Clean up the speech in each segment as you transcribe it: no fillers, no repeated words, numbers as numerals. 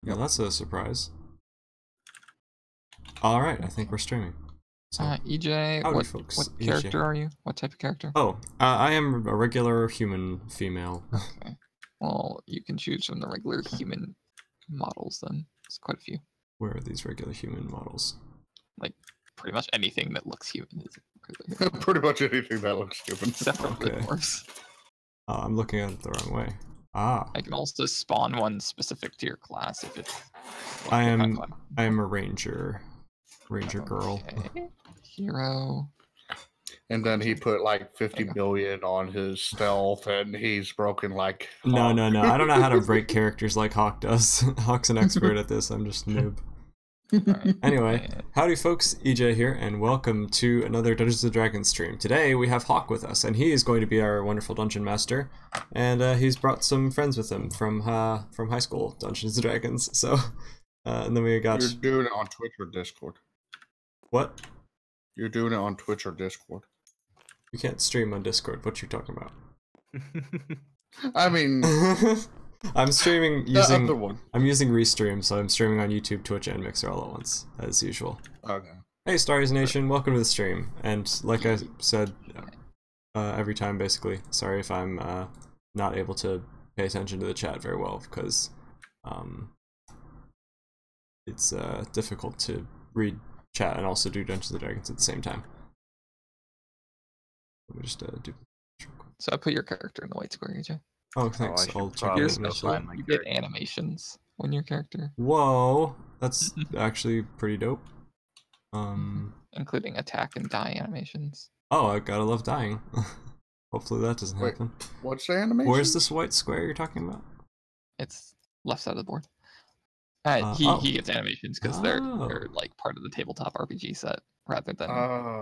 Well, that's a surprise. Alright, I think we're streaming. So, EJ, howdy, what folks. character are you? What type of character? Oh, I am a regular human female. Okay. Well, you can choose from the regular human models then. There's quite a few. Where are these regular human models? Like, pretty much anything that looks human is Pretty much anything that looks human. except for the dwarves. I'm looking at it the wrong way. Ah. I can also spawn one specific to your class if it's... I am a ranger. Ranger girl. Okay. Hero. And then he put like 50 million on his stealth, and he's broken like... No. I don't know how to break characters like Hawk does. Hawk's an expert at this, I'm just a noob. Right. Anyway, howdy folks, EJ here, and welcome to another Dungeons & Dragons stream. Today we have Hawk with us, and he is going to be our wonderful dungeon master, and he's brought some friends with him from high school, Dungeons & Dragons, so, and then we got... You're doing it on Twitch or Discord. What? You're doing it on Twitch or Discord. You can't stream on Discord, what you talking about? I mean... I'm streaming using... The other one. I'm using Restream, so I'm streaming on YouTube, Twitch, and Mixer all at once, as usual. Okay. Hey, Stars Nation, welcome to the stream. And like I said every time, basically, sorry if I'm not able to pay attention to the chat very well, because it's difficult to read chat and also do Dungeons & Dragons at the same time. Let me just do... So I put your character in the white square, EJ. Oh, thanks. I'll check You're it special. You get animations when your character. Whoa, that's actually pretty dope. Including attack and die animations. Oh, I gotta love dying. Hopefully that doesn't happen. What's the animation? Where's this white square you're talking about? It's left side of the board. He gets animations because they're like part of the tabletop RPG set rather than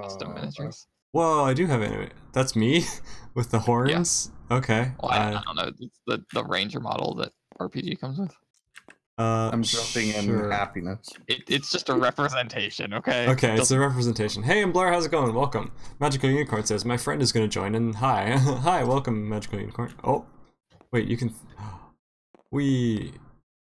custom miniatures. Whoa, I do have anime. That's me with the horns. Yeah. Okay. Well, I don't know. It's the ranger model that RPG comes with. I'm jumping in happiness. It's just a representation, okay? Okay, it's a representation. Hey, and Blair, how's it going? Welcome. Magical Unicorn says, my friend is going to join, and hi. Hi, welcome, Magical Unicorn. Oh, wait, you can...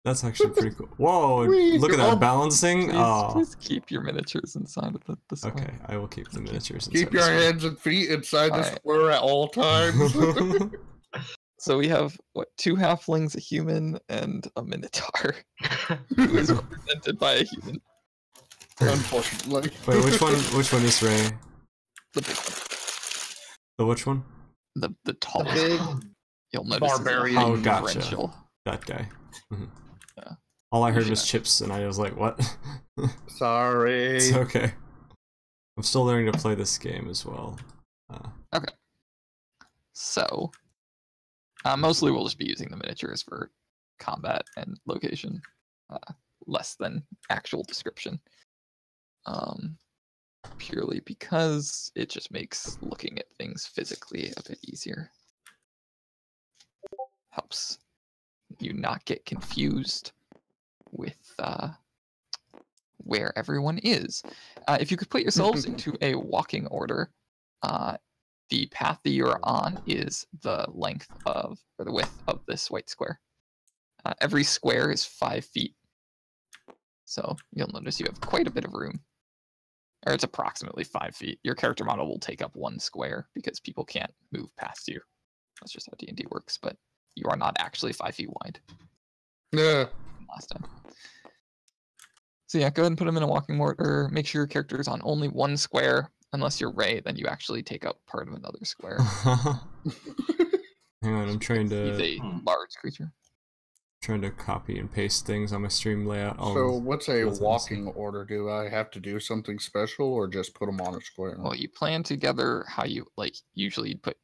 That's actually pretty cool. Whoa, look at that balancing. Please keep your miniatures inside of the square. Okay, I will keep the miniatures inside. Keep your hands and feet inside the square at all times. So we have, what, 2 halflings, a human, and a minotaur. Who is represented by a human. Unfortunately. Wait, which one is Ray? The big one. The which one? The tallest. The big You'll notice barbarian. Oh, gotcha. That guy. Mm-hmm. Yeah. All I heard was chips, and I was like, what? Sorry. It's okay. I'm still learning to play this game as well. Okay. So, mostly we'll just be using the miniatures for combat and location, less than actual description. Purely because it just makes looking at things physically a bit easier. Helps you not get confused with where everyone is. If you could put yourselves into a walking order, the path that you're on is the length of, or the width of this white square. Every square is 5 feet. So you'll notice you have quite a bit of room. Or it's approximately 5 feet. Your character model will take up 1 square because people can't move past you. That's just how D&D works, but you are not actually 5 feet wide. Yeah. Last time. So yeah, go ahead and put them in a walking order. Make sure your character is on only 1 square. Unless you're Ray, then you actually take up part of another square. Hang on, I'm trying to... He's a large creature. Trying to copy and paste things on my stream layout. So what's a walking order? Do I have to do something special or just put them on a square? Well, you plan together how you, like, usually you'd put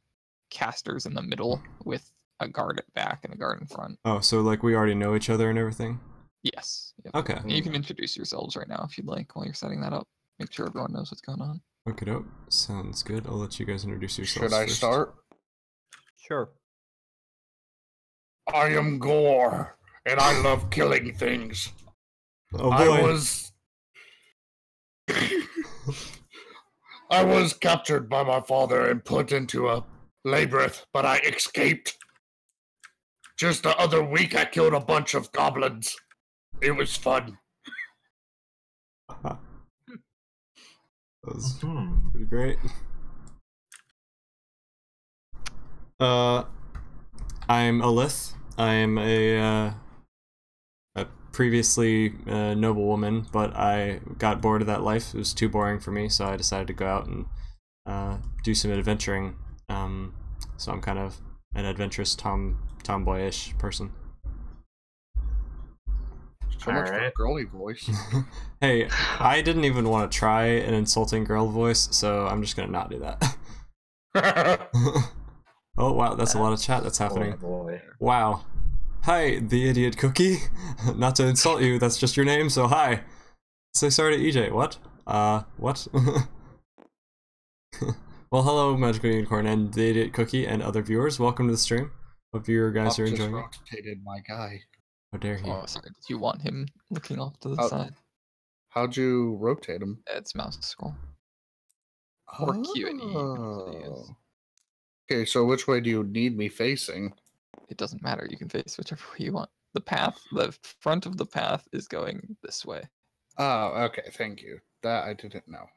casters in the middle with a guard at back and a guard in front. Oh, so like we already know each other and everything? Yes. Yep. Okay. And you can introduce yourselves right now if you'd like while you're setting that up. Make sure everyone knows what's going on. Okay, dope. Sounds good. I'll let you guys introduce yourselves. Should I start? Sure. I am Gore, and I love killing things. Oh boy. I was captured by my father and put into a labyrinth, but I escaped. Just the other week, I killed a bunch of goblins. It was fun. That was Mhm. pretty great. I'm Alith. I am a previously noble woman, but I got bored of that life. It was too boring for me, so I decided to go out and do some adventuring. So I'm kind of an adventurous tomboyish person. So much for a Alright. girly voice. Hey, I didn't even want to try an insulting girl voice, so I'm just gonna not do that. Oh wow, that's a lot of chat that's happening. Oh boy. Wow. Hi, the idiot cookie. Not to insult you, that's just your name, so hi. Say sorry to EJ. What? What? Well, hello, Magical Unicorn and the idiot cookie and other viewers. Welcome to the stream. Hope you guys Pop are just enjoying it. rotated my guy. How dare you? Oh, sorry. Did you want him looking off to the Oh. side? How'd you rotate him? It's mouse scroll. Or Q and E. You can also use. Okay, so which way do you need me facing? It doesn't matter. You can face whichever way you want. The path, the front of the path is going this way. Oh, okay, thank you. That I didn't know.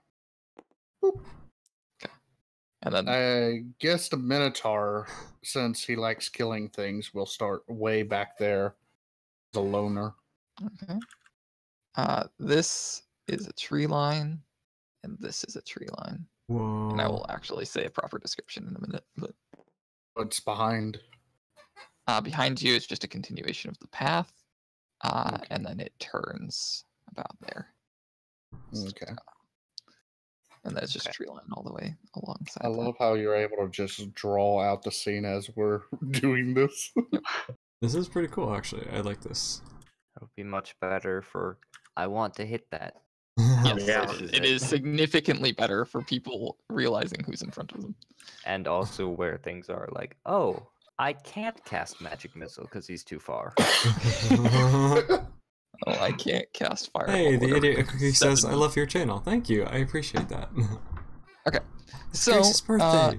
And then I guess the Minotaur, since he likes killing things, will start way back there. The loner. okay. This is a tree line, and this is a tree line. Whoa. And I will actually say a proper description in a minute. But What's behind? behind you is just a continuation of the path, Okay. and then it turns about there. Okay. And that's just a tree line all the way alongside. I love how you're able to just draw out the scene as we're doing this. This is pretty cool, actually. I like this. That would be much better for. I want to hit that. Yes, Yeah. it is significantly better for people realizing who's in front of them. And also where things are like, oh, I can't cast magic missile because he's too far. Oh, I can't cast fire. Hey, the idiot cookie says, I love your channel. Thank you. I appreciate that. Okay, It's so Grace's birthday.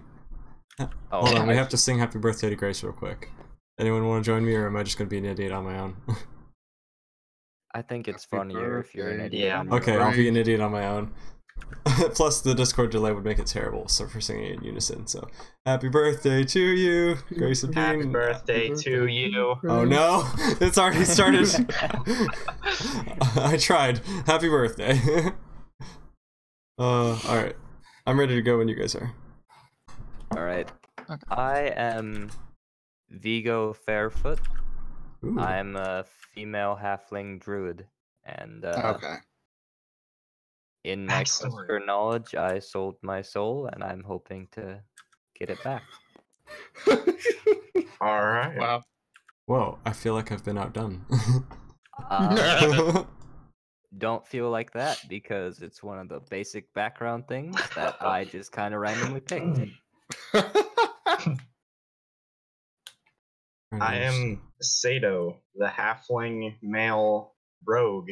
Oh, Hold on, we yeah. have to sing happy birthday to Grace real quick. Anyone want to join me, or am I just going to be an idiot on my own? I think it's Happy funnier if you're an birthday. idiot. Yeah. on your Okay, own. I'll be an idiot on my own. Plus, the Discord delay would make it terrible, so for singing in unison. So, happy birthday to you, Grace and Happy Bean. birthday to you. Oh no, it's already started. I tried. Happy birthday. Alright. I'm ready to go when you guys are. All right. Okay. I am Vigo Fairfoot. Ooh. I'm a female halfling druid, and Okay. in my Excellent. quest for knowledge, I sold my soul, and I'm hoping to get it back. All right. Wow. Whoa, I feel like I've been outdone. Don't feel like that because it's one of the basic background things that I just kind of randomly picked. I am Sato, the halfling male rogue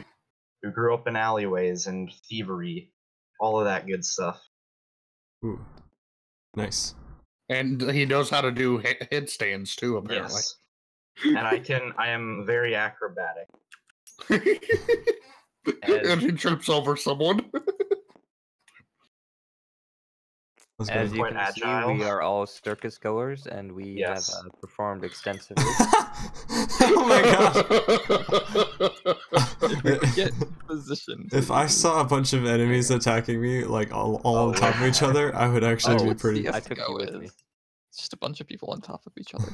who grew up in alleyways and thievery, all of that good stuff. Ooh. Nice. And he knows how to do headstands too, apparently. Yes. And I am very acrobatic. And he trips over someone. Let's As go. you Quite can see, agile. we are all circus goers, and we Yes. have performed extensively. Oh my gosh. Get positioned. If I saw a bunch of enemies attacking me, like all on top of each other, I would actually Oh, be it's pretty. the I took you with me. It's just a bunch of people on top of each other.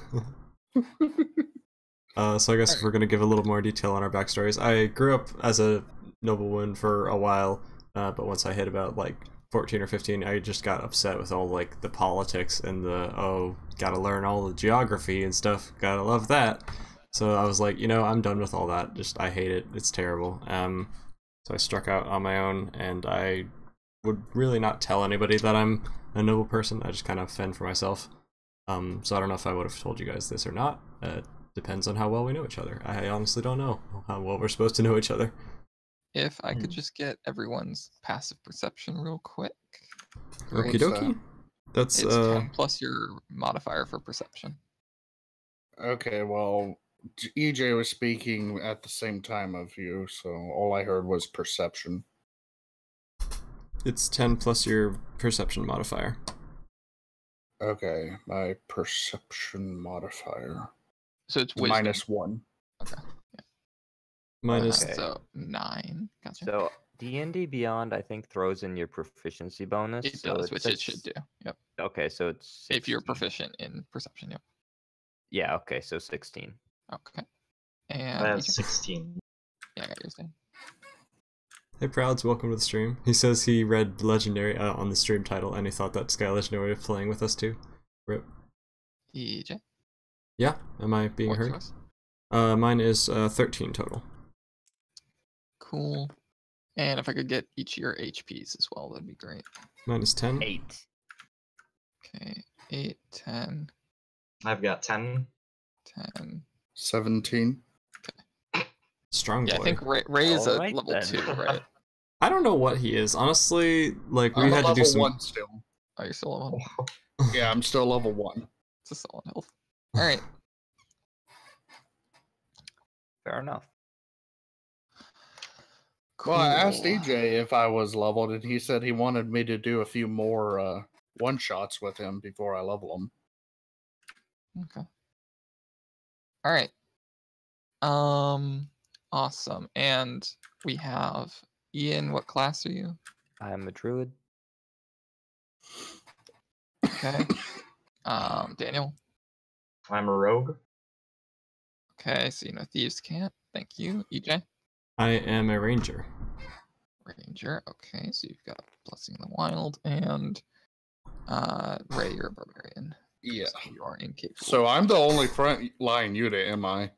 So I guess if we're gonna give a little more detail on our backstories. I grew up as a nobleman for a while, but once I hit about like 14 or 15, I just got upset with all like the politics and the gotta learn all the geography and stuff. Gotta love that. So I was like, I'm done with all that. Just I hate it. It's terrible. So I struck out on my own, and I would really not tell anybody that I'm a noble person. I just kind of fend for myself. So I don't know if I would have told you guys this or not. Depends on how well we know each other. I honestly don't know how well we're supposed to know each other. If I could just get everyone's passive perception real quick. Okie dokie. That's It's 10 plus your modifier for perception. Okay, well, EJ was speaking at the same time of you, so all I heard was perception. It's 10 plus your perception modifier. Okay, my perception modifier. So it's wisdom. -1. Okay. Minus. Okay. So 9. Gotcha. So D&D Beyond, I think, throws in your proficiency bonus. It so does, which it should do. Yep. Okay, so it's If you're 16. proficient in perception, yep. Yeah, okay, so 16. Okay. I And have EJ? 16. Yeah, I got yours down. Hey Prouds, welcome to the stream. He says he read Legendary on the stream title and he thought that Sky Legendary was playing with us too. Rip. EJ? Yeah, am I being What's heard? yours? Mine is 13 total. Cool. And if I could get each of your HPs as well, that'd be great. Mine is 10. 8. Okay. 8, 10, I've got 10. 10. 17. Strong boy. Yeah, I think Ray is at Alright level then. 2, right? I don't know what he is. Honestly, like, we I'm had at to do level some... 1 still. Oh, you're still level 1. Yeah, I'm still level 1. It's a solid health. Alright. Fair enough. Cool. Well, I asked EJ if I was leveled, and he said he wanted me to do a few more one-shots with him before I level him. Okay. Alright. Awesome. And we have Ian, what class are you? I'm a druid. Okay. Daniel. I'm a rogue. Okay, so you know thieves can't. Thank you. EJ. I am a ranger. Ranger. Okay, so you've got Blessing in the Wild and Ray, you're a barbarian. Yeah. So you are incapable. So I'm the only front line unit, am I?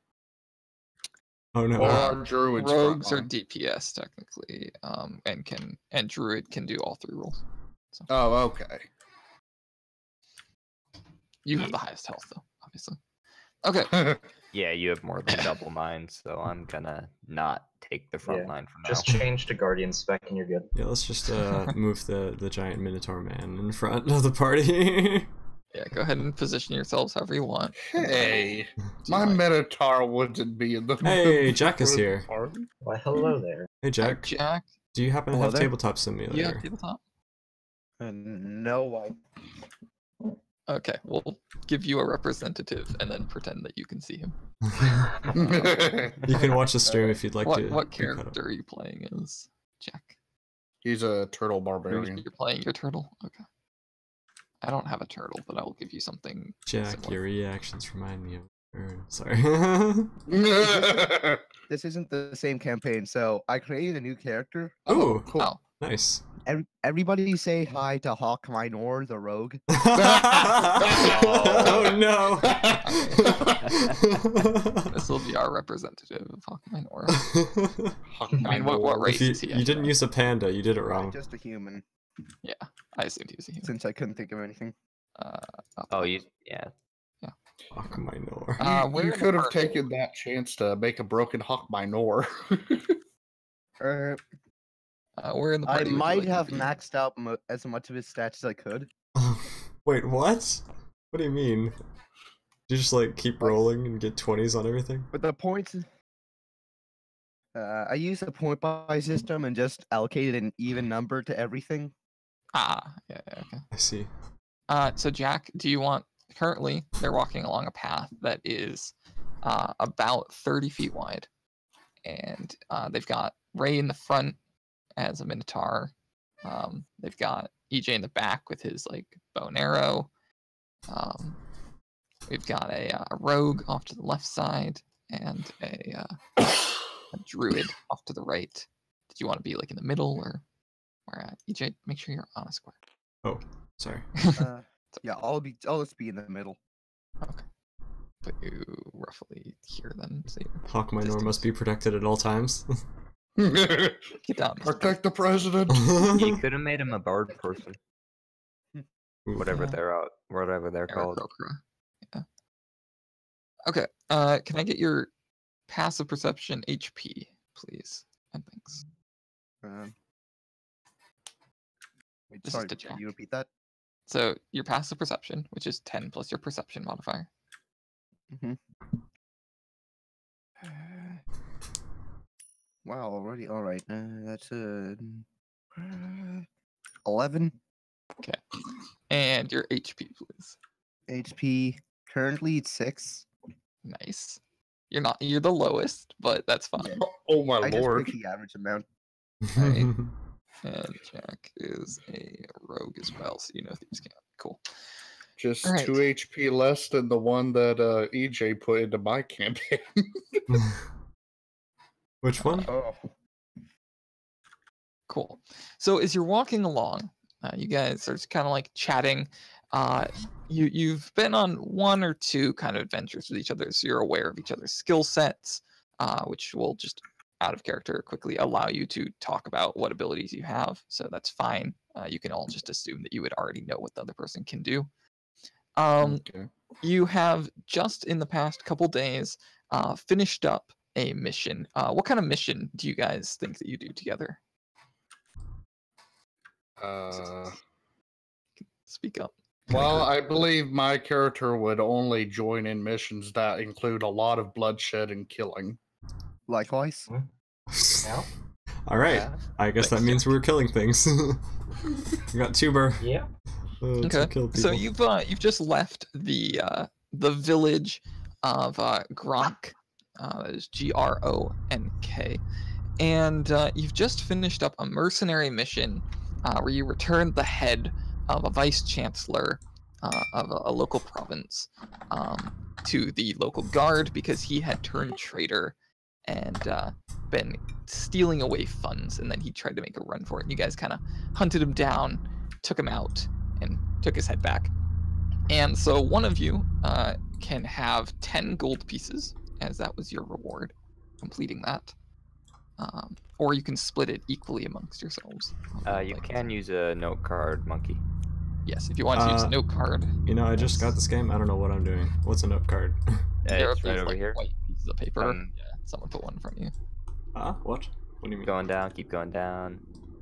Oh no. Or Uh, are druids rogues are frontline? DPS technically, and druid can do all 3 roles. So Oh, okay. you have the highest health though, obviously. Okay. Yeah, you have more than double mine, so I'm gonna not take the front Yeah, line for now. Just change to Guardian spec and you're good. Yeah, let's just move the giant Minotaur man in front of the party. Yeah, go ahead and position yourselves however you want. Hey, Do my you like- Minotaur wouldn't be in the. Hey, Jack is for the here. party. Why, hello there. Hey Hi, Jack, Jack. do you happen to Hello have there. Tabletop You Simulator? have tabletop? No, I Okay, we'll give you a representative and then pretend that you can see him. You can watch the stream if you'd like to. What be cut up. character are you playing as, Jack? He's a turtle You're barbarian. playing your turtle? Okay. I don't have a turtle, but I will give you something Jack, similar. your reactions remind me of. Sorry. this isn't the same campaign, so I created a new character. Ooh, cool. Oh, nice. Everybody say hi to Hawk Minor, the rogue. Oh no. this will be our representative of Hawk Minor. I mean, what Minor. race If is he? you didn't use a panda, you did it wrong. Just a human, I assumed he was a human. since I couldn't think of anything. Oh, yeah. Fuck my Nor. where You in the could have party- taken that chance to make a broken hawk minor. Er, where in the I party would you might like to have be? maxed out as much of his stats as I could. Wait, what? What do you mean? You just like keep rolling and get 20s on everything? But the points, I used a point buy system and just allocated an even number to everything. Yeah, okay. I see. So Jack, do you want? Currently, they're walking along a path that is about 30 feet wide, and they've got Ray in the front as a Minotaur. They've got EJ in the back with his like bow and arrow. We've got a rogue off to the left side and a druid off to the right. Did you want to be like in the middle or where at? EJ, make sure you're on a square. Oh, sorry. Yeah, I'll just be in the middle. Okay. Put you roughly here then. So you're Hawk Minor distance. must be protected at all times. Get down. Protect the president. You could have made him a bard person, Ooh. whatever Yeah. whatever they're called. Aarakocra. Yeah. Okay. Can I get your passive perception HP, please? And thanks. Wait, This is sorry, to can Jack. you repeat that? So your passive perception, which is 10 plus your perception modifier. Mhm. Wow, already. All right. That's 11 Okay. And your HP, please. HP. Currently, it's 6. Nice. You're the lowest, but that's fine. Yeah. Oh my I just lord. picked the average amount. Alright. And Jack is a rogue as well, so you know thieves can't. Cool. Just Alright. 2 HP less than the one that EJ put into my campaign. Which one? Oh. Cool. So as you're walking along, you guys are just kind of like chatting. You've been on one or two kind of adventures with each other, so you're aware of each other's skill sets, which will just out of character quickly allow you to talk about what abilities you have. So that's fine. You can all just assume that you would already know what the other person can do. Okay. You have just in the past couple days finished up a mission. What kind of mission do you guys think that you do together? Speak up. Well, I believe my character would only join in missions that include a lot of bloodshed and killing. Likewise. Yeah. All right. Yeah. I guess that Thanks, means we're killing things. We got two Yeah. to Okay. kill people. So you've just left the village of Gronk. That is Gronk, and you've just finished up a mercenary mission where you returned the head of a vice chancellor of a local province to the local guard because he had turned traitor and been stealing away funds, and then he tried to make a run for it. And you guys kind of hunted him down, took him out, and took his head back. And so one of you can have 10 gold pieces, as that was your reward, completing that. Or you can split it equally amongst yourselves. You can use a note card, monkey. Yes, if you want to use a note card. You know, I just got this game. I don't know what I'm doing. What's a note card? There are It's right these, over like, here. white pieces of paper. Um, Yeah, someone put one from you. What? What do you mean? Going down, keep going down.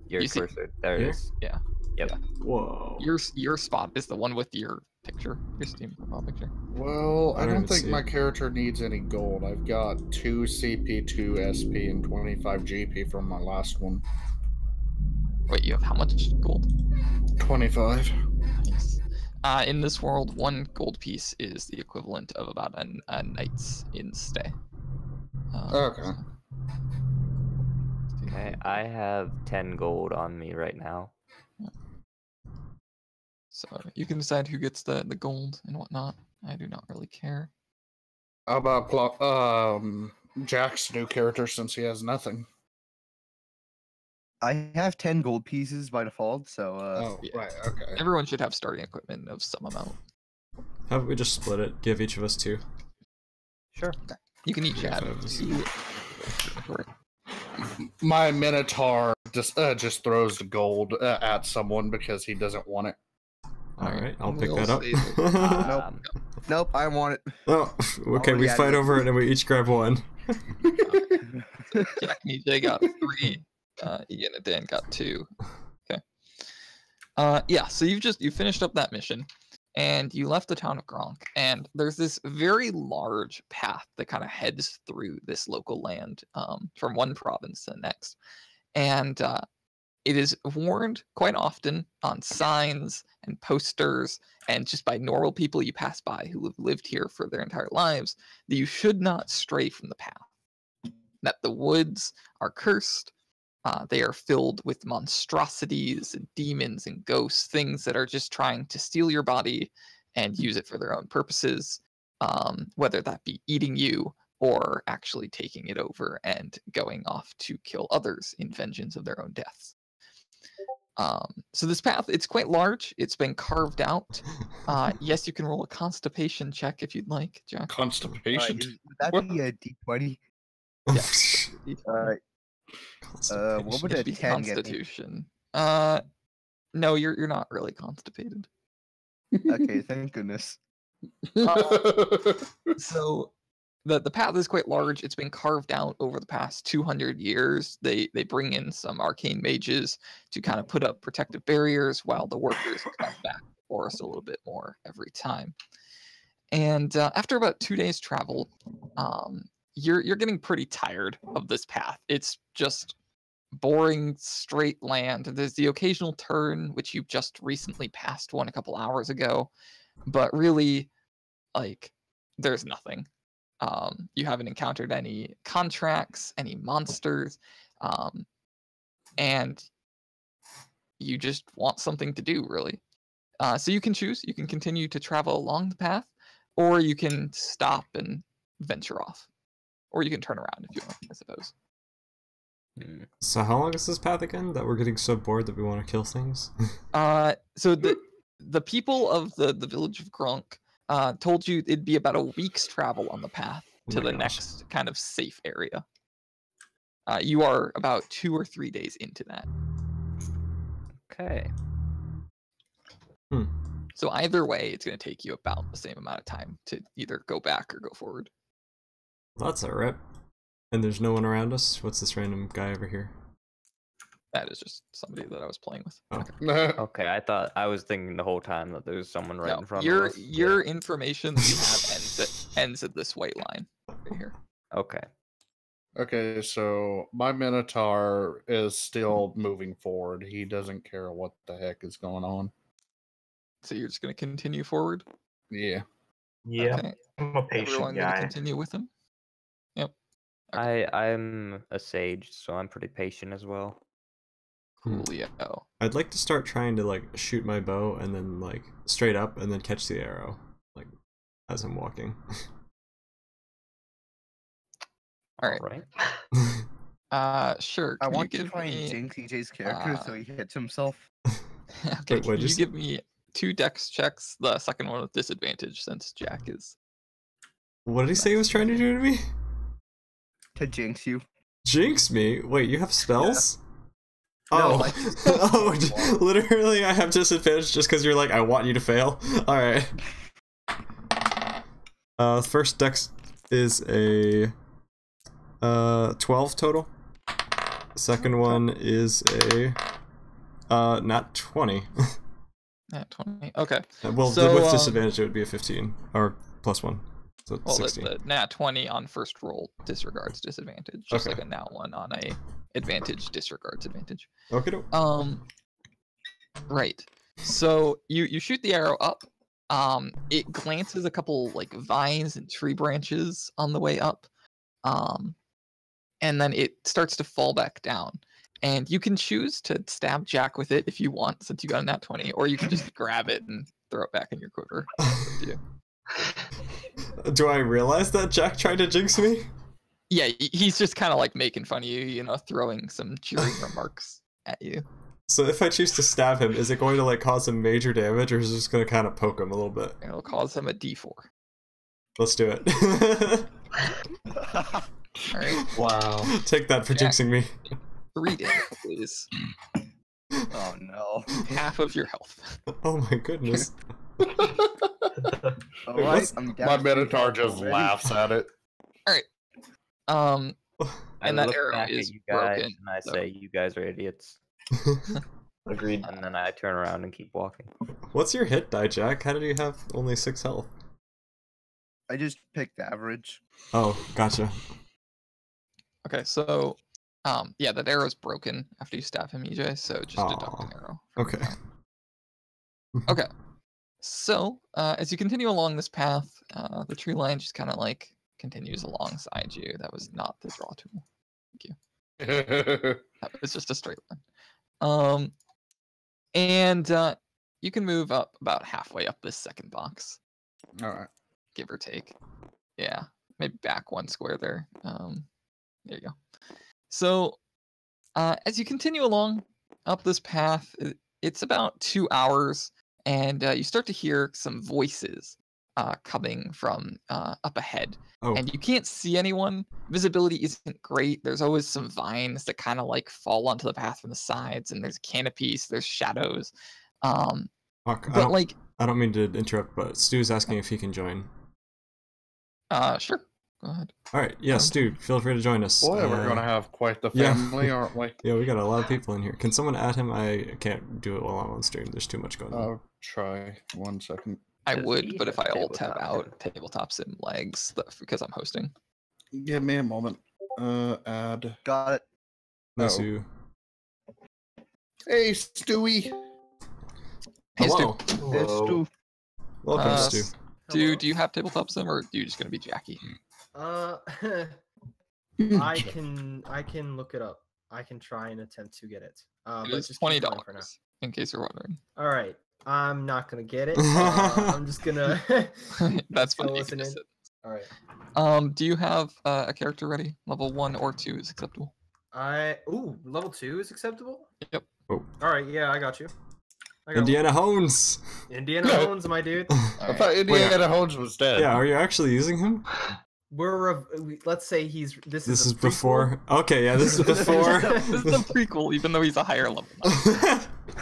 Your You see- cursor. There Here? it is. Yeah. Yep. Yeah. Whoa. Your spot is the one with your picture, your Steam profile picture. Well, I I don't don't even think see my it. character needs any gold. I've got 2 CP, 2 SP, and 25 GP from my last one. Wait, you have how much gold? 25. Nice. In this world, 1 gold piece is the equivalent of about a night's in stay. Okay. Okay, I have 10 gold on me right now. So you can decide who gets the gold and whatnot. I do not really care. How about Jack's new character since he has nothing? I have 10 gold pieces by default, so Oh, yeah. right, okay. Everyone should have starting equipment of some amount. How about we just split it? Give each of us 2. Sure. You can each Yeah, add five is- 2. My Minotaur just throws the gold at someone because he doesn't want it. Alright, I'll pick We'll that up. say that- Um, nope, I want it. Oh, okay, we Already added fight it. over it and we each grab one. Jack and EJ got 3. Ian and Dan got 2. Okay. Yeah, so you finished up that mission, and you left the town of Gronk, and there's this very large path that kind of heads through this local land from one province to the next, and it is warned quite often on signs and posters and just by normal people you pass by who have lived here for their entire lives that you should not stray from the path, that the woods are cursed. They are filled with monstrosities and demons and ghosts, things that are just trying to steal your body and use it for their own purposes, whether that be eating you or actually taking it over and going off to kill others in vengeance of their own deaths. So this path, it's quite large. It's been carved out. Yes, you can roll a constipation check if you'd like, Jack. Constipation. Would that be a D20? What would a It'd be 10 get me? Constitution. No, you're not really constipated. Okay, thank goodness. So the path is quite large. It's been carved out over the past 200 years. They bring in some arcane mages to kind of put up protective barriers while the workers cut back the forest a little bit more every time. And after about 2 days travel, you're getting pretty tired of this path. It's just boring straight land. There's the occasional turn, which you just recently passed one a couple hours ago, but really, like, there's nothing. You haven't encountered any contracts, any monsters, and you just want something to do, really. So you can choose. You can continue to travel along the path, or you can stop and venture off, or you can turn around if you want, I suppose. So how long is this path again that we're getting so bored that we want to kill things? So the people of the village of Grunk told you it'd be about a week's travel on the path to the next kind of safe area. You are about 2 or 3 days into that. Okay. So either way, it's going to take you about the same amount of time to either go back or go forward. That's a rip. And there's no one around us? What's this random guy over here? That is just somebody that I was playing with. Oh. Okay, I was thinking the whole time that there was someone right in front of us. Your information that you have ends at this white line right here. Okay. Okay, so my Minotaur is still moving forward. He doesn't care what the heck is going on. So you're just going to continue forward? Yeah. Yeah, Okay. I'm a patient Everyone going to guy. continue with him? Yep. I'm a sage, so I'm pretty patient as well. Coolio. I'd like to start trying to like shoot my bow and then like straight up and then catch the arrow, like as I'm walking. All right. Sure. I Can want you to give try and me... jinx EJ's character so he hits himself. Okay, Wait, what'd can you you say? give me 2 dex checks? The second one with disadvantage since Jack is... What did he say he was trying to do to me? To jinx you. Jinx me? Wait, you have spells? No, Oh, like, just- oh, literally I have disadvantage just because you're like, I want you to fail? Alright. First dex is a 12 total. Second one is a not 20. Nat 20. Okay. Well, So, with disadvantage it would be a 15 or +1, so Well, 16. the nat 20 on first roll disregards disadvantage, just Okay. like a nat 1 on a advantage disregards advantage. Okay. Right. So you shoot the arrow up. It glances a couple like vines and tree branches on the way up. And then it starts to fall back down. And you can choose to stab Jack with it if you want, since you got a nat 20, or you can just grab it and throw it back in your quiver. It's up to you. Do I realize that Jack tried to jinx me? Yeah, he's just kind of like making fun of you, you know, throwing some cheering remarks at you. So if I choose to stab him, is it going to like cause him major damage, or is it just going to kind of poke him a little bit? It'll cause him a d4. Let's do it. All right, Wow. Take that for Jack. jinxing me. 3 damage, please. Oh no. Half of your health. Oh my goodness. Alright, what's- I'm down My to 3 Minotaur health just already. laughs at it. Um, I And that look arrow back is at you guys broken, and I so- say, "You guys are idiots," Agreed. and then I turn around and keep walking. What's your hit die, Jack? How did you have only 6 health? I just picked average. Oh, gotcha. okay, so, yeah, that arrow's broken after you stab him, EJ, so just deduct an Aw. arrow. Okay. Okay, so, as you continue along this path, the tree line just kind of like continues alongside you. That was not the draw tool. That was just a straight line. And you can move up about halfway up this second box, Alright. give or take. Yeah, maybe back 1 square there. There you go. So, as you continue along up this path, it's about 2 hours, and you start to hear some voices coming from up ahead. Oh, And you can't see anyone. Visibility isn't great. There's always some vines that kind of like fall onto the path from the sides, and there's canopies, there's shadows. fuck, But like, I don't mean to interrupt, but Stu's asking if he can join. sure, go ahead. Alright, yeah, Stu, feel free to join us. Boy, we're gonna have quite the yeah. family, aren't we? Yeah, we got a lot of people in here. Can someone add him? I can't do it while I'm on stream. There's too much going on. I'll try 1 second. I Does would, he but if have I alt tab tabletop out, tabletop sim lags because I'm hosting. Give me a moment. Add. Got it. Nice Oh. you. Hey, Stewie. Hey, Stu. Hello. There's Stu. Welcome, Stu. Do you have tabletop sim, or are you just gonna be Jackie? I can look it up. I can try and attempt to get it. It But is just keep it $20, running for now. in case you're wondering. All right, I'm not gonna get it. I'm just gonna. That's gonna fine. You listen can just in. sit. All right. Do you have a character ready? Level 1 or 2 is acceptable. Level 2 is acceptable. Yep. Oh. All right, yeah, I got you. I got Indiana Hones. Indiana Jones, my dude. I thought Indiana Jones was dead. Yeah, are you actually using him? Let's say he's this This is a prequel. before. Okay, yeah, this is before. This is the prequel, even though he's a higher level.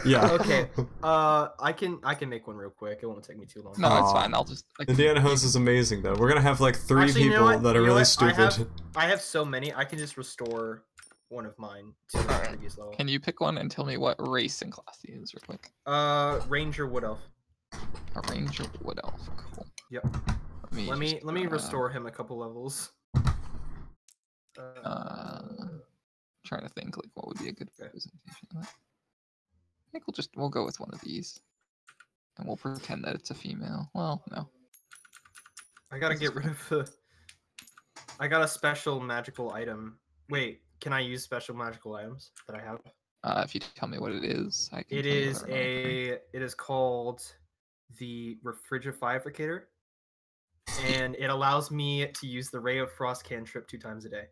Yeah. Okay. I can make one real quick. It won't take me too long. No, it's Aw. fine. I'll just. Indiana Hones is amazing though. We're gonna have like 3 Actually, you know people what? that are You know really what? stupid. I have so many. I can just restore one of mine to the Alright. previous level. Can you pick one and tell me what race and class he is, real quick? Ranger Wood Elf. A ranger wood elf. Cool. Yep. Let me Let me restore him a couple levels. Trying to think like what would be a good representation of that. I think we'll go with one of these, and we'll pretend that it's a female. Well, no. I gotta get rid of the. I got a special magical item. Wait, can I use special magical items that I have? If you tell me what it is, I can. It tell you is what I remember. it is called the Refrigificator, and it allows me to use the Ray of Frost cantrip 2 times a day.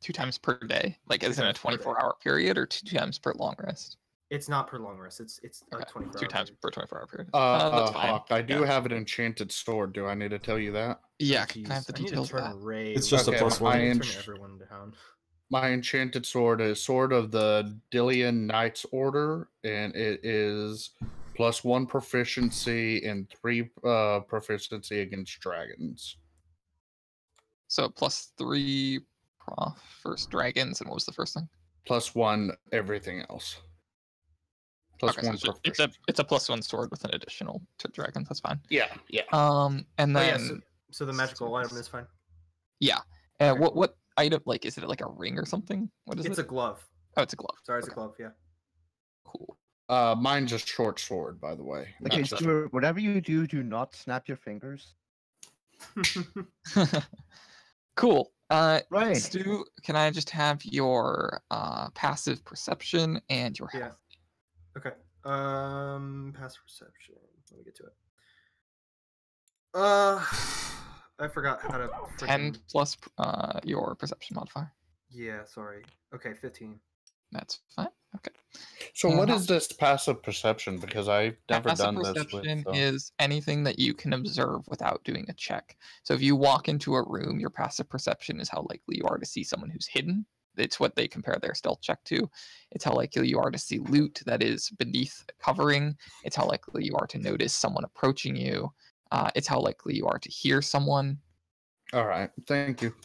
2 times per day, like as in a times per day. 24-hour period, or 2 times per long rest. It's not per long rest. It's a Okay, 24 2 hour times period. per 24-hour period. That's fine. Hawk, I do Yeah. have an enchanted sword. Do I need to tell you that? Yeah, Oh, can I have the jeez, I need to details of turn that? Ray. It's just a low. +1. I need to Turn turn everyone down. My enchanted sword is Sword of the Dillian Knights Order, and it is +1 proficiency and 3 proficiency against dragons. So +3 prof first dragons, and what was the first thing? +1 everything else. Plus Okay, so one proficiency. it's a +1 sword with an additional to dragons. That's fine. Yeah. And Oh, yeah, then so the magical item is fine. yeah, Okay, what item, like, is it like a ring or something? What is It's it? a glove. Oh, it's a glove. Sorry, it's Okay, a glove. Yeah. cool. Mine's a short sword, by the way. Okay, not just- Stuart, whatever you do, do not snap your fingers. Cool. Right. Stu, can I just have your passive perception and your Yeah. health? Okay. Passive perception. Let me get to it. I forgot how to. 10 frickin- plus your perception modifier. Yeah, sorry. Okay, 15. That's fine. Okay. So what Uh-huh. is this passive perception? Because I've never Passive done this perception with. is anything that you can observe without doing a check. So if you walk into a room, your passive perception is how likely you are to see someone who's hidden. It's what they compare their stealth check to. It's how likely you are to see loot that is beneath covering. It's how likely you are to notice someone approaching you. It's how likely you are to hear someone. All right, thank you.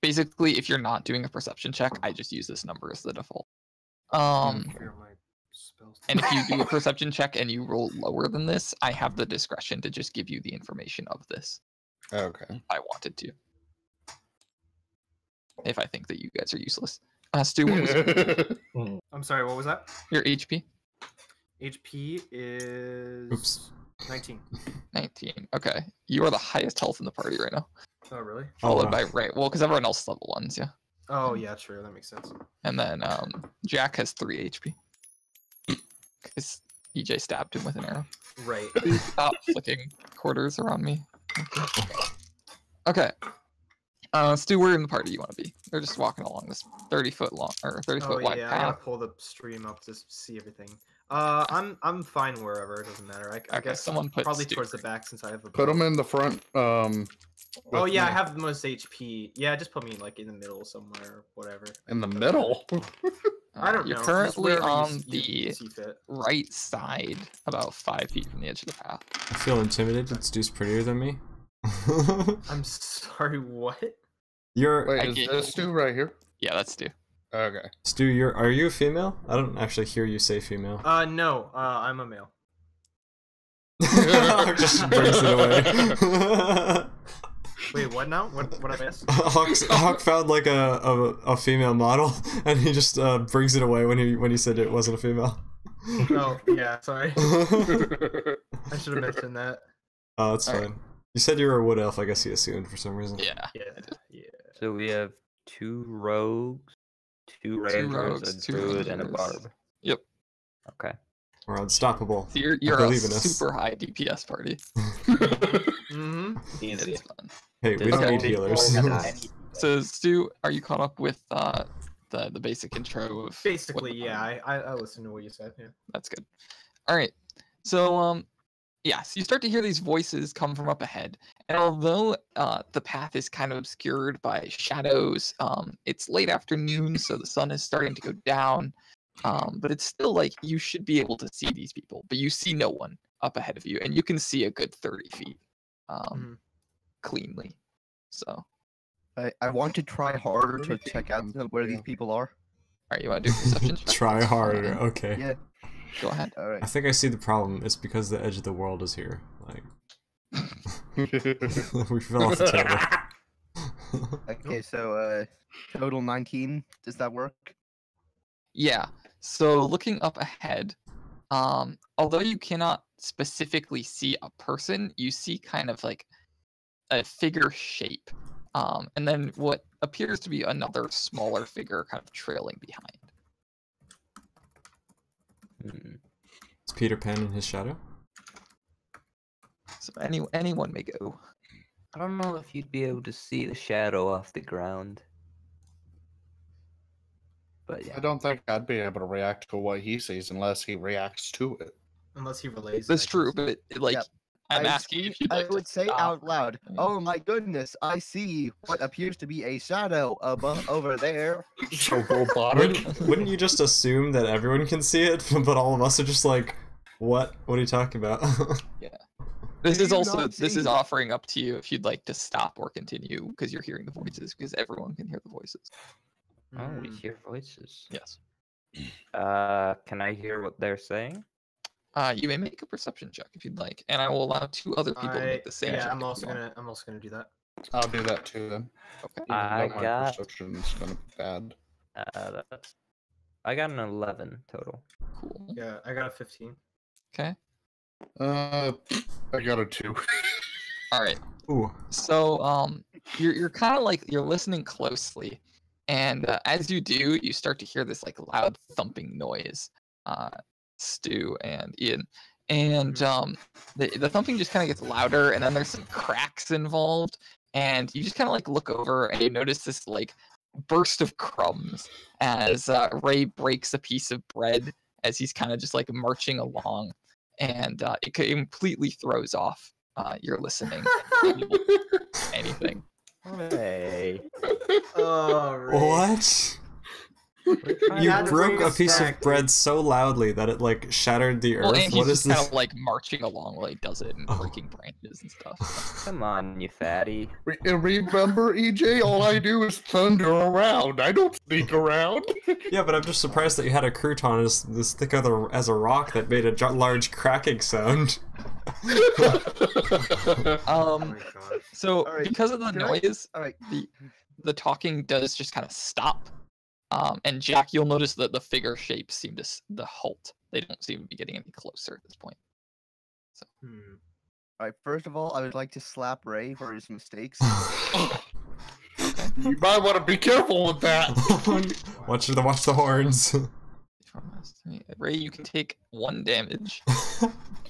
Basically, if you're not doing a perception check, I just use this number as the default. Figure out my spells. And if you do a perception check and you roll lower than this, I have the discretion to just give you the information of this Okay. if I wanted to. If I think that you guys are useless. Stu, what was I'm sorry. What was that? your HP? HP is Oops. 19. 19. Okay. You are the highest health in the party right now. Oh, really? Followed wow. by Ray. Well, because everyone else is level 1s, yeah. Oh, yeah, true. That makes sense. And then Jack has 3 HP. Because EJ stabbed him with an arrow. Right. Stop flicking quarters around me. Okay. Stu, where in the party you want to be? They're just walking along this 30-foot long or 30-foot Oh wide yeah, I gotta path. pull the stream up to see everything. I'm fine wherever. It doesn't matter. I Okay, guess someone put probably Stu. towards the back since I have a. Put them in the front. Oh with yeah, I me. have the most HP. Yeah, just put me like in the middle somewhere, whatever. In the middle. I don't You're know. just currently wherever you on you the see fit. right side, about 5 feet from the edge of the path. I feel intimidated. Stu's prettier than me. I'm sorry. What? You're Wait, I is get- this Stu right here? Yeah, that's Stu. Okay. Stu. Are you a female? I don't actually hear you say female. No. I'm a male. Just brings it away. Wait, what now? What I missed? Hawk found like a female model, and he just brings it away when he said it wasn't a female. Oh, yeah, sorry. I should have mentioned that. Oh, that's All fine. right. You said you were a wood elf. I guess he assumed for some reason. Yeah. Yeah. So we have 2 rogues, 2 rangers, rogues, a 2 druid, and a rangers. barb. Yep. Okay. We're unstoppable. So you're I a believe in us. super high DPS party. Mm-hmm. Easy. It's fun. Hey, we don't Okay. need healers. So Stu, are you caught up with the basic intro of Basically, yeah. I listened to what you said. Yeah. That's good. All right. So yes, you start to hear these voices come from up ahead, and although the path is kind of obscured by shadows, it's late afternoon, so the sun is starting to go down. But it's still like you should be able to see these people, but you see no one up ahead of you, and you can see a good 30 feet cleanly. So, I want to try harder to check out where these people are. all right, you want to do a perception check? Try harder. Okay. Yeah. Go ahead. All I right. think I see the problem. It's because the edge of the world is here. Like we fell off the table. Okay, so total 19. Does that work? Yeah. So looking up ahead, although you cannot specifically see a person, you see kind of like a figure shape, and then what appears to be another smaller figure kind of trailing behind. Is Peter Pan in his shadow? So anyone may go. I don't know if you'd be able to see the shadow off the ground. But yeah. I don't think I'd be able to react to what he sees unless he reacts to it. Unless he relays. That's I guess. true, but like Yep. I'm I asking see- if you'd I like to would say stop. out loud, "Oh my goodness, I see what appears to be a shadow above over there." So robotic. Wouldn't you just assume that everyone can see it, but all of us are just like, what? What are you talking about? This Do is you also not this is see? offering up to you if you'd like to stop or continue because you're hearing the voices because everyone can hear the voices. Oh, we Mm. hear voices. Yes. Can I hear what they're saying? You may make a perception check if you'd like, and I will allow 2 other people to make the same check. Yeah, if I'm you also want. gonna do that. I'll do that too then. Okay. Even I though my got- perception is gonna be bad. I got an 11 total. Cool. Yeah, I got a 15. Okay. I got a 2. All right. Ooh. So you're kind of like you're listening closely, and as you do, you start to hear this like loud thumping noise. Stu and Ian, and the thumping just kind of gets louder, and then there's some cracks involved, and you just kind of like look over and you notice this like burst of crumbs as Ray breaks a piece of bread as he's kind of just like marching along, and it completely throws off your listening. Anything. Hey. Oh, What? You had to broke bring a us piece back, of bread so loudly that it like shattered the Well, earth. and What he's is just kind this? of like marching along while he does it and Oh. breaking branches and stuff. Come on, you fatty. Remember, EJ? All I do is thunder around. I don't sneak around. Yeah, but I'm just surprised that you had a crouton as thick as a rock that made a large cracking sound. Oh my god. So All right, because of the can I- noise, All right. the talking does just kind of stop. And Jack, you'll notice that the figure shapes seem to the halt. They don't seem to be getting any closer at this point. Hmm. All right. First of all, I would like to slap Ray for his mistakes. You might want to be careful with that. watch the horns. Ray, you can take 1 damage,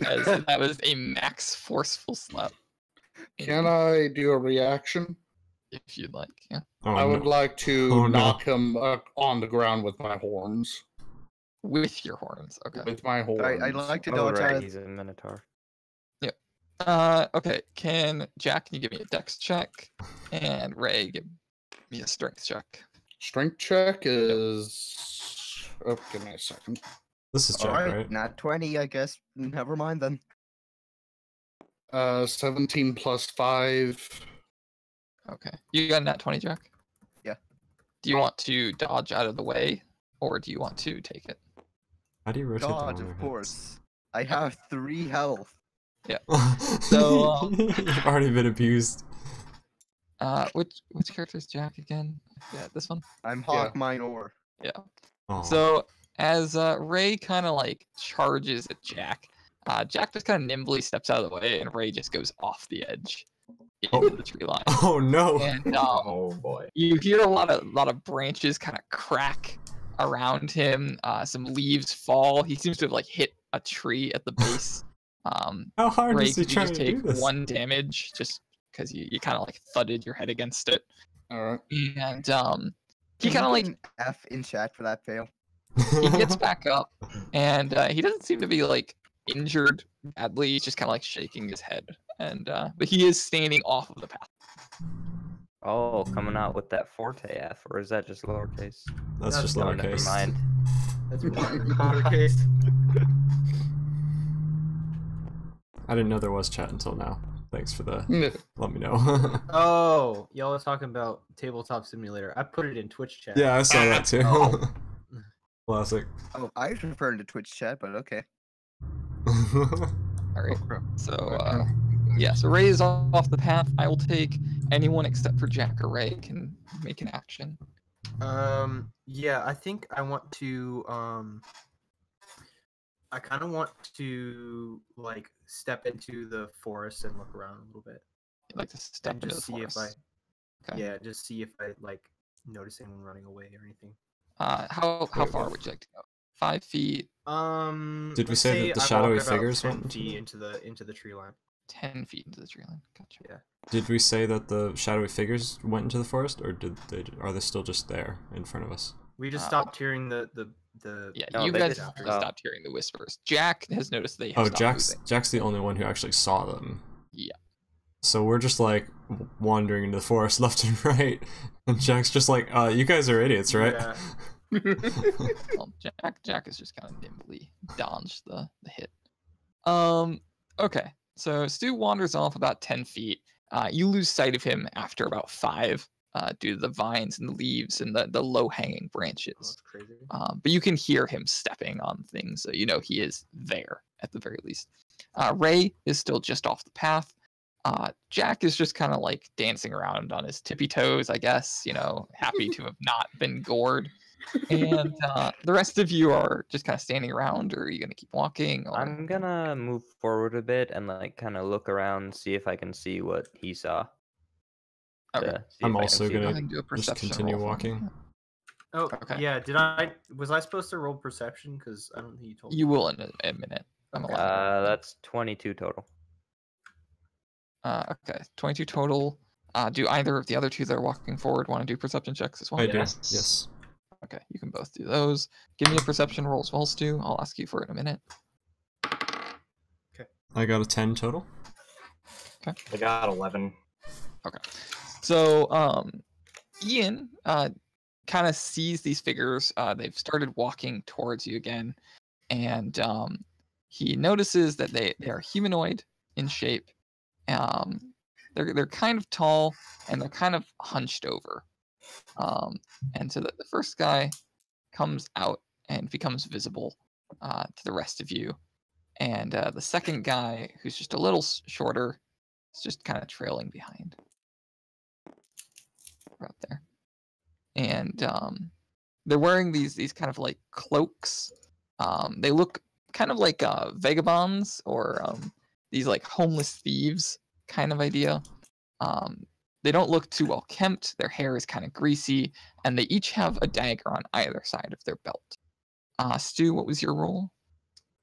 as that was a max forceful slap. Can I do a reaction? If you'd like, yeah. Oh, I would no. like to Oh, no. knock him on the ground with my horns. With your horns, okay. With my horns. All right. I'd like to Oh, dodge right, out. he's a minotaur. Okay, Jack, can you give me a dex check? And Ray, give me a strength check. Strength check is. Oh, give me a second. This is All Jack, right. right? Not 20, I guess. Never mind then. 17 plus 5. Okay. You got a nat 20, Jack? Yeah. Do you want to dodge out of the way, or do you want to take it? How do you rotate the Dodge, roller of heads? course. I have 3 health. So, You've already been abused. which character is Jack again? Yeah, this one. I'm Hawk Minor. Aw. So as Ray kind of like charges at Jack, Jack just kind of nimbly steps out of the way, and Ray just goes off the edge into the tree line. Oh no! And Oh boy. you hear a lot of branches kind of crack around him. Some leaves fall. He seems to have like hit a tree at the base. How hard Ray, is he could you trying just to do take this? 1 damage just because you kind of like thudded your head against it? All right. And he Can kind of you like put an F in chat for that fail. he gets back up, and he doesn't seem to be like injured badly. He's just kind of like shaking his head, and but he is standing off of the path. Oh, coming out with that Forte F, or is that just lowercase? That's just Oh, never lowercase. mind. That's lowercase. I didn't know there was chat until now. Thanks for the let me know. Oh, y'all was talking about Tabletop Simulator. I put it in Twitch chat. Yeah, I saw that too. Oh. Classic. Oh, I was referring to Twitch chat, but okay. All right. So yeah, so Ray is off the path. I will take anyone except for Jack or Ray can make an action. Yeah, I think I want to I kind of want to like step into the forest and look around a little bit. You'd like to step And into just the see if I forest. Okay. yeah, just see if I like notice anyone running away or anything. How Wait, far what? would you like to go? 5 feet, Did we let's say that the I shadowy walk about figures 10 went feet into into the tree line. 10 feet into the tree line. Gotcha. Yeah. Did we say that the shadowy figures went into the forest, or are they still just there in front of us? We just Uh, stopped hearing the Yeah, No, you they guys just have stopped. stopped hearing the whispers. Jack has noticed they have Oh, stopped moving. Jack's the only one who actually saw them. Yeah. So we're just like wandering into the forest left and right, and Jack's just like, "You guys are idiots, right?" Yeah. Well, Jack has just kind of nimbly dodged the hit. Okay, so Stu wanders off about 10 feet. You lose sight of him after about 5 due to the vines and the leaves and the low-hanging Oh, branches. that's crazy. But you can hear him stepping on things, so you know he is there at the very least. Ray is still just off the path. Jack is just kind of like dancing around on his tippy toes, I guess, you know, happy to have not been gored. And the rest of you are just kind of standing around, or are you going to keep walking? Or... I'm gonna move forward a bit and like kind of look around, see if I can see what he saw. Okay. to see I'm if I can also see Go gonna ahead and do a just perception continue roll for me. walking. Oh, Okay. yeah. Was I supposed to roll perception? Because I don't think you told me. You will in a minute. I'm Okay. allowed. That's 22 total. Okay, 22 total. Do either of the other two that are walking forward want to do perception checks as well? I do. Yes. Yes. Okay, you can both do those. Give me a perception roll as well, Stu. I'll ask you for it in a minute. I got a 10 total. I got 11. So, Ian kind of sees these figures. They've started walking towards you again, and he notices that they are humanoid in shape. They're kind of tall and they're kind of hunched over. And so the first guy comes out and becomes visible to the rest of you, and the second guy, who's just a little shorter, is just kind of trailing behind. Right there. And they're wearing these kind of like cloaks. They look kind of like vagabonds or these like homeless thieves kind of idea. They don't look too well kempt. Their hair is kind of greasy, and they each have a dagger on either side of their belt. Stu, what was your roll?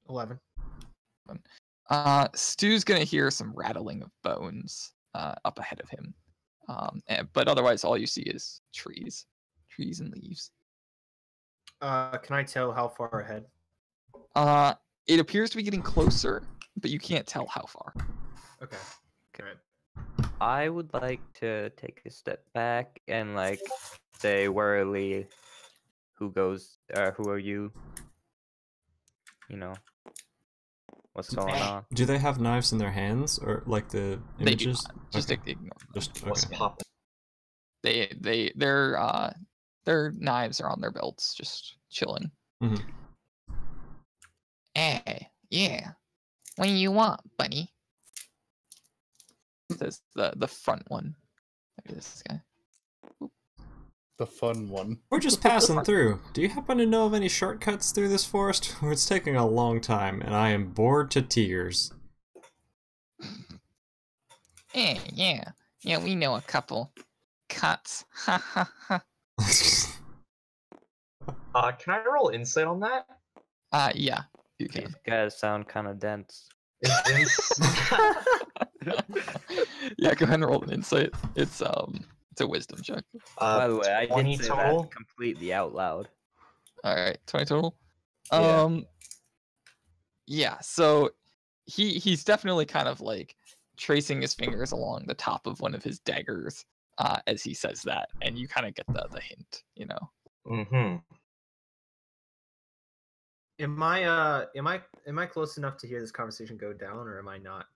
11. Stu's gonna hear some rattling of bones up ahead of him. But otherwise, all you see is trees and leaves. Can I tell how far ahead? It appears to be getting closer, but you can't tell how far. Okay. Alright. I would like to take a step back and like say warily, who are you? You know, what's going on? Do they have knives in their hands, or like the They do images? not. Just Okay. ignore them. Just What's okay. popping? Their knives are on their belts, just chilling. Mhm. Hey, yeah. What do you want, buddy? It says the front one. There it is, this guy. The fun one. We're just passing through. Do you happen to know of any shortcuts through this forest? It's taking a long time, and I am bored to tears. Yeah, we know a couple cuts. Ha ha ha. Can I roll insight on that? Yeah, you can. These guys sound kind of dense. Yeah, go ahead and roll an insight. It's a wisdom check. By the way, I 20 did say total? that completely out loud. All right, 20 total. Yeah. Yeah. So he's definitely kind of like tracing his fingers along the top of one of his daggers as he says that, and you kind of get the hint, you know. Mm-hmm. Am I close enough to hear this conversation go down, or am I not?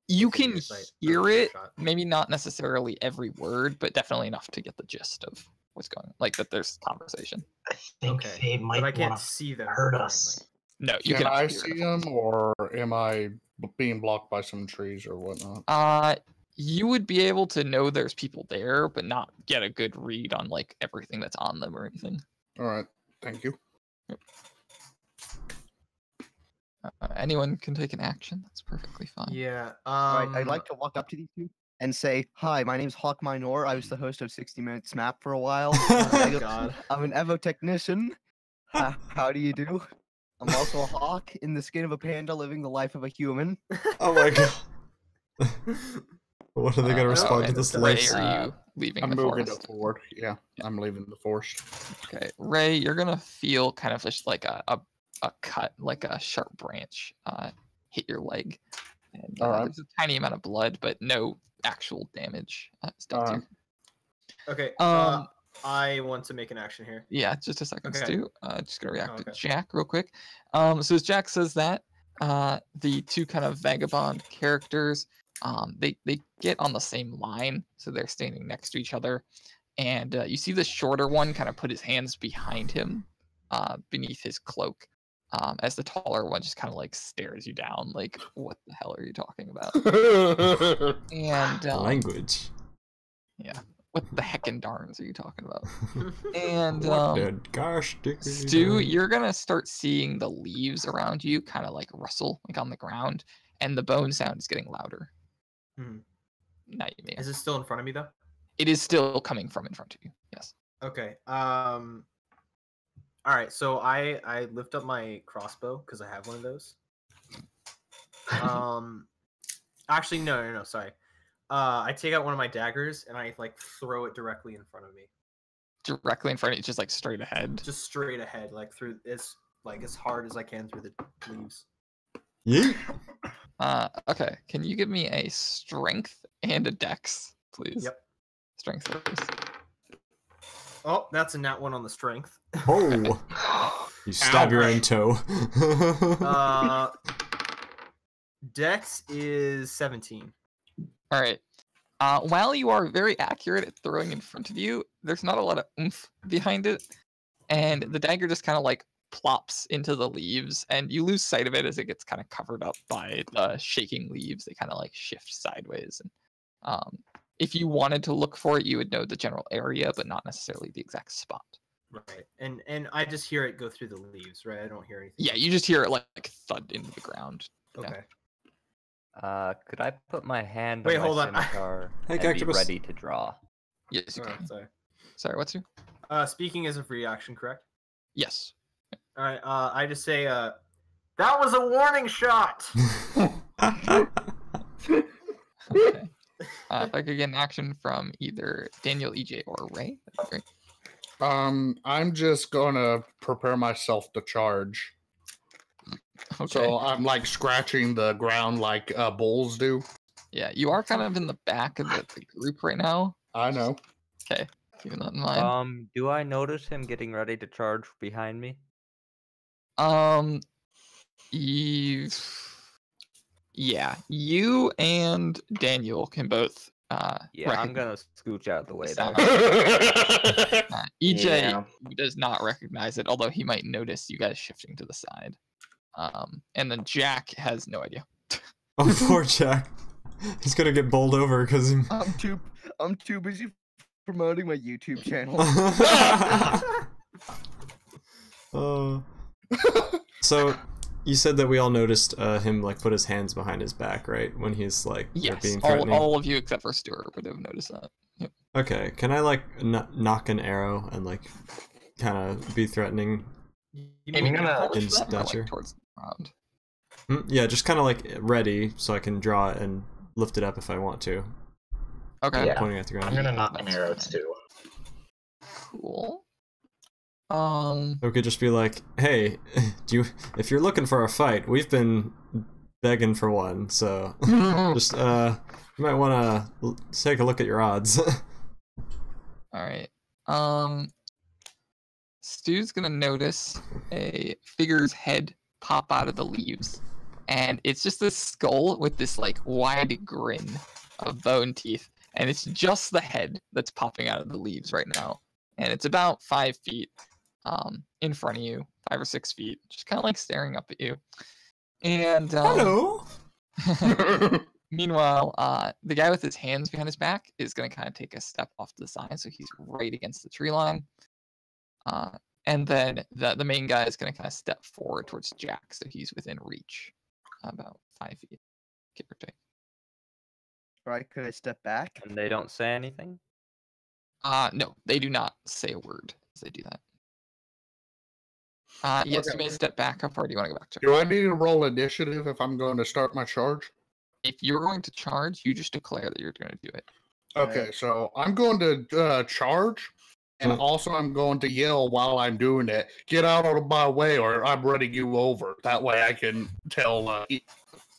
You Within can earsight of hear it, earshot? maybe not necessarily every word, but definitely enough to get the gist of what's going on, like that there's conversation. I think Okay, they but might I can't want to see them. hurt currently. us. No, you Can I hear see it. them, or am I being blocked by some trees or whatnot? You would be able to know there's people there, but not get a good read on like everything that's on them or anything. All right, thank you. Anyone can take an action. That's perfectly fine. Yeah. Right, I'd like to walk up to these two and say, "Hi, my name's Hawk Minor. I was the host of 60 Minutes Map for a while. Oh God. I'm an Evo technician. How do you do? I'm also a hawk in the skin of a panda living the life of a human." Oh my god. What are they gonna respond to and this Ray, life? are you leaving I'm the moving forest? it forward. Yeah, I'm leaving the forest. Okay, Ray, you're gonna feel kind of just like a cut, like a sharp branch, hit your leg, and All right. there's a tiny amount of blood, but no actual damage is done to you. Okay. Um, I want to make an action here. Yeah, just a second, Okay. Stu. Just gonna react to Okay. Jack real quick. So as Jack says that, the two kind of vagabond characters, they get on the same line, so they're standing next to each other, and you see the shorter one kind of put his hands behind him, beneath his cloak, as the taller one just kind of like stares you down, like, "What the hell are you talking about?" And Language. yeah, what the heckin' darns are you talking about? And What the gosh diggity Stu, darn. you're gonna start seeing the leaves around you kind of like rustle, like on the ground, and the bone sound is getting louder. Hmm. Now you may. Is it still in front of me though? It is still coming from in front of you. Yes. Okay. All right. So I lift up my crossbow because I have one of those. Actually, no. Sorry. I take out one of my daggers and I like throw it directly in front of me, Directly in front of you, just like straight ahead. just straight ahead, like through as hard as I can through the leaves. Yeet. Okay. Can you give me a strength and a dex, please? Yep. Strength first. Oh, that's a nat one on the strength. Oh. You stab your own toe. Dex is 17. All right. While you are very accurate at throwing in front of you, there's not a lot of oomph behind it, and the dagger just kind of like plops into the leaves, and you lose sight of it as it gets kind of covered up by the shaking leaves. They kind of like shift sideways, and if you wanted to look for it, you would know the general area, but not necessarily the exact spot. Right. And I just hear it go through the leaves, right? I don't hear anything. Yeah, you just hear it like thud into the ground. Yeah. Okay. Could I put my hand Wait, on my hold on. scimitar Hey, and be Cactopus. ready to draw? Yes, you Oh, can. sorry. Sorry, what's your? Speaking as a free action, correct? Yes. All right. I just say, that was a warning shot. Okay. If I could get an action from either Daniel, EJ, or Ray, that'd be great. I'm just gonna prepare myself to charge. Okay. So I'm like scratching the ground like bulls do. Yeah, you are kind of in the back of the group right now. I know. Okay, keeping that in mind. Do I notice him getting ready to charge behind me? You, yeah, you and Daniel can both. Yeah, I'm recognize gonna scooch out of the way sound. there. EJ Yeah. does not recognize it, although he might notice you guys shifting to the side. And then Jack has no idea. Oh, poor Jack. He's gonna get bowled over because. I'm too busy promoting my YouTube channel. So you said that we all noticed him like put his hands behind his back, right? When he's like Yes, being threatening. all of you except for Stuart would have noticed that. Yep. Okay, can I like knock an arrow and like kind of be threatening Aiming gonna- at in them or, like, stature? towards the ground. Yeah, just kind of like ready so I can draw it and lift it up if I want to. Okay. Yeah. Pointing at the ground. I'm gonna knock an That's arrow fine. too. Cool. We could just be like, hey, if you're looking for a fight, we've been begging for one, so just you might want to take a look at your odds. All right. Stu's gonna notice a figure's head pop out of the leaves, and it's just this skull with this like wide grin of bone teeth, and it's just the head that's popping out of the leaves right now, and it's about 5 feet in front of you, 5 or 6 feet, just kind of like staring up at you. And Hello. meanwhile, the guy with his hands behind his back is going to kind of take a step off to the side, so he's right against the tree line. And then the main guy is going to kind of step forward towards Jack, so he's within reach, about 5 feet, give or take. Right? Could I step back? And they don't say anything? No, they do not say a word as they do that. Yes, you may step back. How far do you want to go back to? Do I need to roll initiative if I'm going to start my charge? If you're going to charge, you just declare that you're going to do it. Okay, so I'm going to charge, and also I'm going to yell while I'm doing it. Get out of my way, or I'm running you over. That way I can tell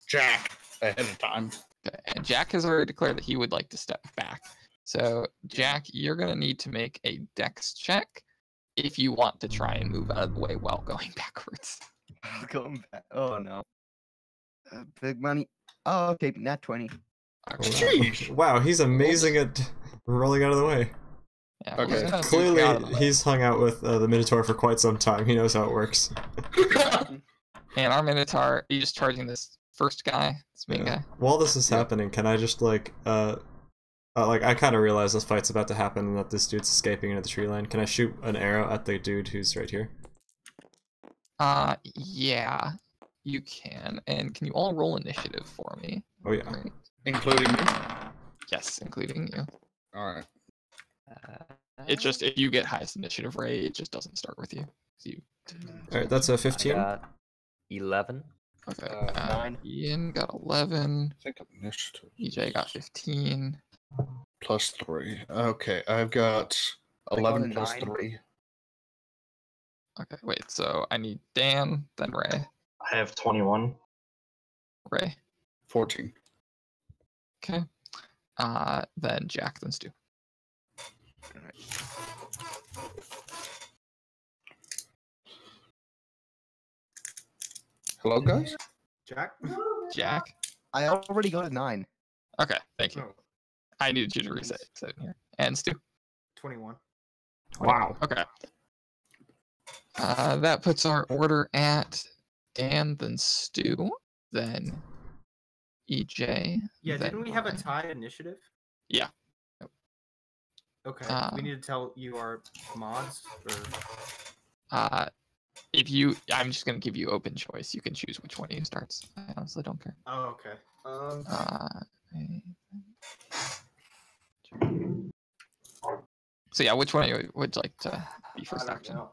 Jack ahead of time. Okay, and Jack has already declared that he would like to step back. So, Jack, you're going to need to make a dex check if you want to try and move out of the way while going backwards. Going back. Oh no. Big money. Oh, okay. Nat 20. Okay. Sheesh. Wow, he's amazing at rolling out of the way. Yeah, Okay. we're gonna move Clearly, out of the way. he's hung out with the Minotaur for quite some time. He knows how it works. And our Minotaur, he's just charging this first guy, this main guy. While this is happening, can I just like I kind of realize this fight's about to happen and that this dude's escaping into the tree line. Can I shoot an arrow at the dude who's right here? Yeah, you can. And can you all roll initiative for me? Oh yeah. Great. Including me? Yes, including you. Alright. It's just if you get highest initiative rate, it just doesn't start with you. You All right, that's a I 15. got 11. okay. 9. Ian got 11. I think initiative. EJ got 15. Plus 3. Okay, I've got 11 a plus 9. 3. Okay, wait. So I need Dan, then Ray. I have 21. Ray. 14. Okay. Then Jack, then Stu. Hello, guys? Jack? Jack. I already got a 9. Okay, thank you. Oh, I needed you to reset it here. And Stu. 21. Wow. Okay. That puts our order at Dan, then Stu, then EJ. Yeah, then didn't we have a Ryan. tie initiative? Yeah. Okay. Do we need to tell you our mods? Or... If you, I'm just gonna give you open choice. You can choose which one of you starts. I honestly don't care. Oh, okay. So yeah, which one of you would like to be I first don't action? know.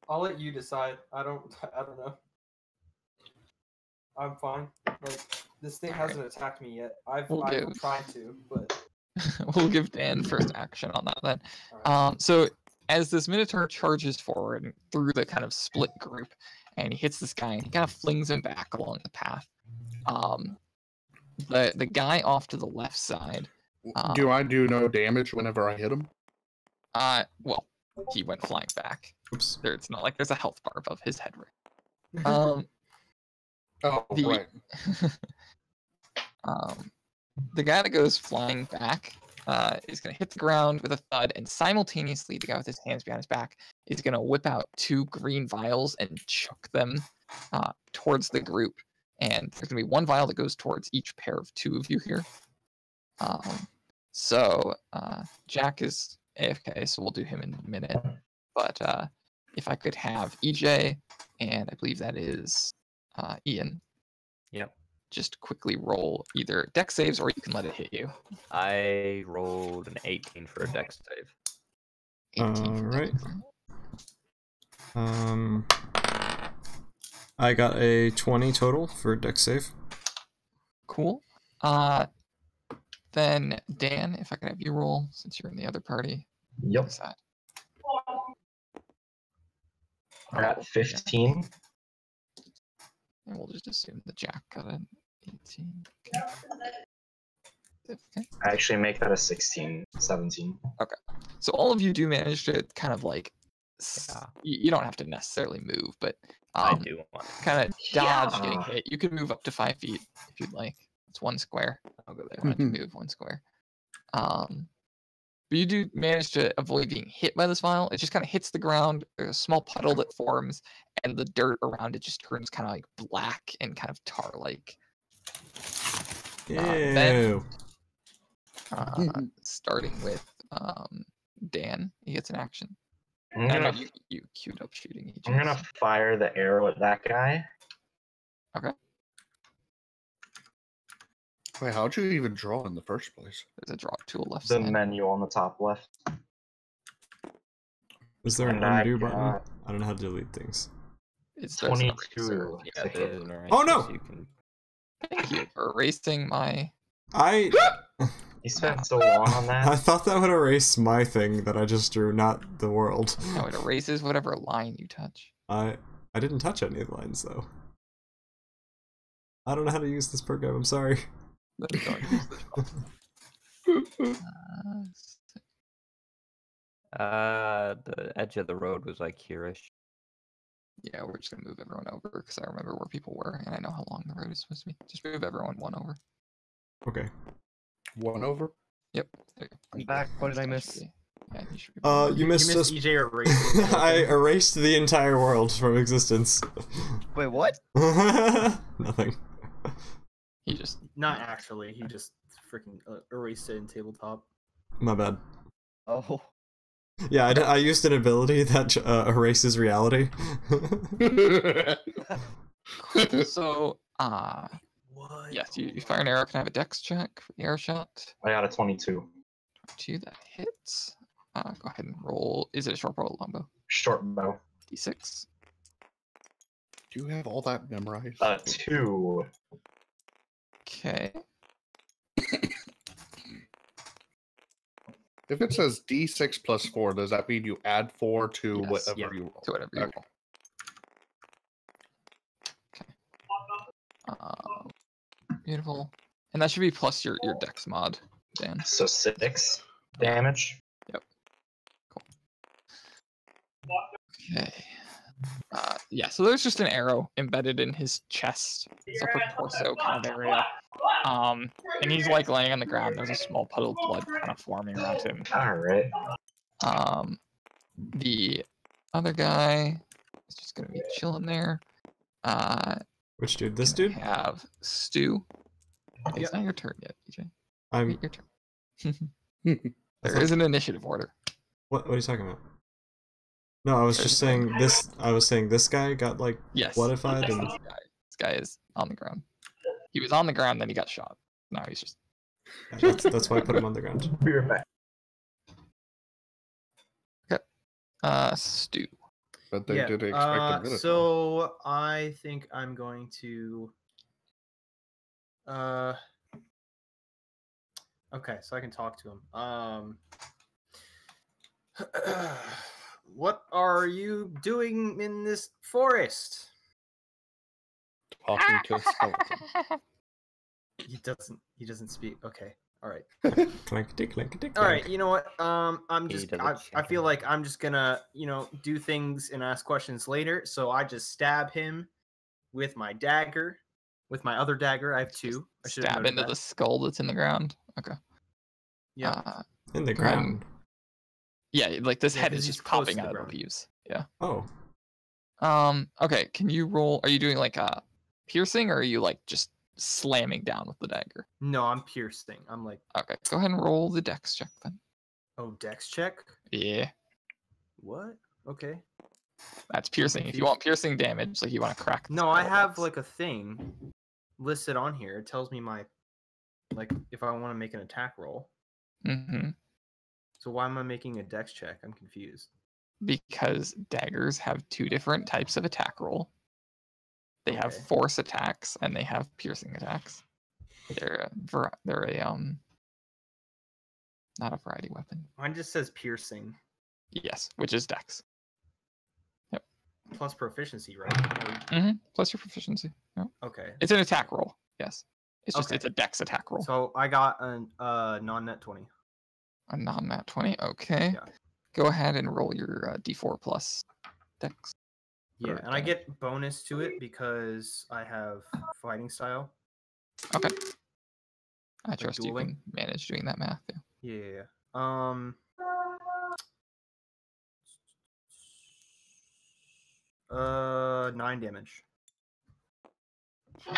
I'll let you decide. I don't know. I'm fine. Like this thing Alright. hasn't attacked me yet. I've We'll give- tried to, but We'll give Dan first action on that then. alright. So as this Minotaur charges forward and through the kind of split group, and he hits this guy, and he kind of flings him back along the path. The guy off to the left side. Do I do no damage whenever I hit him? Well, he went flying back. Oops. It's not like there's a health bar above his head. Right? Oh, The- right. The guy that goes flying back is going to hit the ground with a thud, and simultaneously, the guy with his hands behind his back is going to whip out 2 green vials and chuck them towards the group. and there's gonna be one vial that goes towards each pair of 2 of you here. So Jack is AFK, so we'll do him in a minute. But if I could have EJ, and I believe that is Ian. Yep. Just quickly roll either dex saves or you can let it hit you. I rolled an 18 for a dex save. 18 for Alright. dex save. I got a 20 total for dex save. Cool. Then Dan, if I could have you roll since you're in the other party. Yep. What is that? I got 15. And we'll just assume that Jack got an 18. Okay. I actually make that a 16, 17. So all of you do manage to kind of like, Yeah. you don't have to necessarily move, but I do want. kind of dodge getting Yeah. hit. You can move up to 5 feet if you'd like. It's 1 square. I'll go there. Why don't you move 1 square? But you do manage to avoid being hit by this vial. It just kind of hits the ground. There's a small puddle that forms, and the dirt around it just turns kind of like black and kind of tar-like. Ew. Starting with Dan, he gets an action. I'm I know gonna, you queued up shooting each. I'm gonna fire the arrow at that guy. Okay. Wait, how'd you even draw in the first place? There's a drop tool left The side. menu on the top left. Is there an And I undo button? got- I don't know how to delete things. It's there's an 22. eraser. Yeah, to hit. there's an eraser, Oh, no! so you can... Thank you for erasing my. I You spent so long on I that. thought that would erase my thing that I just drew, not the world. No, it erases whatever line you touch. I didn't touch any of the lines though. I don't know how to use this program. I'm sorry. Then don't use this. The edge of the road was like here-ish. Yeah, we're just gonna move everyone over because I remember where people were and I know how long the road is supposed to be. Just move everyone 1 over. Okay. 1 over? Yep. There you I'm go. back. What did I That miss? should be- Yeah, you should be. You missed us. EJ erasing. I erased the entire world from existence. Wait, what? Nothing. He just. Not actually. He just freaking erased it in tabletop. My bad. Oh. Yeah, I used an ability that erases reality. So, What? yes, you fire an arrow. Can I have a dex check for the arrow shot? I got a 22. 2 that hits. Go ahead and roll. Is it a short bow or a long bow? Short bow. D6. Do you have all that memorized? 2. Okay. If it says D6 plus 4, does that mean you add 4 to Yes, whatever yeah, you roll? To whatever you Okay. roll. Beautiful. And that should be plus your dex mod, Dan. So 6 damage. Okay. Yeah, so there's just an arrow embedded in his chest, his upper torso kind of area. And he's like laying on the ground. There's a small puddle of blood kind of forming around him. Alright. The other guy is just gonna be chilling there. Which dude? This Can I dude? have Stu. It's not your turn yet, DJ. I'm. Wait your turn. There is an initiative order. What are you talking about? No, I was just saying this. I was saying this guy got like Yes. bloodified and. This guy is on the ground. He was on the ground, then he got shot. Now he's just. That's why I put him on the ground. Be right back. Stu. But they did expect a minute. So I think I'm going to. Okay, so I can talk to him. What are you doing in this forest? Talking to a skeleton. He doesn't speak. Okay. All right. Clankety clankety. All right. clank. You know what? I'm He just. doesn't I feel sound- like I'm just gonna, do things and ask questions later. So I just stab him with my dagger, with my other dagger. I have 2. I should have Stab noted into that. the skull that's in the ground. Okay. Yeah. In the go ahead and- ground. Yeah, like this Yeah, head 'cause is he's just close popping to the out of the ground. leaves. Yeah. Oh. Okay, can you roll? Are you doing like a piercing, or are you like just slamming down with the dagger? No, I'm piercing. I'm like, Okay, go ahead and roll the dex check then. oh, dex check. Yeah, What? Okay. that's piercing. If you want piercing damage, like you want to crack. No, I have like a thing listed on here. It tells me like if I want to make an attack roll. Mm-hmm. So why am I making a dex check? I'm confused. Because daggers have 2 different types of attack roll. They have Okay. force attacks and they have piercing attacks. They're a not a variety weapon. Mine just says piercing Yes, which is dex. plus proficiency, right? Mm-hmm. Plus your proficiency. Yep. Okay. It's an attack roll. Yes. It's just Okay. it's a dex attack roll. So I got a non-net 20. A non-nat 20. Okay. Yeah. Go ahead and roll your d4 plus dex. Yeah, Or and I damage. get bonus to it because I have fighting style. Okay. I trust you dueling? can manage doing that math. Yeah. Yeah. 9 damage. Okay.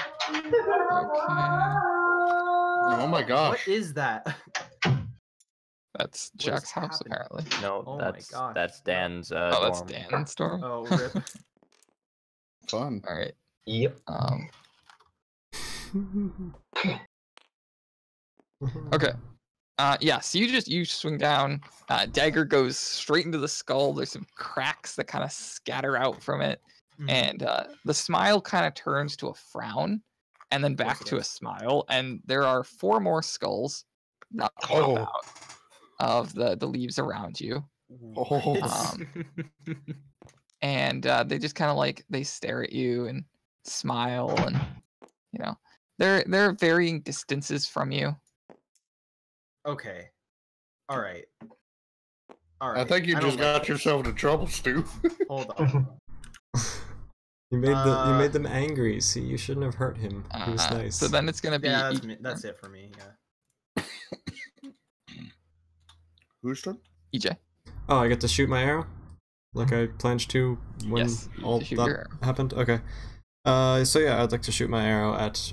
Oh my gosh. What is that? That's What is Jack's house happening? apparently. No, Oh my that's gosh. that's Dan's Oh, that's dorm. Dan's storm. Oh, rip. Fun. All right. Yep. Okay. Yeah, so you swing down, dagger goes straight into the skull. There's some cracks that kind of scatter out from it, Mhm. and the smile kind of turns to a frown and then back it to a does. smile, and there are 4 more skulls that pop Oh. out of the leaves around you. Oh. And they just kind of like they stare at you and smile, and you know they're varying distances from you. Okay. All right. All right. I think you don't just like got this. yourself into trouble, Stu. Hold on. You made them angry. See, you shouldn't have hurt him. He was nice. So then it's gonna be Yeah, each that's turn. it for me. Yeah. Whose turn? EJ. Oh, I get to shoot my arrow, like I planned to when Yes, you all get to shoot that your arrow. happened. Okay. So yeah, I'd like to shoot my arrow at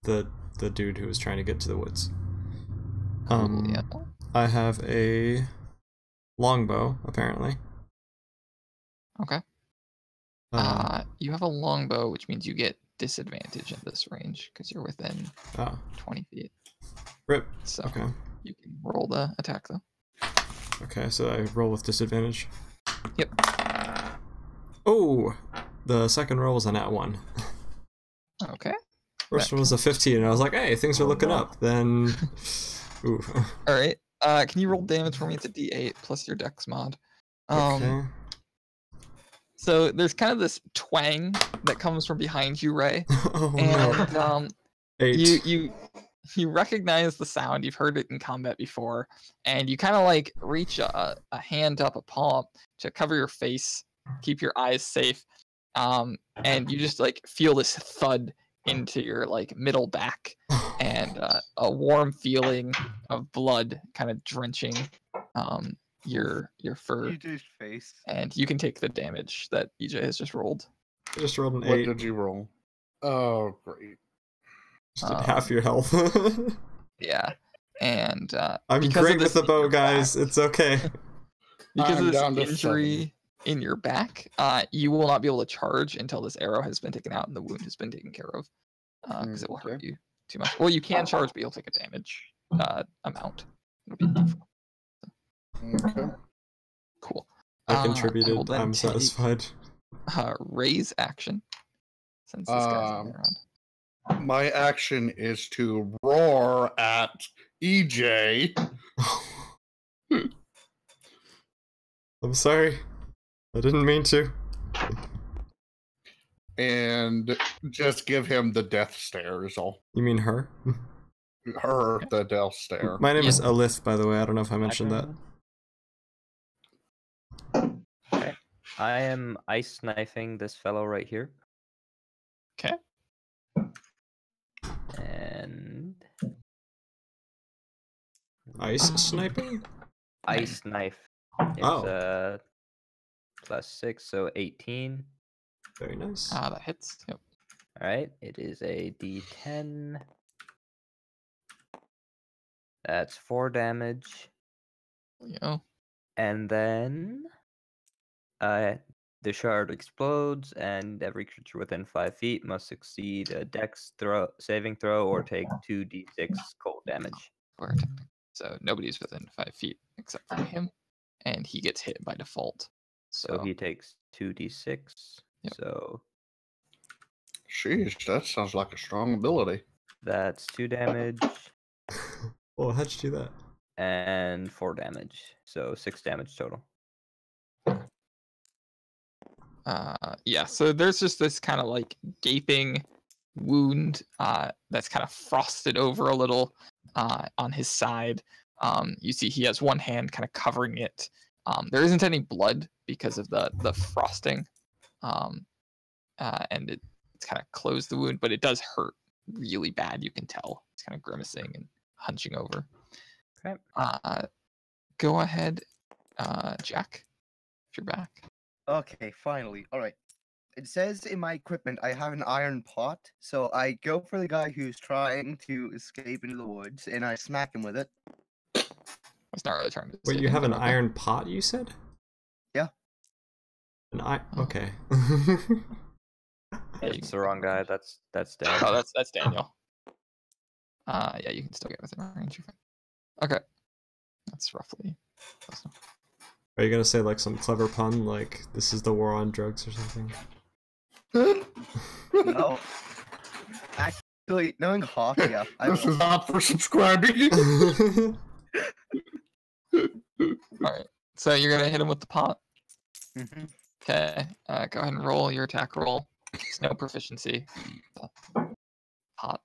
the dude who was trying to get to the woods. Cool, yeah. I have a longbow apparently. Okay. You have a longbow, which means you get disadvantage at this range because you're within Oh, 20 feet. rip. So Okay. you can roll the attack though. Okay, so I roll with disadvantage. Yep. Oh, the second roll was a nat 1. Okay. First one was a 15, and I was like, hey, things are looking up. Then, ooh. All right. Can you roll damage for me? It's a D8 plus your Dex mod. Okay. So there's kind of this twang that comes from behind you, Ray, Oh and no. 8. you recognize the sound. You've heard it in combat before, and you kind of like reach a hand up, a palm, to cover your face, keep your eyes safe, and you just like feel this thud into your like middle back, and a warm feeling of blood kind of drenching your fur, EJ's face. and you can take the damage that EJ has just rolled. I just rolled an What 8. did you roll? Oh, great. Just did half your health. Yeah, and I'm because of great this with the in bow, your guys. back- It's okay. because I'm of down this to injury in your back, you will not be able to charge until this arrow has been taken out and the wound has been taken care of, because it will hurt you too much. Well, you can charge, but you'll take a damage amount. It'll be Okay. cool. I I will contributed. then I'm take, satisfied. Raise action, since this guy's not around. My action is to roar at EJ. I'm sorry. I didn't mean to. And just give him the death stare is all. You mean her? Her, the death stare. My name Yeah. is Alith, by the way. I don't know if I mentioned that. Okay. I am ice knifing this fellow right here. Okay. And Ice sniping? ice knife. It's Oh. +6, so 18. Very nice. That hits. Yep. All right, it is a D10. That's 4 damage, You know, and then the shard explodes, and every creature within 5 feet must succeed a Dex saving throw or take 2d6 cold damage. so nobody's within 5 feet except for him, and he gets hit by default. So he takes 2d6. Yep. So Sheesh, that sounds like a strong ability. that's 2 damage Oh, how'd you do that? and 4 damage. So 6 damage total. Yeah, so there's just this kind of like gaping wound that's kind of frosted over a little on his side. You see he has one hand kind of covering it. There isn't any blood because of the frosting, and it's kind of closed the wound, but it does hurt really bad. You can tell it's kind of grimacing and hunching over. Okay. Go ahead, Jack, if you're back. Okay, finally. All right. It says in my equipment I have an iron pot, so I go for the guy who's trying to escape into the woods, and I smack him with it. It's not really trying to. Wait, save you him, have an but okay. iron pot, you said? Yeah. Okay. Yeah, you It's the wrong guy. That's Dan. Oh, that's Daniel. Yeah, you can still get within range. You're fine. Okay, that's roughly close enough. Are you gonna say like some clever pun, like this is the war on drugs or something? No. Actually, knowing Hawk, yeah. I This will. is not for subscribing. All right, so you're gonna hit him with the pot. Mhm. Okay, go ahead and roll your attack roll. It's no proficiency. Pot.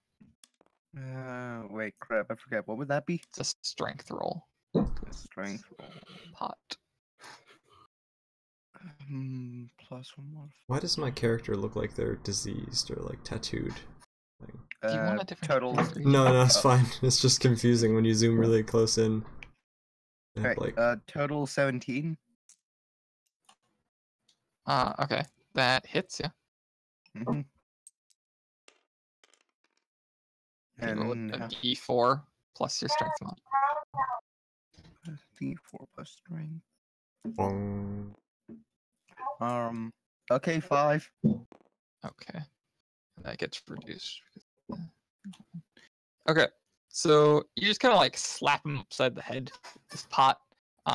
Wait, crap, I forget. What would that be? It's a strength roll. Strength roll. Pot. Plus 1 more. Why does my character look like they're diseased or like tattooed? Do you want a different total. character? No, it's fine. It's just confusing when you zoom really close in. They have, Right, like, total 17. Okay, that hits. Yeah. Mm-hmm. You roll And a D4 plus your strength mod. D4 plus strength. bong. Okay, 5. Okay, that gets reduced. Okay, so you just kind of like slap him upside the head with this pot.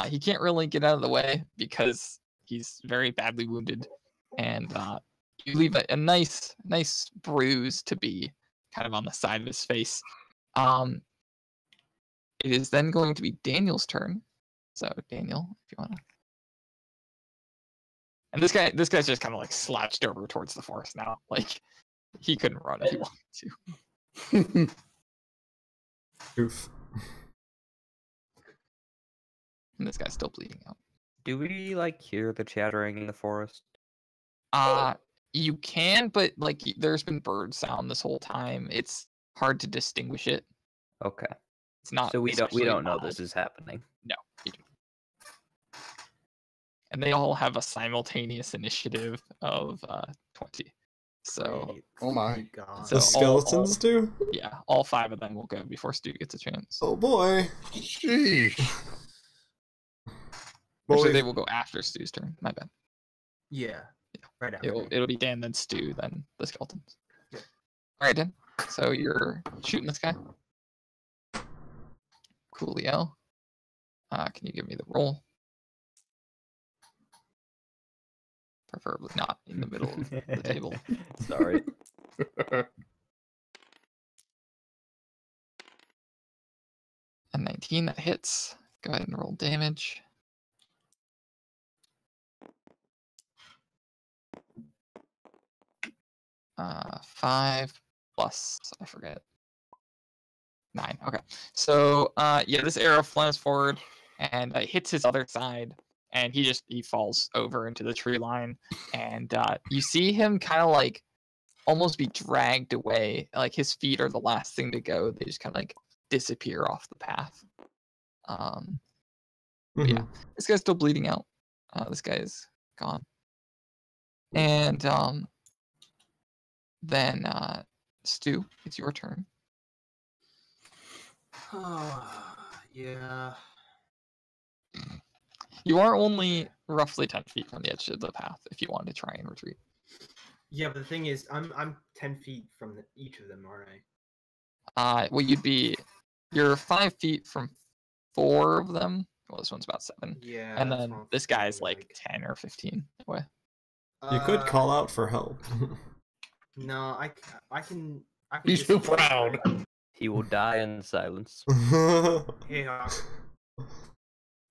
He can't really get out of the way because he's very badly wounded, and you leave a nice bruise to be kind of on the side of his face. It is then going to be Daniel's turn. So Daniel, if you wanna. And this guy's just kind of like slouched over towards the forest now. Like he couldn't run if he wanted to. Oof. And this guy's still bleeding out. Do we like hear the chattering in the forest? You can, but like there's been bird sound this whole time. It's hard to distinguish it. Okay. It's not. So we especially don't know loud. this is happening. No, you don't. And they all have a simultaneous initiative of 20. So Great. Oh my. God. So The skeletons do? yeah, all 5 of them will go before Stu gets a chance. Oh boy. Sheesh. Actually, Boy. they will go after Stu's turn. My bad. Yeah. Right after. It'll be Dan, then Stu, then the skeletons. Yeah. All right, Dan. So you're shooting this guy. Coolio. Can you give me the roll? Preferably not in the middle of the table. Sorry. A 19 that hits. Go ahead and roll damage. Uh, 5 plus, I forget. 9. Okay. So yeah, this arrow flies forward and hits his other side, and he falls over into the tree line, and you see him kind of like almost be dragged away. Like his feet are the last thing to go. They just kind of like disappear off the path. But yeah, this guy's still bleeding out. This guy is gone. And Then, Stu, it's your turn. Yeah. You are only roughly 10 feet from the edge of the path if you want to try and retreat. Yeah, but the thing is, I'm 10 feet from each of them, aren't I? Well, you're 5 feet from 4 of them. Well, this one's about 7. Yeah. And that's then what I'm this guy's feeling like 10 or 15 away. You could call out for help. No, I can. He's too disengage, proud. right? He will die in silence. Hey, Hawk.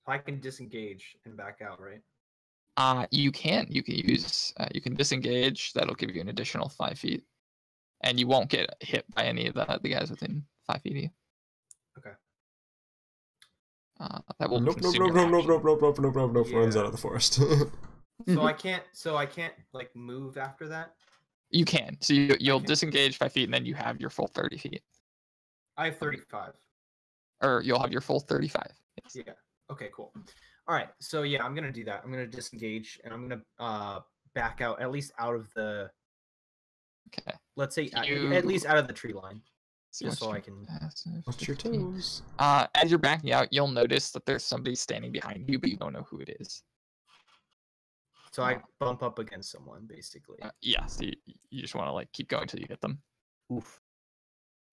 I can disengage and back out, right? You can use you can disengage. That'll give you an additional 5 feet, and you won't get hit by any of the guys within 5 feet of you. Okay. That will Nope, nope, consume nope, your nope, nope, action. nope, nope, nope, nope, nope, runs Yeah. out of the forest. So I can't like move after that. You can. So you'll can. disengage 5 feet, and then you have your full 30 feet, I have 35. or you'll have your full 35. Yes. Yeah. Okay. Cool. All right. So yeah, I'm gonna do that. I'm gonna disengage, and I'm gonna back out at least out of the. Okay. Let's say You- at least out of the tree line, So just so what's I your can. passive? Watch your 15. toes. As you're backing out, you'll notice that there's somebody standing behind you, but you don't know who it is. So I bump up against someone, basically. Yeah, so you just want to like keep going till you hit them, Oof.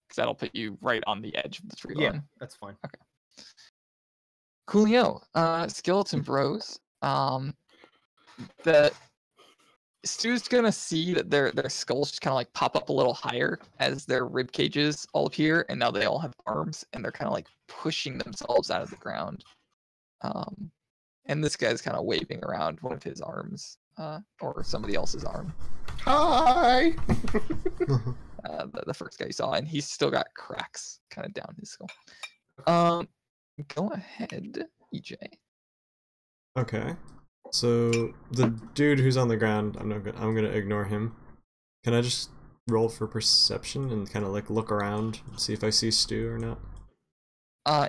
because that'll put you right on the edge of the tree Yeah, line. that's fine. Coolio, skeleton bros. The Stu's gonna see that their skulls just kind of like pop up a little higher as their rib cages all appear, and now they all have arms, and they're kind of like pushing themselves out of the ground. And this guy's kind of waving around one of his arms, or somebody else's arm. Hi. The first guy you saw, and he's still got cracks kind of down his skull. Go ahead, EJ. Okay. So the dude who's on the ground, I'm gonna ignore him. Can I just roll for perception and kind of like look around and see if I see Stu or not?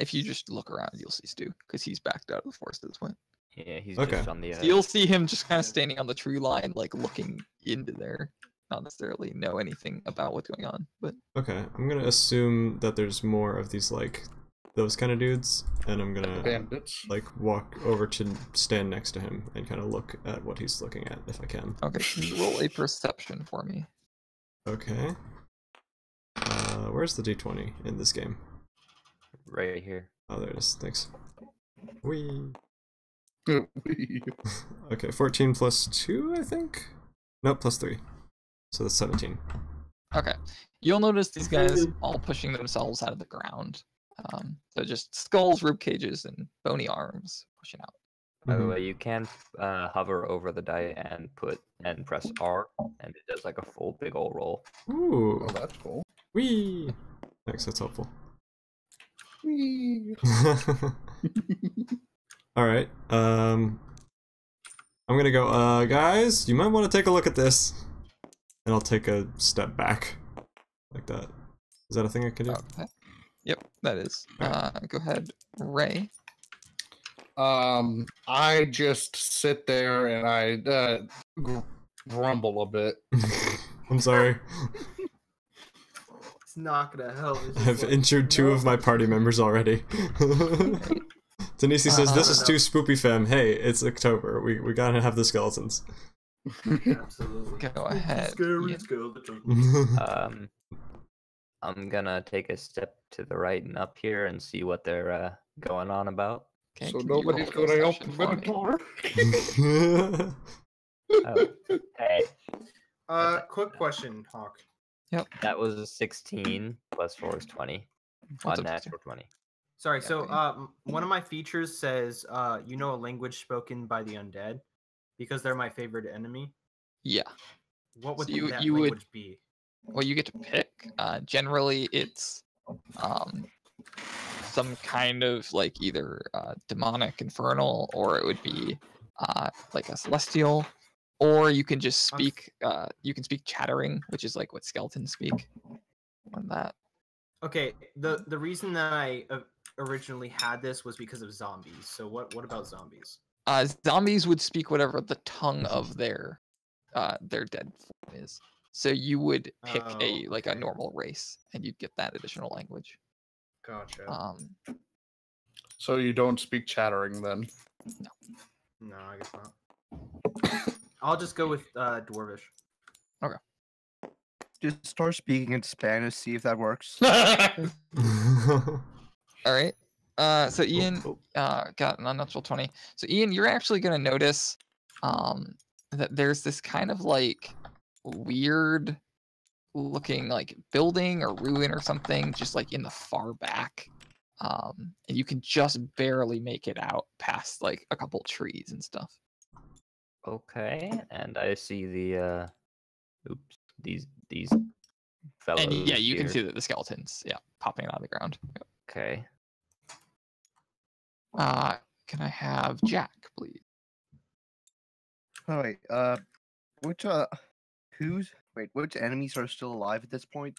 If you just look around, you'll see Stu, because he's backed out of the forest at this point. Yeah, he's Okay. just on the edge. You'll see him just kind of standing on the tree line, like looking into there. Not necessarily know anything about what's going on, but Okay, I'm gonna assume that there's more of these like those kind of dudes, and I'm gonna Bandits. like walk over to stand next to him and kind of look at what he's looking at if I can. okay. Can you roll a perception for me? Okay. Where's the D20 in this game? Right here. Oh, there it is. Thanks. Whee. Wee. Okay, 14 plus 2, I think? Nope, plus 3. So that's 17. Okay. You'll notice these guys all pushing themselves out of the ground. So just skulls, rib cages, and bony arms pushing out. By the Mhm. way, you can hover over the die and press R, and it does like a full big ol' roll. Ooh. Oh, that's cool. Whee! Thanks, that's helpful. Wee. Alright, I'm gonna go, guys, you might want to take a look at this. And I'll take a step back. Like that. Is that a thing I can do? Okay. Yep, that is. Go ahead, Ray. I just sit there and I grumble a bit. I'm sorry. It's not gonna help. It's just I've like, injured 2 of my party members already. Denise says, this is too spoopy fam. Hey, it's October. We gotta have the skeletons. Absolutely. Go ahead. Scary Ian. skeleton. I'm gonna take a step to the right and up here and see what they're going on about. Okay, So can you nobody's roll gonna help perception the for me? Minotaur. Oh, hey, Quick question, Hawk. that was a 16 plus 4 is 20. What's On up, Stu? natural 20. Sorry. Yeah, So, okay. one of my features says, you know, a language spoken by the undead, because they're my favorite enemy. Yeah. What would So you- that you would- language be? Well, you get to pick. Generally, it's some kind of like either demonic, infernal, or it would be like a celestial, or you can just speak. You can speak chattering, which is like what skeletons speak. On that. Okay. The reason that I originally had this was because of zombies. So what about zombies? Zombies would speak whatever the tongue of their dead form is. So you would pick Oh, a like a okay. normal race, and you'd get that additional language. Gotcha. So you don't speak chattering then? No, I guess not. I'll just go with Dwarvish. Just start speaking in Spanish, see if that works. All right. So Ian oh. got an unnatural 20. So Ian, you're actually gonna notice that there's this kind of like weird looking like building or ruin or something just like in the far back. And you can just barely make it out past like a couple trees and stuff. Okay, and I see the oops, these fellows. And yeah, you can here. see the skeletons, popping out of the ground. Yep. Okay. Can I have Jack, please? All right. Which which enemies are still alive at this point?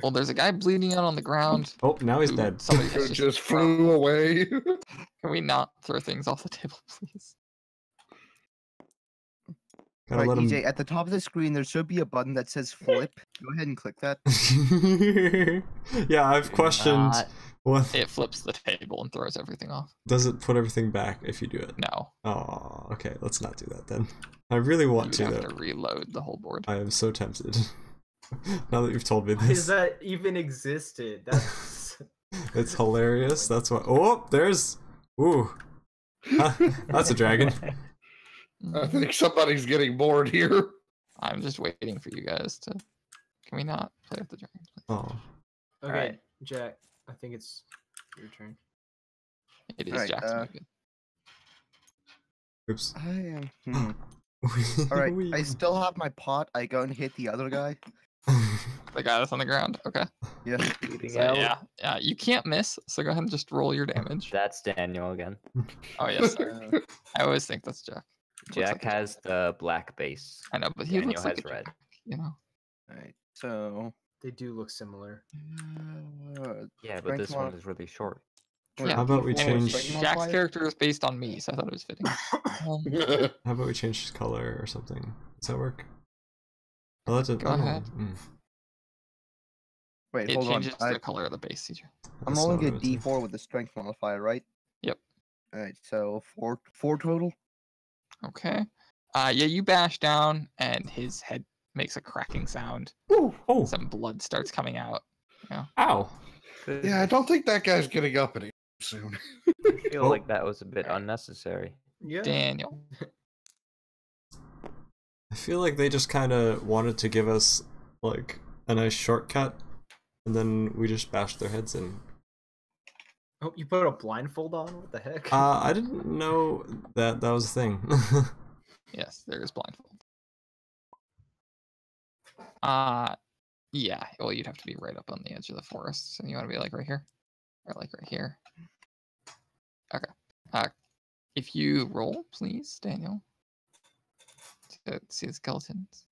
Well, there's a guy bleeding out on the ground. Oh, now he's who dead. somebody It has just flew away. Can we not throw things off the table, please? Gotta Right, let him. EJ, at the top of the screen, there should be a button that says flip. Go ahead and click that. Yeah, I've questioned Not- what It flips the table and throws everything off. does it put everything back if you do it? No, Oh, okay, let's not do that then. I really want you to would have though. to reload the whole board. I am so tempted. Now that you've told me Why does this, that even existed? That's it's hilarious. That's what. Oh, there's. Ooh, Huh, that's a dragon. I think somebody's getting bored here. I'm just waiting for you guys to. Can we not play with the dragon, please? Oh, okay, Alright. Jack. I think it's your turn. It is Alright, Jack's movement. oops. I am. All right. I still have my pot. I go and hit the other guy. The guy that's on the ground. Okay. Yeah. Bleeding So, out. yeah. You can't miss. So go ahead and just roll your damage. That's Daniel again. Oh yes, sorry. I always think that's Jack. Looks Jack like a has the black base. I know, but he Daniel looks like has a red. Jack, you know. All right. So. They do look similar. Yeah, but Strength this one mod- is really short. Yeah. How about we D4 change- strength Jack's modifier? character is based on me, so I thought it was fitting. How about we change his color or something? Does that work? Oh, that's a. Go ahead. Wait, It hold on. changes the color of the base. CJ. I'm That's rolling not a what I meant to. D4 with the strength modifier, right? Yep. All right. So four total. Okay. Yeah, you bash down, and his head makes a cracking sound. Oh, Some blood starts coming out. ow. Yeah, I don't think that guy's getting up any soon. I feel Oh. like that was a bit unnecessary. Yeah. Daniel. I feel like they just kind of wanted to give us like a nice shortcut, and then we just bashed their heads in. Oh, you put a blindfold on? What the heck? I didn't know that was a thing. Yes, there is blindfold. Yeah. Well, you'd have to be right up on the edge of the forest, so you want to be like right here, or like right here. Okay. If you roll, please, Daniel, to see the skeletons.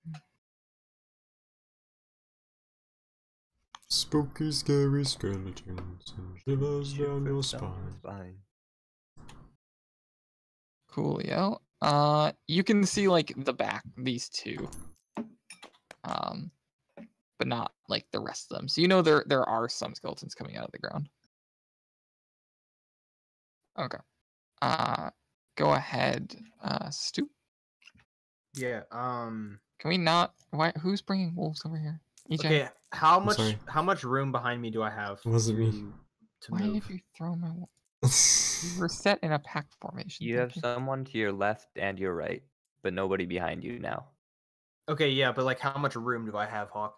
Spooky, scary skeletons and shivers down your spine. Coolio. You can see like the back, these two. But not like the rest of them. So you know there are some skeletons coming out of the ground. Okay. Go ahead, Stu. Yeah. Can we not? Why? Who's bringing wolves over here? EJ. Okay. How sorry. much room behind me do I have? It wasn't me. To Why move? have you thrown my wolf? We're set in a pack formation. You have thank someone to your left and your right, but nobody behind you now. Okay, yeah, but like, how much room do I have, Hawk?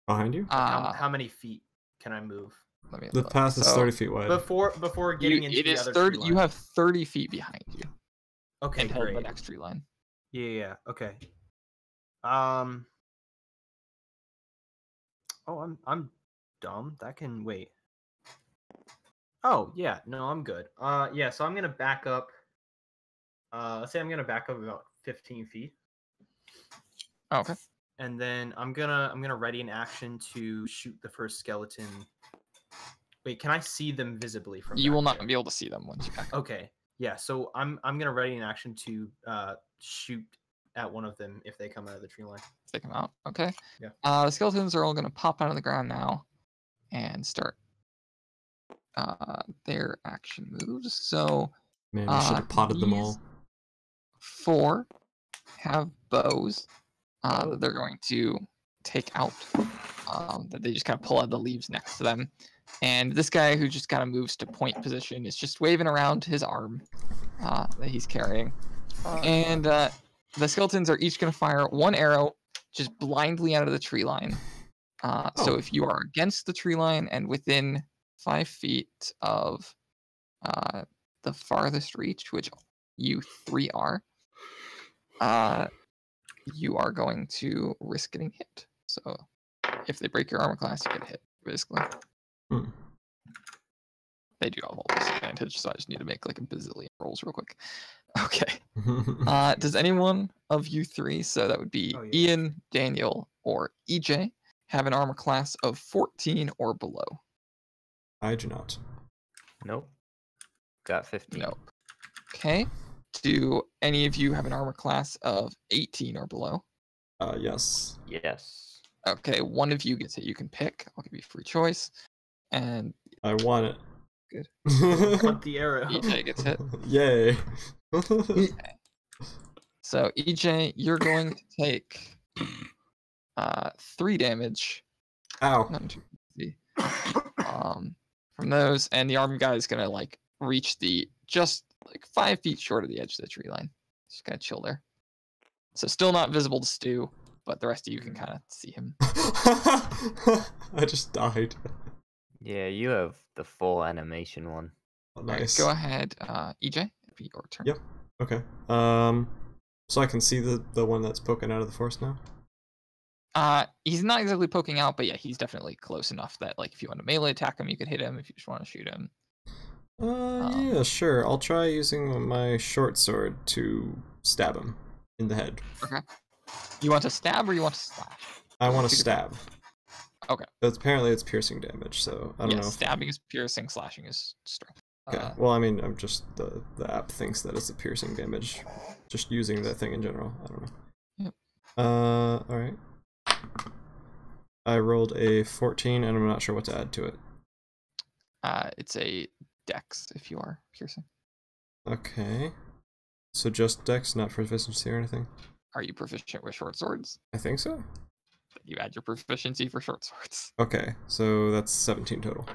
Behind you? Like, how many feet can I move Let me The look. path is So, 30 feet wide. Before getting into it the is other 30. tree You line? have 30 feet behind you Okay, until the great. next tree line. Yeah, okay. Oh, I'm dumb. That can wait. Oh, yeah, no, I'm good. Yeah, so I'm gonna back up. Let's say I'm gonna back up about 15 feet, Oh, okay. and then I'm gonna ready an action to shoot the first skeleton. Wait, can I see them visibly from? You back will not there? be able to see them once you back up. Okay, yeah. So I'm gonna ready an action to shoot at one of them if they come out of the tree line. Take them out. Okay. Yeah. The skeletons are all going to pop out of the ground now and start their action moves. So Man, we should have potted them these all. 4 have bows Oh. that they're going to take out. That they just kind of pull out of the leaves next to them. And this guy who just kind of moves to point position is just waving around his arm that he's carrying. And the skeletons are each going to fire 1 arrow just blindly out of the tree line. So Oh. if you are against the tree line and within 5 feet of the farthest reach, which you 3 are, you are going to risk getting hit. So if they break your armor class, you get hit, basically. Hmm. They do have all disadvantage, so I just need to make like a bazillion rolls real quick. Okay. Does anyone of you 3, so that would be Oh, yeah. Ian, Daniel, or EJ, have an armor class of 14 or below? I do not. Nope. Got 15. Nope. Okay. Do any of you have an armor class of 18 or below? Yes. Yes. Okay, one of you gets it. You can pick. I'll give you free choice. And I want it. Good. Want the arrow. EJ gets hit. Yay. So EJ, you're going to take 3 damage. Ow. Not too easy. From those, and the armed guy is gonna like reach the just like 5 feet short of the edge of the tree line. Just gonna chill there. So still not visible to Stu, but the rest of you can kind of see him. I just died. Yeah, you have the full animation one. Oh, Alright, nice. go ahead, EJ. It'll be your turn. Yep. Okay. So I can see the one that's poking out of the forest now? He's not exactly poking out, but yeah, he's definitely close enough that like if you want to melee attack him, you could hit him. If you just want to shoot him. Yeah, sure. I'll try using my short sword to stab him in the head. Okay. You want to stab or you want to slash? I want to Two different- stab. Okay. But apparently it's piercing damage, so I don't know. If... Stabbing is piercing, slashing is strength. Okay. Well, I mean, I'm just the app thinks that it's a piercing damage. Just using that thing in general. I don't know. Yep. All right. I rolled a 14, and I'm not sure what to add to it. It's a dex if you are piercing. Okay. So just dex, not proficiency or anything? Are you proficient with short swords? I think so. You add your proficiency for short swords. Okay, so that's 17 total.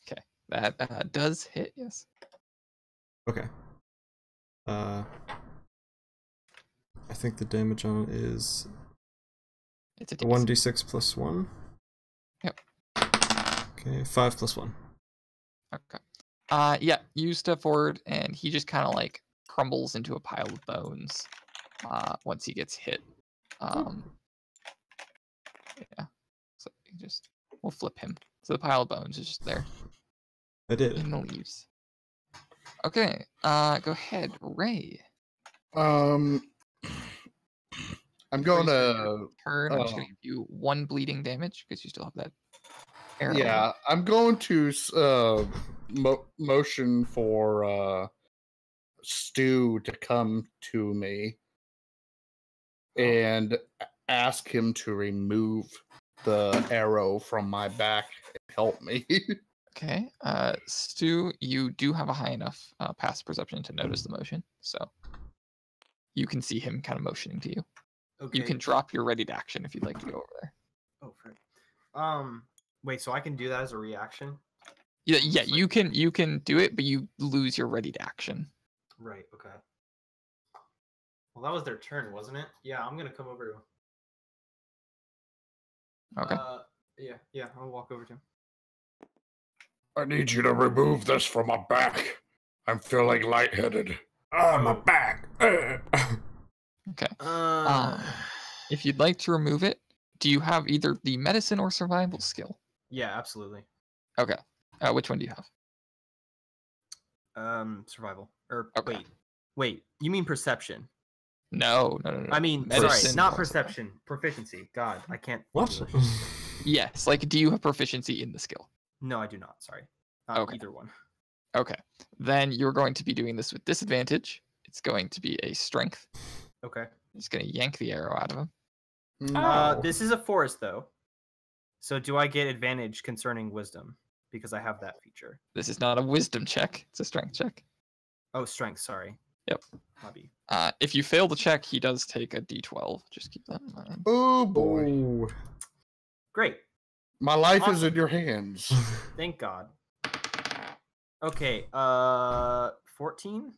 Okay, that does hit. Yes. Okay. I think the damage on it is It's a 1d6 plus 1. Yep. Okay, 5 plus 1. Okay. Yeah, you step forward and he just kind of like crumbles into a pile of bones once he gets hit. Yeah. So you we'll flip him. So the pile of bones is just there I did. in the leaves. Okay. Go ahead, Ray. I'm going Ray's to. Turn. I'm just gonna give you 1 bleeding damage because you still have that arrow. Yeah, I'm going to motion for Stu to come to me and ask him to remove the arrow from my back and help me. Okay. Stu, you do have a high enough passive perception to notice the motion, so you can see him kind of motioning to you. Okay. You can drop your ready to action if you'd like to go over there. Oh, frick. Wait. So I can do that as a reaction? Yeah. You can do it, but you lose your ready to action. Right. Okay. Well, that was their turn, wasn't it? Yeah, I'm gonna come over to. Okay. Yeah. I'll walk over to him. I need you to remove this from my back. I'm feeling lightheaded. My back! Okay. If you'd like to remove it, do you have either the medicine or survival skill? Yeah, absolutely. Okay. Which one do you have? Survival. Or Okay. wait. You mean perception? No. I mean, Medicine sorry, not or perception. Proficiency. God, I can't. What? English. Yes. Like, do you have proficiency in the skill? No, I do not. Sorry. Not Okay. either one. Okay. Then you're going to be doing this with disadvantage. It's going to be a strength. Okay. He's gonna yank the arrow out of him. Ow. This is a forest, though. So do I get advantage concerning wisdom? Because I have that feature. This is not a wisdom check. It's a strength check. Oh, strength, sorry. Yep. Hobby. If you fail the check, he does take a d12. Just keep that in mind. Oh boy. Ooh. Great. My life is Awesome. in your hands. Thank God. Okay, 14?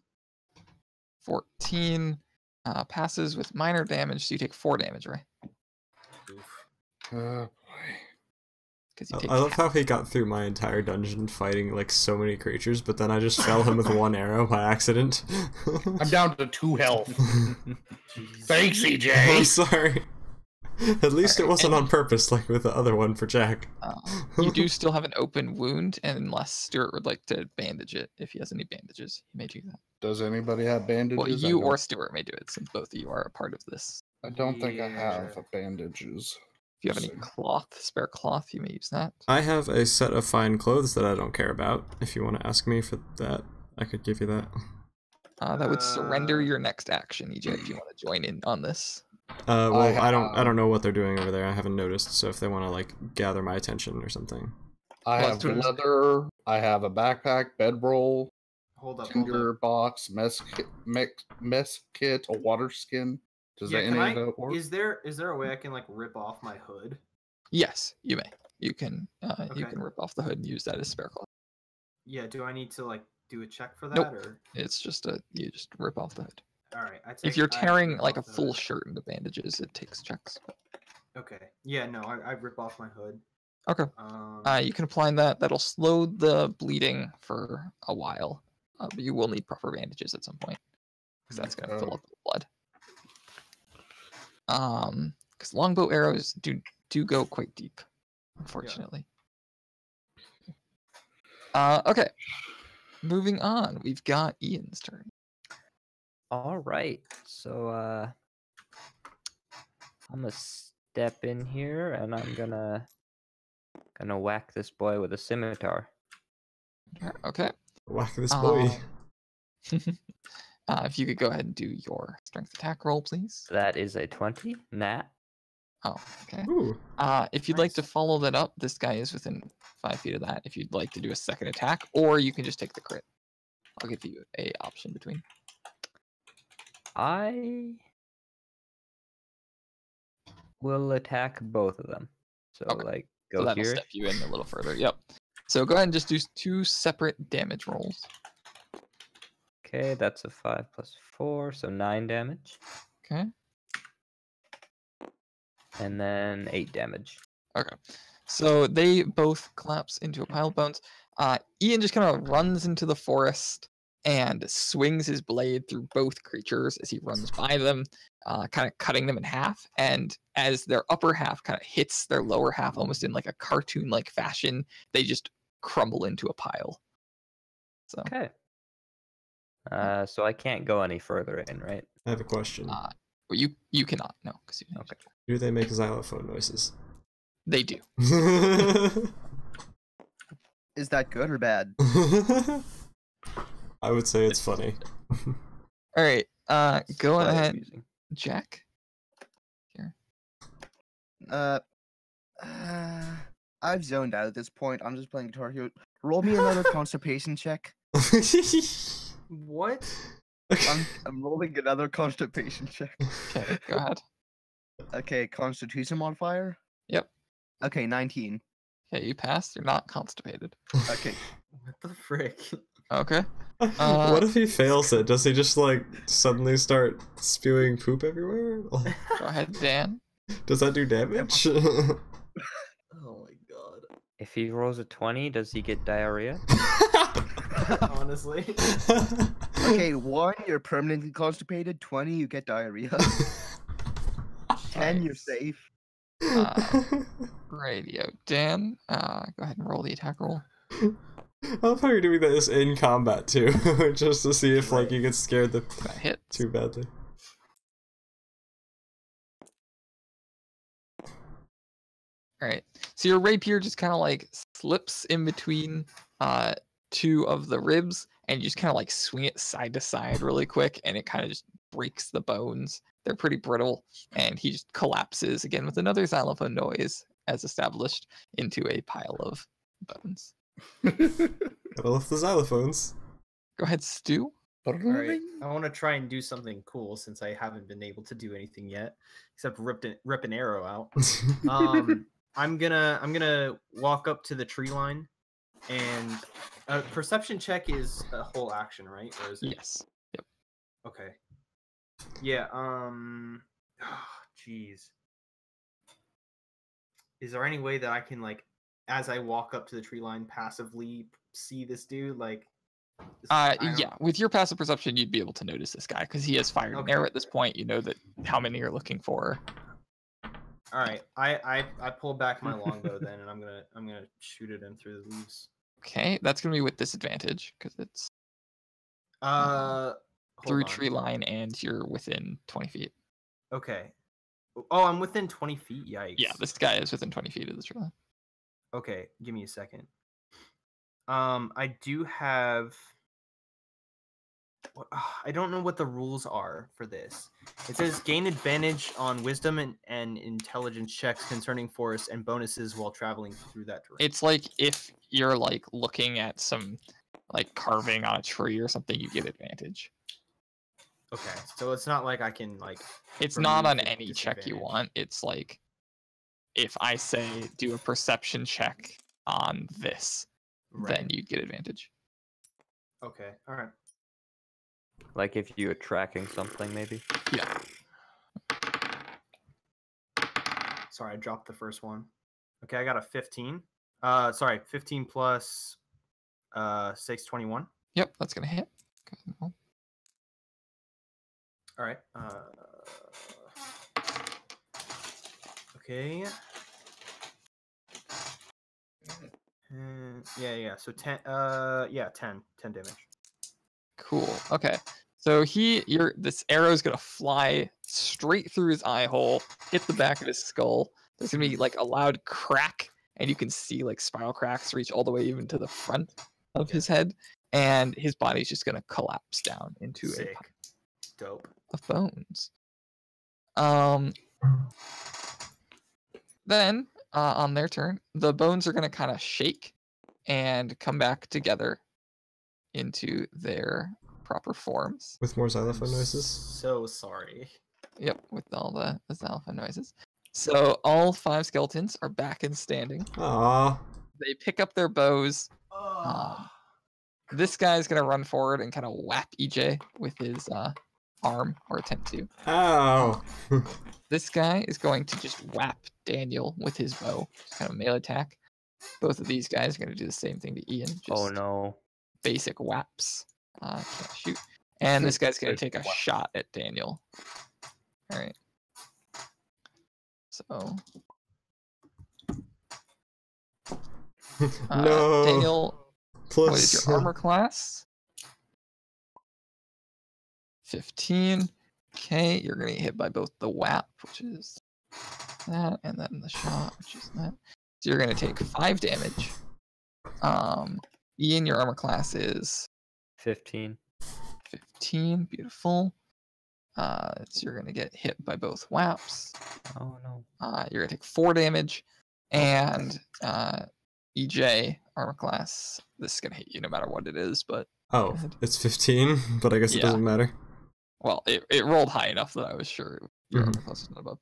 14 passes with minor damage, so you take 4 damage, right? Oof. Boy. Because you take I love half. how he got through my entire dungeon fighting like so many creatures, but then I just fell him with one arrow by accident. I'm down to 2 health. Jeez. Thanks, I'm EJ. sorry. At least it Alright, wasn't and- on purpose like with the other one for Jack. You do still have an open wound, and unless Stuart would like to bandage it, if he has any bandages, he may do that. Does anybody have bandages? Well, I you don't- or Stuart may do it, since both of you are a part of this. I don't think I have Yeah. bandages. If you have any Let's see. cloth, spare cloth, you may use that. I have a set of fine clothes that I don't care about. If you want to ask me for that, I could give you that. That would surrender Uh, your next action, EJ, if you want to join in on this. Well, I don't have- know what they're doing over there. I haven't noticed. So if they want to like gather my attention or something. I Well, have it's what- leather. I have a backpack, bedroll, Hold up, hold tinder up. box, mess kit, a water skin. Does Yeah, any can of that work? is there a way I can like rip off my hood? Yes, you may. You can Okay. rip off the hood and use that as spare cloth. Yeah, do I need to like do a check for that Nope. or It's just you just rip off the hood. all right, If you're I tearing rip like a off the full hood. shirt into bandages, it takes checks. Okay. Yeah, no, I rip off my hood. Okay. You can apply that. That'll slow the bleeding for a while, but you will need proper bandages at some point because that's going to fill Okay. up with blood. Because longbow arrows do go quite deep, unfortunately. Okay. Moving on, we've got Ian's turn. All right. So I'm gonna step in here and I'm gonna whack this boy with a scimitar. Okay. Whack this boy. If you could go ahead and do your strength attack roll, please. That is a 20 nat. Oh, okay. Ooh. If you'd like to Nice. follow that up, this guy is within 5 feet of that. If you'd like to do a second attack, or you can just take the crit. I'll give you a option between. I will attack both of them. So Okay. like So go that'll here. step you in a little further. Yep. So go ahead and just do 2 separate damage rolls. Okay, that's a 5 plus 4, so 9 damage. Okay. And then 8 damage. Okay. So they both collapse into a pile of bones. Ian just kind of runs into the forest and swings his blade through both creatures as he runs by them, kind of cutting them in half. And as their upper half kind of hits their lower half, almost in like a cartoon-like fashion, they just crumble into a pile. So Okay. So I can't go any further in, right? I have a question. well, you cannot, no, because you Okay. Do they make xylophone noises? They do. Is that good or bad? I would say it's funny. All right. Go Slightly ahead, amusing. Jack. I've zoned out at this point. I'm just playing Guitar Hero. Roll me another constipation check. What? I'm rolling another constipation check. Okay, go ahead. Okay, Constitution modifier. Yep. Okay, 19. Okay, you passed. You're not constipated. Okay. What the frick? Okay. What if he fails it? Does he just like suddenly start spewing poop everywhere? Go ahead, Dan. Does that do damage? Oh my god. If he rolls a 20, does he get diarrhea? Honestly. Okay, 1, you're permanently constipated. 20, you get diarrhea. 10, you're Nice. safe. Radio. Dan, go ahead and roll the attack roll. I love how you're doing this in combat too, just to see if like you get scared That hits. too badly. Alright. So your rapier just kind of like slips in between 2 of the ribs, and you just kind of like swing it side to side really quick, and it kind of just breaks the bones they're pretty brittle, and he just collapses again with another xylophone noise, as established, into a pile of bones. Gotta lift the xylophones. Go ahead, Stu. All right, I want to try and do something cool since I haven't been able to do anything yet, except rip an arrow out. I'm gonna walk up to the tree line, and a perception check is a whole action, right? Or is it? Yes. Yep. Okay. Yeah. Jeez. Is there any way that I can, like, as I walk up to the tree line, passively see this dude? Like. Yeah. With your passive perception, you'd be able to notice this guy because he has fired an arrow at this point. You know that how many you're looking for. All right. I pull back my longbow then, and I'm gonna shoot it in through the leaves. Okay, that's gonna be with disadvantage because it's through tree line and you're within 20 feet. Okay. Oh, I'm within 20 feet. Yikes. Yeah, this guy is within 20 feet of the tree line. Okay, give me a second. I do have. I don't know what the rules are for this. It says gain advantage on wisdom and intelligence checks concerning forests and bonuses while traveling through that terrain. It's like if you're like looking at some like carving on a tree or something, you get advantage. Okay, so it's not like I can like. It's not on any check you want. It's like if I say do a perception check on this, then you get advantage. Okay, all right. Like if you were tracking something, maybe? Yeah. Sorry, I dropped the first one. Okay, I got a 15. 15 plus 6, 21. Yep, that's gonna hit. All right. Okay. Yeah. So 10. 10 damage. Cool. Okay. So this arrow is gonna fly straight through his eye hole, hit the back of his skull. There's gonna be like a loud crack, and you can see like spiral cracks reach all the way even to the front of his head, and his body's just gonna collapse down into Sick. a pile Dope. of bones. Then on their turn, the bones are gonna kind of shake and come back together into their proper forms. With more xylophone noises? So sorry. Yep, with all the xylophone noises. So all 5 skeletons are back and standing. Aww. They pick up their bows. This guy's gonna run forward and kind of whap EJ with his arm, or attempt to. Ow. This guy is going to just whap Daniel with his bow, just kind of melee attack. Both of these guys are gonna do the same thing to Ian. Just Oh no. basic whaps. Can't shoot. And this guy's gonna take a shot at Daniel. All right. So. No. Daniel, Plus, what is your armor class? 15. Okay, you're gonna get hit by both the whap, which is that, and then the shot, which is that. So you're gonna take 5 damage. Ian, your armor class is 15. 15. Beautiful. So you're gonna get hit by both whaps. Oh no. You're gonna take 4 damage, and EJ armor class. This is gonna hit you no matter what it is, but Oh, it's 15, but I guess it Yeah. doesn't matter. well, it rolled high enough that I was sure your armor class was not above.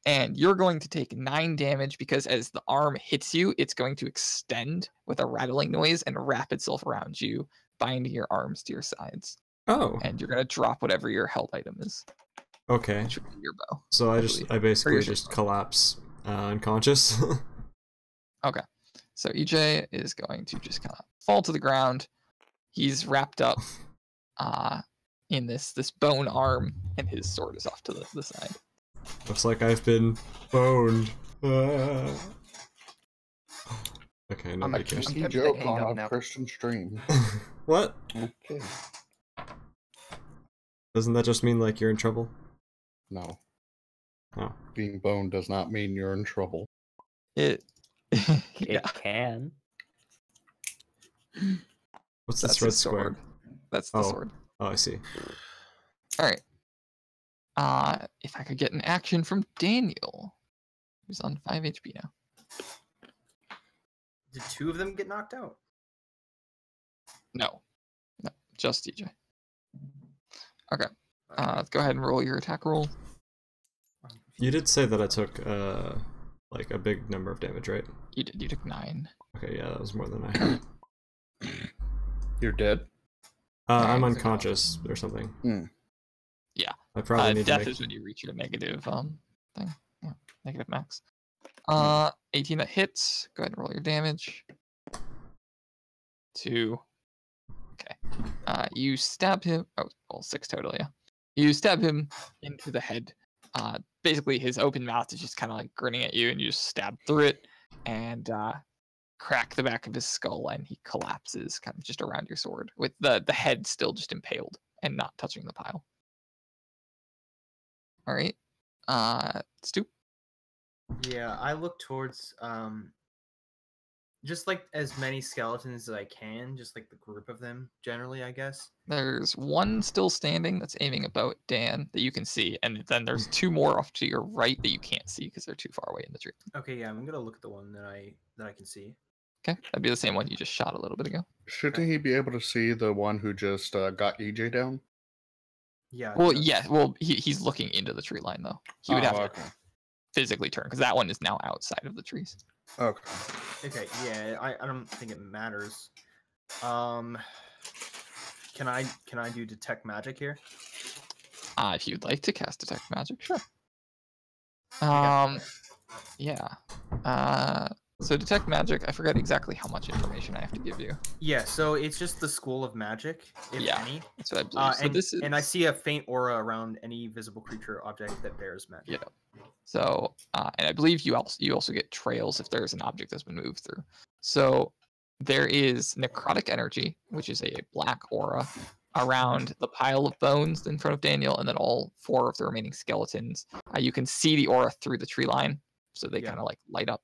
And you're going to take 9 damage because as the arm hits you, it's going to extend with a rattling noise and wrap itself around you, binding your arms to your sides. Oh, And you're gonna drop whatever your held item is, okay. which would be your bow. So I basically your just collapse unconscious. Okay. So EJ is going to just kind of fall to the ground. He's wrapped up in this bone arm, and his sword is off to the side. Looks like I've been boned. Okay, nobody cares. I'm Key tempted to joke hang on up a now. Christian stream. What? Okay. Doesn't that just mean like you're in trouble? No. Oh. Being boned does not mean you're in trouble. It It yeah, can. What's that's this red his sword. square? That's the Oh. sword. Oh, I see. All right. If I could get an action from Daniel, who's on 5 HP now. Did 2 of them get knocked out? No, just DJ. Okay. Let's go ahead and roll your attack roll. You did say that I took like a big number of damage, right? You did. You took 9. Okay, yeah, that was more than I had. You're dead. I'm unconscious or something. Yeah. I probably need to Death make... is when you reach your negative thing. Yeah, negative max. 18 that hits. Go ahead and roll your damage. 2. Okay. You stab him. Oh, well, 6 total. Yeah. You stab him into the head. Basically, his open mouth is just kind of like grinning at you, and you just stab through it and crack the back of his skull, and he collapses kind of just around your sword, with the head still just impaled and not touching the pile. All right. Stoop. Yeah, I look towards just like as many skeletons as I can, just like the group of them generally, I guess. There's one still standing that's aiming about Dan that you can see, and then there's 2 more off to your right that you can't see because they're too far away in the tree. Okay, yeah, I'm gonna look at the one that I can see. Okay, that'd be the same one you just shot a little bit ago. Shouldn't he be able to see the one who just got EJ down? Yeah. Well, just- yeah. Well, he's looking into the tree line though. He would have okay. to physically turn because that one is now outside of the trees. Okay. Okay, yeah, I don't think it matters. Can I do detect magic here? If you'd like to cast detect magic, sure. Okay. Yeah. So detect magic. I forget exactly how much information I have to give you. Yeah, so it's just the school of magic, if Yeah. any. That's what I believe. So this is. And I see a faint aura around any visible creature or object that bears magic. Yeah. So, and I believe you also get trails if there's an object that's been moved through. So there is necrotic energy, which is a black aura around the pile of bones in front of Daniel, and then all 4 of the remaining skeletons. You can see the aura through the tree line, so they kind of like light up.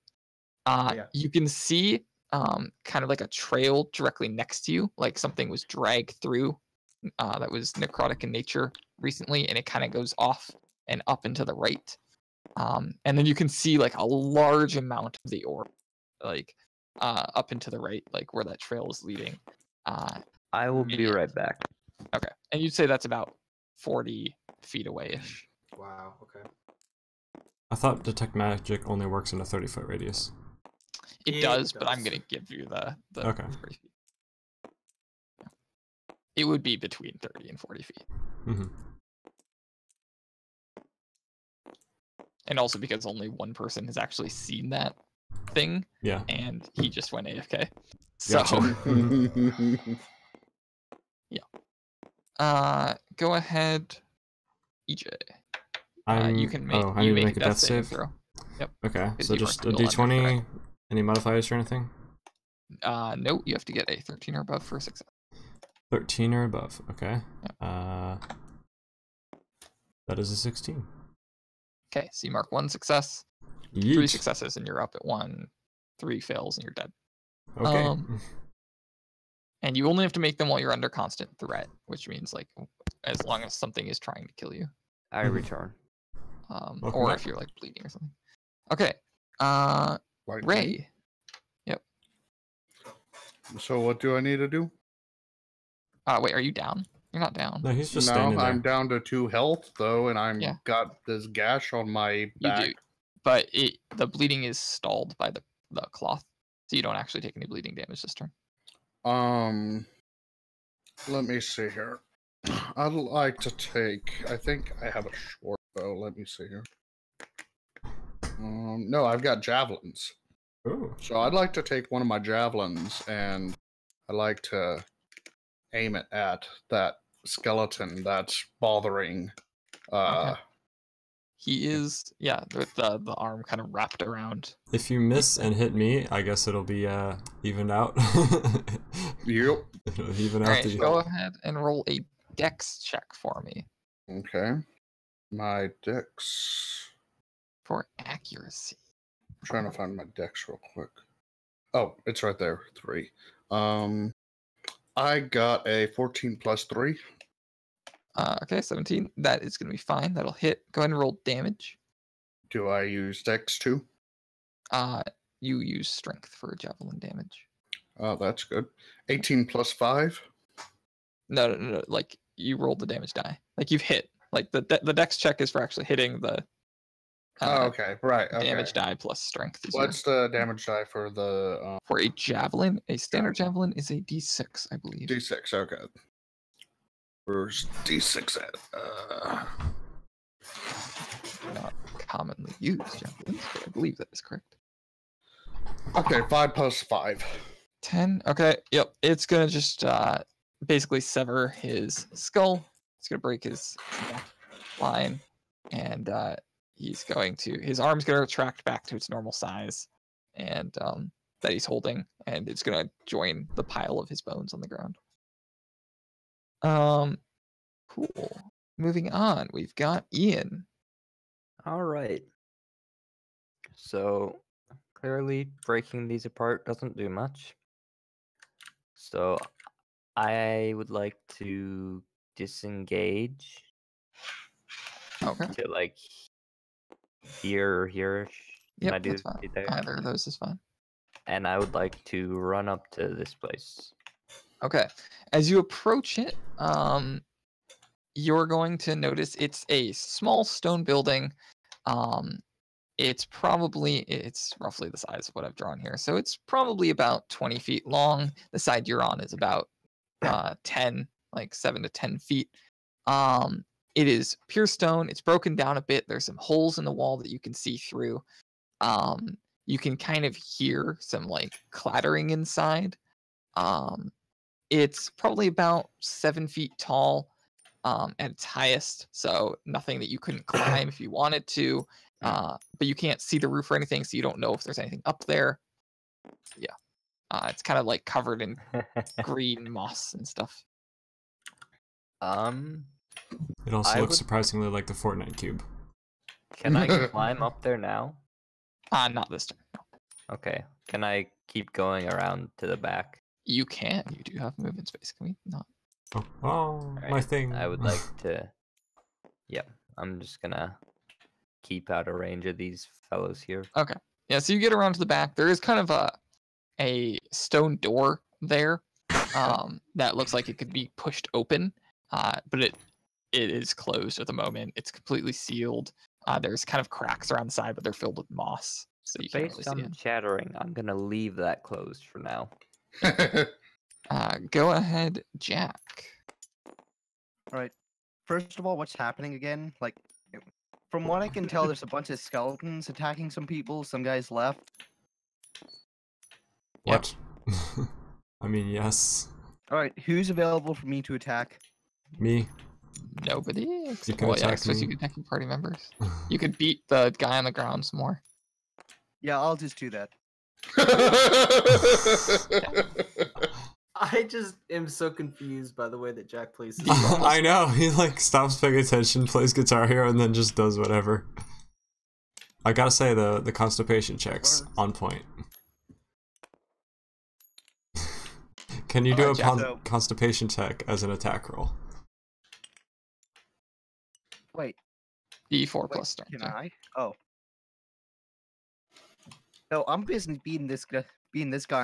You can see kind of like a trail directly next to you, like something was dragged through that was necrotic in nature recently, and it kind of goes off and up and to the right. And then you can see like a large amount of the aura, like up and to the right, like where that trail is leading. I will be right back. Okay, and you'd say that's about 40 feet away-ish. Wow, okay. I thought detect magic only works in a 30-foot radius. It does, but I'm gonna give you the Okay. 40 feet. Yeah. It would be between 30 and 40 feet. Mm-hmm. And also because only one person has actually seen that thing, Yeah. and he just went AFK. So, Gotcha. go ahead, EJ. I'm... You can make, I you need to make make a death save? throw. Yep. Okay, 'Cause so you just a weren't still under d20, any modifiers or anything? No, you have to get a 13 or above for a success. 13 or above, okay. Yep. That is a 16. Okay, so you mark 1 success, 3 Yeet. successes, and you're up at 1. 3 fails, and you're dead. Okay. And you only have to make them while you're under constant threat, which means like as long as something is trying to kill you. I return. Welcome Or back. if you're like bleeding or something. Okay. Like me? Ray. Yep. So what do I need to do? Wait, are you down? You're not down. No, he's just No, standing there. I'm down to 2 health though, and I'm Yeah. got this gash on my You back. do. But the bleeding is stalled by the cloth. So you don't actually take any bleeding damage this turn. Let me see here. I'd like to take. I think I have a short bow. Let me see here. No, I've got javelins. Ooh. So I'd like to take one of my javelins and I'd like to aim it at that skeleton that's bothering. Okay. He is, with the arm kind of wrapped around. If you miss and hit me, I guess it'll be evened out. Yep. It'll even out Alright, the... go ahead and roll a dex check for me Okay. My dex. for accuracy. I'm trying to find my dex real quick. Oh, it's right there. 3. I got a 14 plus 3. Okay, 17. That is going to be fine. That'll hit. Go ahead and roll damage. Do I use Dex too? You use strength for javelin damage. Oh, that's good. 18 plus 5. No. Like you rolled the damage die. Like you've hit. Like the dex check is for actually hitting the Okay, right. Okay. damage die plus strength. What's the damage die for the For a javelin? A standard javelin is a d6, I believe. D6? Okay. Where's D6 at? Not commonly used javelins, but I believe that is correct. Okay, 5 plus 5. 10. Okay, yep. It's gonna just basically sever his skull. It's gonna break his neck line, and his arm's gonna retract back to its normal size, and that he's holding, and it's gonna join the pile of his bones on the ground. Cool. Moving on, we've got Ian. All right. So clearly breaking these apart doesn't do much. So I would like to disengage Okay. to like here or here. Can I Yep, do that's fine. there? Either of those is fine. And I would like to run up to this place. Okay. As you approach it, you're going to notice it's a small stone building. It's roughly the size of what I've drawn here. So it's probably about 20 feet long. The side you're on is about 7 to 10 feet. It is pure stone. It's broken down a bit. There's some holes in the wall that you can see through. You can kind of hear some like clattering inside. It's probably about 7 feet tall at its highest, so nothing that you couldn't climb if you wanted to. But you can't see the roof or anything, so you don't know if there's anything up there. Yeah, it's kind of like covered in green moss and stuff. It also I looks would- surprisingly like the Fortnite cube. Can I climb up there now? Not this turn. No. Okay. Can I keep going around to the back? You can. You do have movement space. Can we not? Oh, my Alright, thing. I would like to. Yep. I'm just gonna keep out of range of these fellows here. Okay. Yeah. So you get around to the back. There is kind of a stone door there that looks like it could be pushed open, but it is closed at the moment. It's completely sealed. There's kind of cracks around the side, but they're filled with moss, so you can't really Based see on it. chattering, I'm gonna leave that closed for now. Go ahead, Jack. All right. First of all, what's happening again? Like, from what I can tell, there's a bunch of skeletons attacking some people. Some guys left. What? I mean, yes. All right. Who's available for me to attack? Me. Nobody. You can Yeah, I attack suppose you me. can attack your party members. You could beat the guy on the ground some more. Yeah, I'll just do that. I just am so confused by the way that Jack plays his I know, he like stops paying attention, plays Guitar Hero, and then just does whatever. I gotta say, the constipation checks on point. Can you do a Alright, Jack, so- constipation check as an attack roll? Wait. D4 Wait, plus strength. can yeah. I? Oh. No, I'm busy beating this guy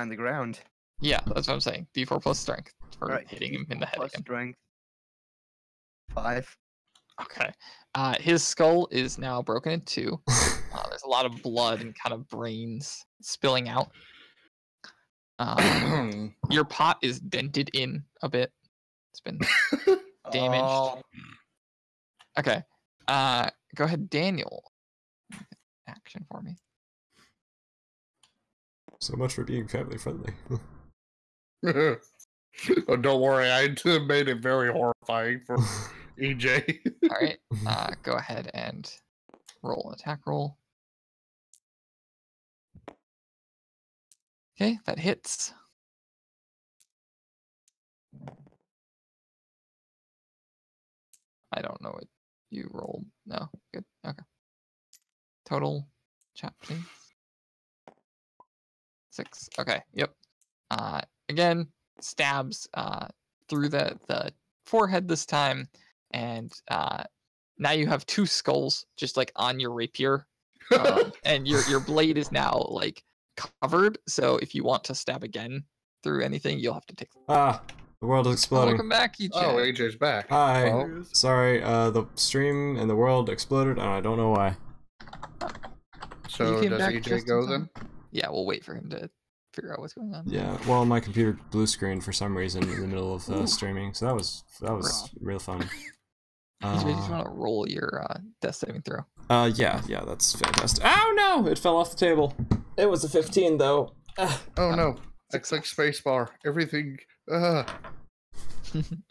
on the ground. Yeah, that's what I'm saying. D4 plus strength for Alright, hitting him in the head Plus again. strength. 5. Okay. His skull is now broken in two. There's a lot of blood and kind of brains spilling out. Your pot is dented in a bit. It's been damaged. Oh, Okay. Go ahead, Daniel. Action for me. So much for being family friendly. Oh, don't worry, I made it very horrifying for EJ. All right. Go ahead and roll an attack roll. Okay, that hits. I don't know what you rolled. No, good. Okay. Total chat, please. 6. Okay. Yep. Again, stabs through the forehead this time, and now you have 2 skulls just like on your rapier, and your blade is now like covered. So if you want to stab again through anything, you'll have to take. Ah, the world is exploding. Welcome back, EJ. Oh, AJ's back. Hi. Well, Sorry, the stream and the world exploded, and I don't know why. so came does back AJ just in go time. then? Yeah, we'll wait for him to figure out what's going on. Yeah, well, my computer blue screened for some reason in the middle of Ooh. streaming, so that was real fun. EJ, you just want to roll your death saving throw. Yeah, that's fantastic. Oh no, it fell off the table. It was a 15 though. Oh no, I clicked spacebar. Everything. All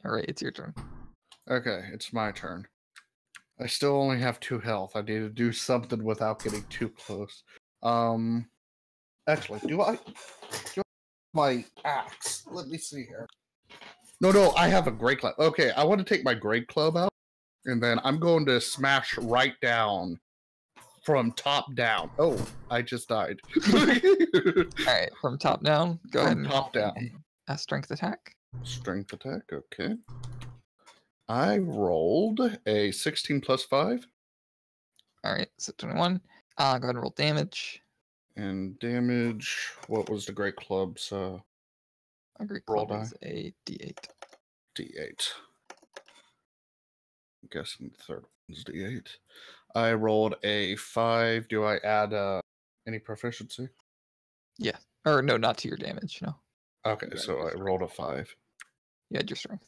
right, it's your turn. Okay, it's my turn. I still only have 2 health. I need to do something without getting too close. Actually, do I have my axe? Let me see here. No, I have a great club. Okay, I want to take my great club out, and then I'm going to smash right down from top down. Oh, I just died. All right, from top down, go ahead From and top down. a strength attack. Strength attack, okay. I rolled a 16 plus 5. All right, so 21. Go ahead and roll damage. And damage, what was the great club's A great Roll club is a d8. D8? I'm guessing the third one's D8. I rolled a 5. Do I add any proficiency? Yeah, or no, not to your damage. No, Okay, You so added I your rolled a 5. you had your strength.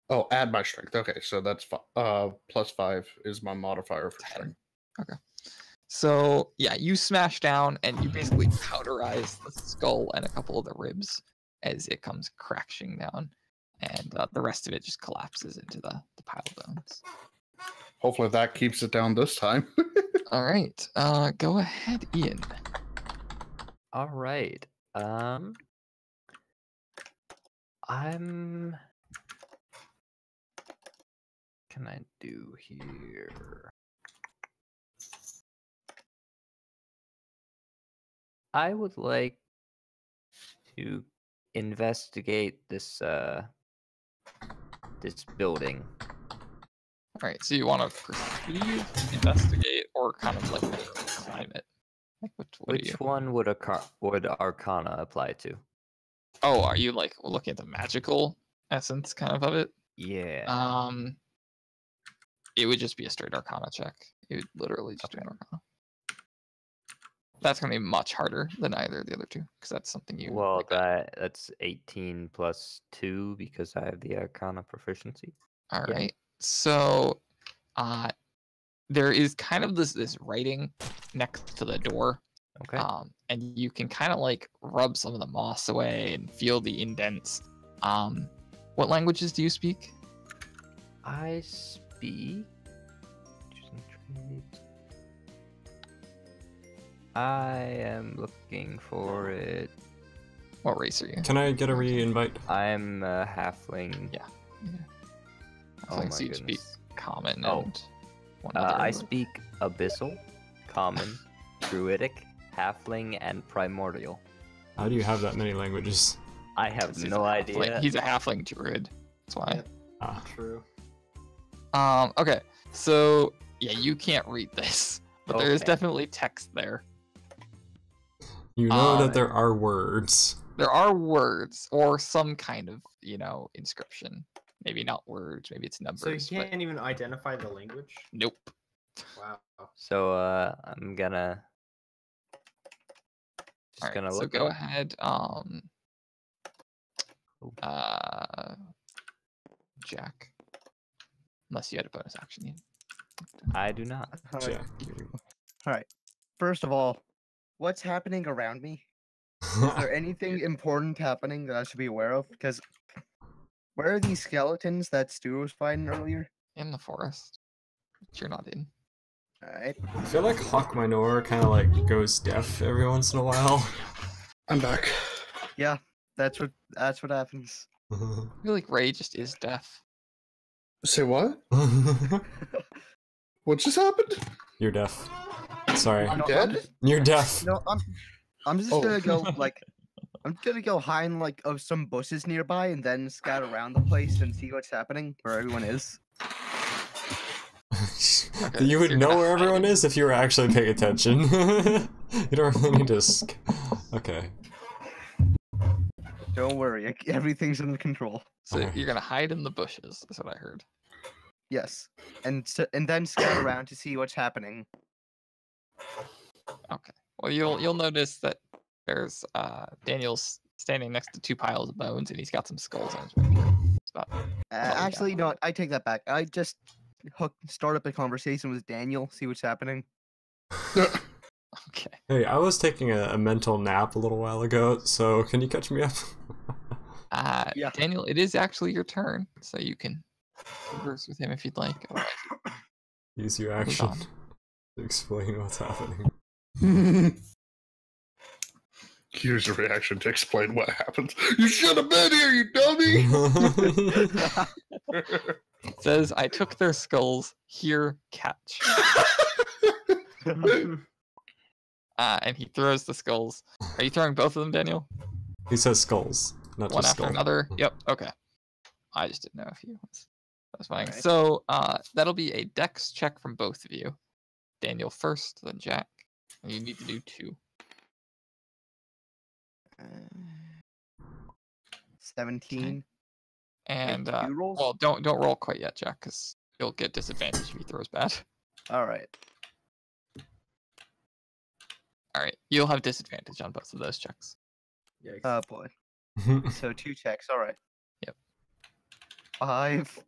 Oh, add my strength. Okay, so that's plus 5 is my modifier for 10. strength. Okay. So yeah, you smash down and you basically powderize the skull and a couple of the ribs as it comes crashing down, and the rest of it just collapses into the pile of bones. Hopefully that keeps it down this time. All right, go ahead, Ian. All right. I'm. Can I do here? I would like to investigate this this building. All right, so you want to perceive, investigate, or kind of like climb it? Like what are you? Which one would Arcana apply to? Oh, are you like looking at the magical essence kind of it? Yeah. It would just be a straight Arcana check. It would literally just be an Arcana. That's gonna be much harder than either of the other two, because that's something you. Well, like that's 18 plus 2 because I have the Arcana proficiency. All yeah. right. So, there is kind of this writing next to the door. Okay. And you can kind of like rub some of the moss away and feel the indents. What languages do you speak? I speak. Choosing trades. I am looking for it. What race are you? Can I get a re-invite? I'm a halfling. Yeah. Oh Like, my so you speak goodness. common Oh. and one other. I speak abyssal, common, druidic, halfling, and primordial. How do you have that many languages? I have He's no a idea. halfling- He's a halfling druid. That's why. Yep. Ah, True. Okay. So yeah, you can't read this, but there is Okay. definitely text there. you know that Um, there are words. There are words or some kind of, inscription. Maybe not words. Maybe it's numbers. So you but can't even identify the language? nope. Wow. So I'm gonna just All right, gonna so look. go up. ahead. Jack. Unless you had a bonus action. I do not. Jack. All right. First of all, what's happening around me? Is there anything important happening that I should be aware of? Because where are these skeletons that Stu was fighting earlier? In the forest. Which you're not in. All right. I feel like Hawk Minor kind of like goes deaf every once in a while. I'm back. Yeah, that's what happens. I feel like Ray just is deaf. Say what? What just happened? You're deaf. Sorry. I'm No, dead? You're deaf. No, I'm just Oh. gonna go like I'm gonna go hide in some bushes nearby and then scout around the place and see what's happening where everyone is. Okay, You so would you're know gonna where hide everyone it. is if you were actually paying attention. You don't really need to. Okay. Don't worry, everything's under control. So Alright. you're gonna hide in the bushes. That's what I heard. Yes, and then scout around to see what's happening. Okay. Well, you'll notice that there's Daniel's standing next to 2 piles of bones, and he's got some skulls on his rapier. It's about all we got. Actually, no, I take that back. I just start up a conversation with Daniel, see what's happening. Okay. Hey, I was taking a mental nap a little while ago, so can you catch me up? Yeah. Daniel, it is actually your turn, so you can converse with him if you'd like. Otherwise, Use your move action on. to explain what's happening. Use your reaction to explain what happens. You should have been here, you dummy! It says, I took their skulls. Here, catch. And he throws the skulls. Are you throwing both of them, Daniel? He says skulls, not One just after skull. another? Yep, okay. I just didn't know if you was fine. Alright. So that'll be a dex check from both of you. Daniel first, then Jack. And you need to do 2. 17. And 2 rolls? well, don't roll quite yet, Jack, because you'll get disadvantage if he throws bad. All right. All right, you'll have disadvantage on both of those checks. Yikes. Oh boy. So 2 checks. All right. Yep. 5,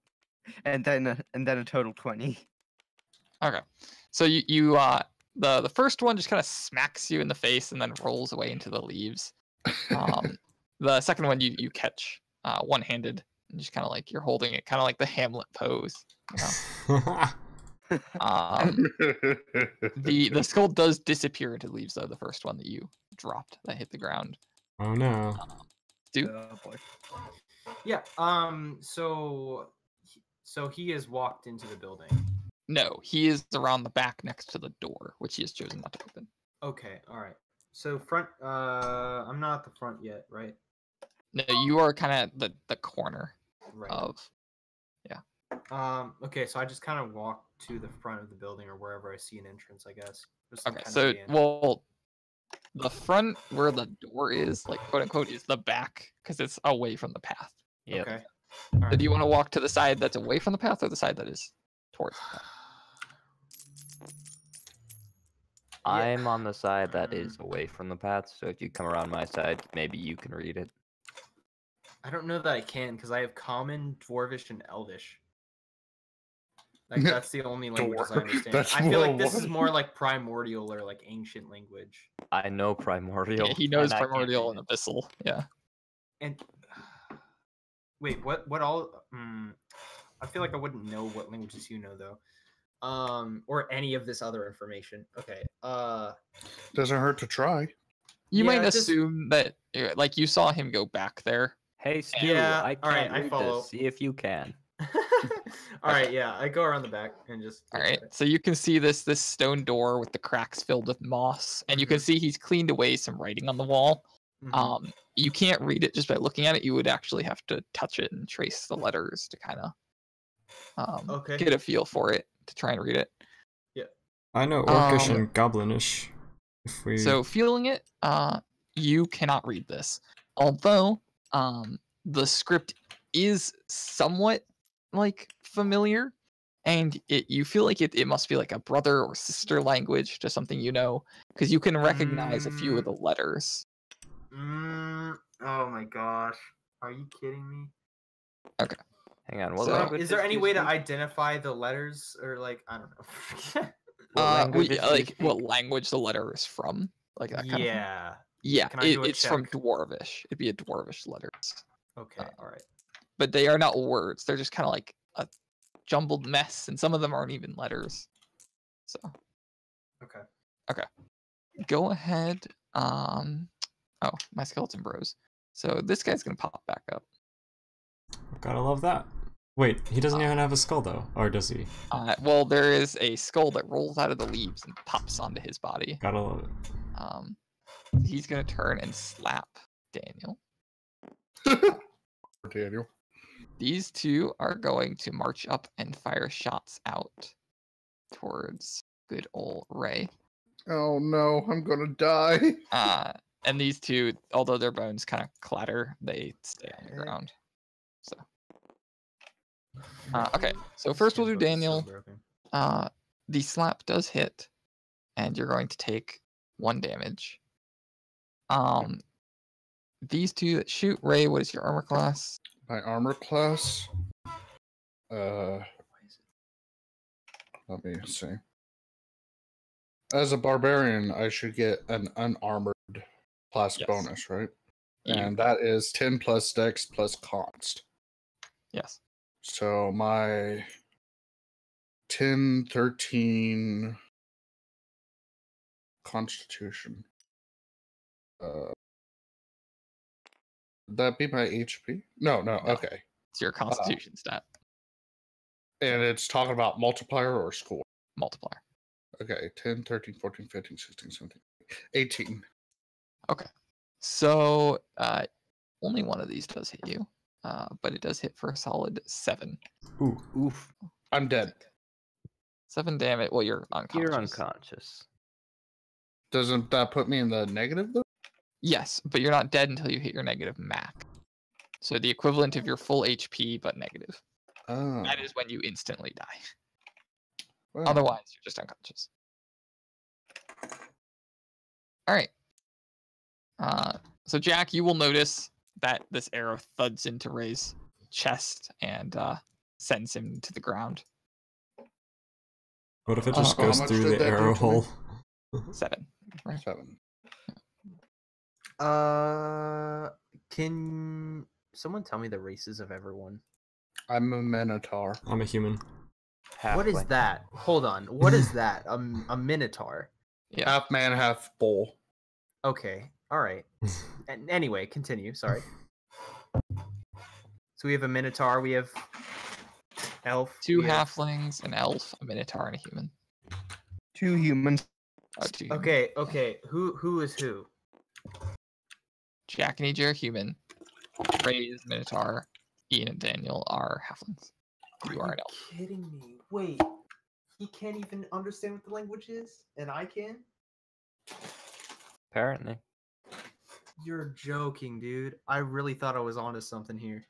and then a total 20. Okay, so you the first one just kind of smacks you in the face and then rolls away into the leaves. The second one you catch one-handed and just kind of like you're holding it, kind of like the Hamlet pose. You know? The skull does disappear into leaves though. The first one that you dropped that hit the ground. Oh no. Dude, Oh boy. Yeah. So he has walked into the building. no, he is around the back next to the door, which he has chosen not to open. Okay. All right. So front. I'm not at the front yet, right? No, you are kind of the corner Right. of. Okay. So I just kind of walk to the front of the building or wherever I see an entrance, I guess. Just Okay, kinda so scan. well, the front where the door is, like quote unquote, is the back because it's away from the path. Yep. Okay. So do you want to walk to the side that's away from the path or the side that is towards the path? I'm on the side that is away from the path, so if you come around my side, maybe you can read it. I don't know that I can because I have Common, Dwarvish, and Elvish. Like that's the only languages I Dwarf. understand. That's I feel like more this is what? more like primordial or like ancient language. I know primordial. Yeah, he knows and I can't primordial read and it. abyssal. Yeah. And wait, what all? I feel like I wouldn't know what languages you know though, or any of this other information. Okay. Doesn't hurt to try. You Yeah, might just- assume that, like, you saw him go back there. Hey, Stu, Yeah, I all right, can't I read follow. this. See if you can. All right, yeah, I go around the back and just. All look right, at it. so you can see this stone door with the cracks filled with moss, and you can see he's cleaned away some writing on the wall. Mhm. You can't read it just by looking at it. You would actually have to touch it and trace the letters to kind of Okay. get a feel for it to try and read it. I know Orcish Um, and Goblinish. If we So feeling it, you cannot read this. Although the script is somewhat like familiar, and you feel like it must be like a brother or sister language to something you know, because you can recognize a few of the letters. Oh my gosh, are you kidding me? Hang on. What So- language Is there any way to speak? identify the letters or like I don't know? What languages do you like what speak? language the letter is from, like that kind of thing. Yeah. Yeah, Can I do a it's from check? Dwarvish. It'd be a Dwarvish letters, Okay. All right. but they are not words. They're just kind of like a jumbled mess, and some of them aren't even letters. So Okay. go ahead. Oh, my skeleton bros. So this guy's gonna pop back up. gotta love that. Wait, he doesn't even have a skull though, or does he? Well, there is a skull that rolls out of the leaves and pops onto his body. Gotta love it. He's gonna turn and slap Daniel. Daniel. These two are going to march up and fire shots out. towards good old Ray. Oh no, I'm gonna die. And these two, although their bones kind of clatter, they stay on the Heck. ground. So, okay. So first we'll do Handbook is so Daniel. broken. The slap does hit, and you're going to take 1 damage. These two that shoot, Ray, what is your armor class? My armor class. Let me see. As a barbarian, I should get an unarmored class Yes. bonus, right? You- And that is 10 plus dex plus const. yes. So my 10, 13 constitution. Would that be my HP? No, No. okay. It's your constitution stat And it's talking about multiplier or score. multiplier. Okay, 10, 13, 14, 15, 16, 17, 18. So only one of these does hit you, but it does hit for a solid 7. Ooh. Oof. I'm dead. 7 damage. Well, you're unconscious. You're unconscious. Doesn't that put me in the negative though? Yes, but you're not dead until you hit your negative max. So the equivalent of your full HP, but negative. Oh. That is when you instantly die. Well, Otherwise, you're just unconscious. All right. So Jack, you will notice that this arrow thuds into Ray's chest and sends him to the ground. What if it just How goes much through did the that do arrow to me? hole? 7. Right? 7. Can someone tell me the races of everyone? I'm a minotaur. I'm a human. What is Halfling. that? Hold on. What is that? A minotaur. Yeah. Half man, half bull. Okay. All right. Anyway, continue. Sorry. So we have a minotaur. We have elf. 2 we have- halflings, an elf, a minotaur, and a human. 2 humans. Oh, 2 humans. Okay. Okay. Who is who? Jack and EJ are human. Ray is minotaur. Ian and Daniel are halflings. You are an elf. Kidding me? Wait. He can't even understand what the language is, and I can. Apparently. You're joking, dude. I really thought I was onto something here.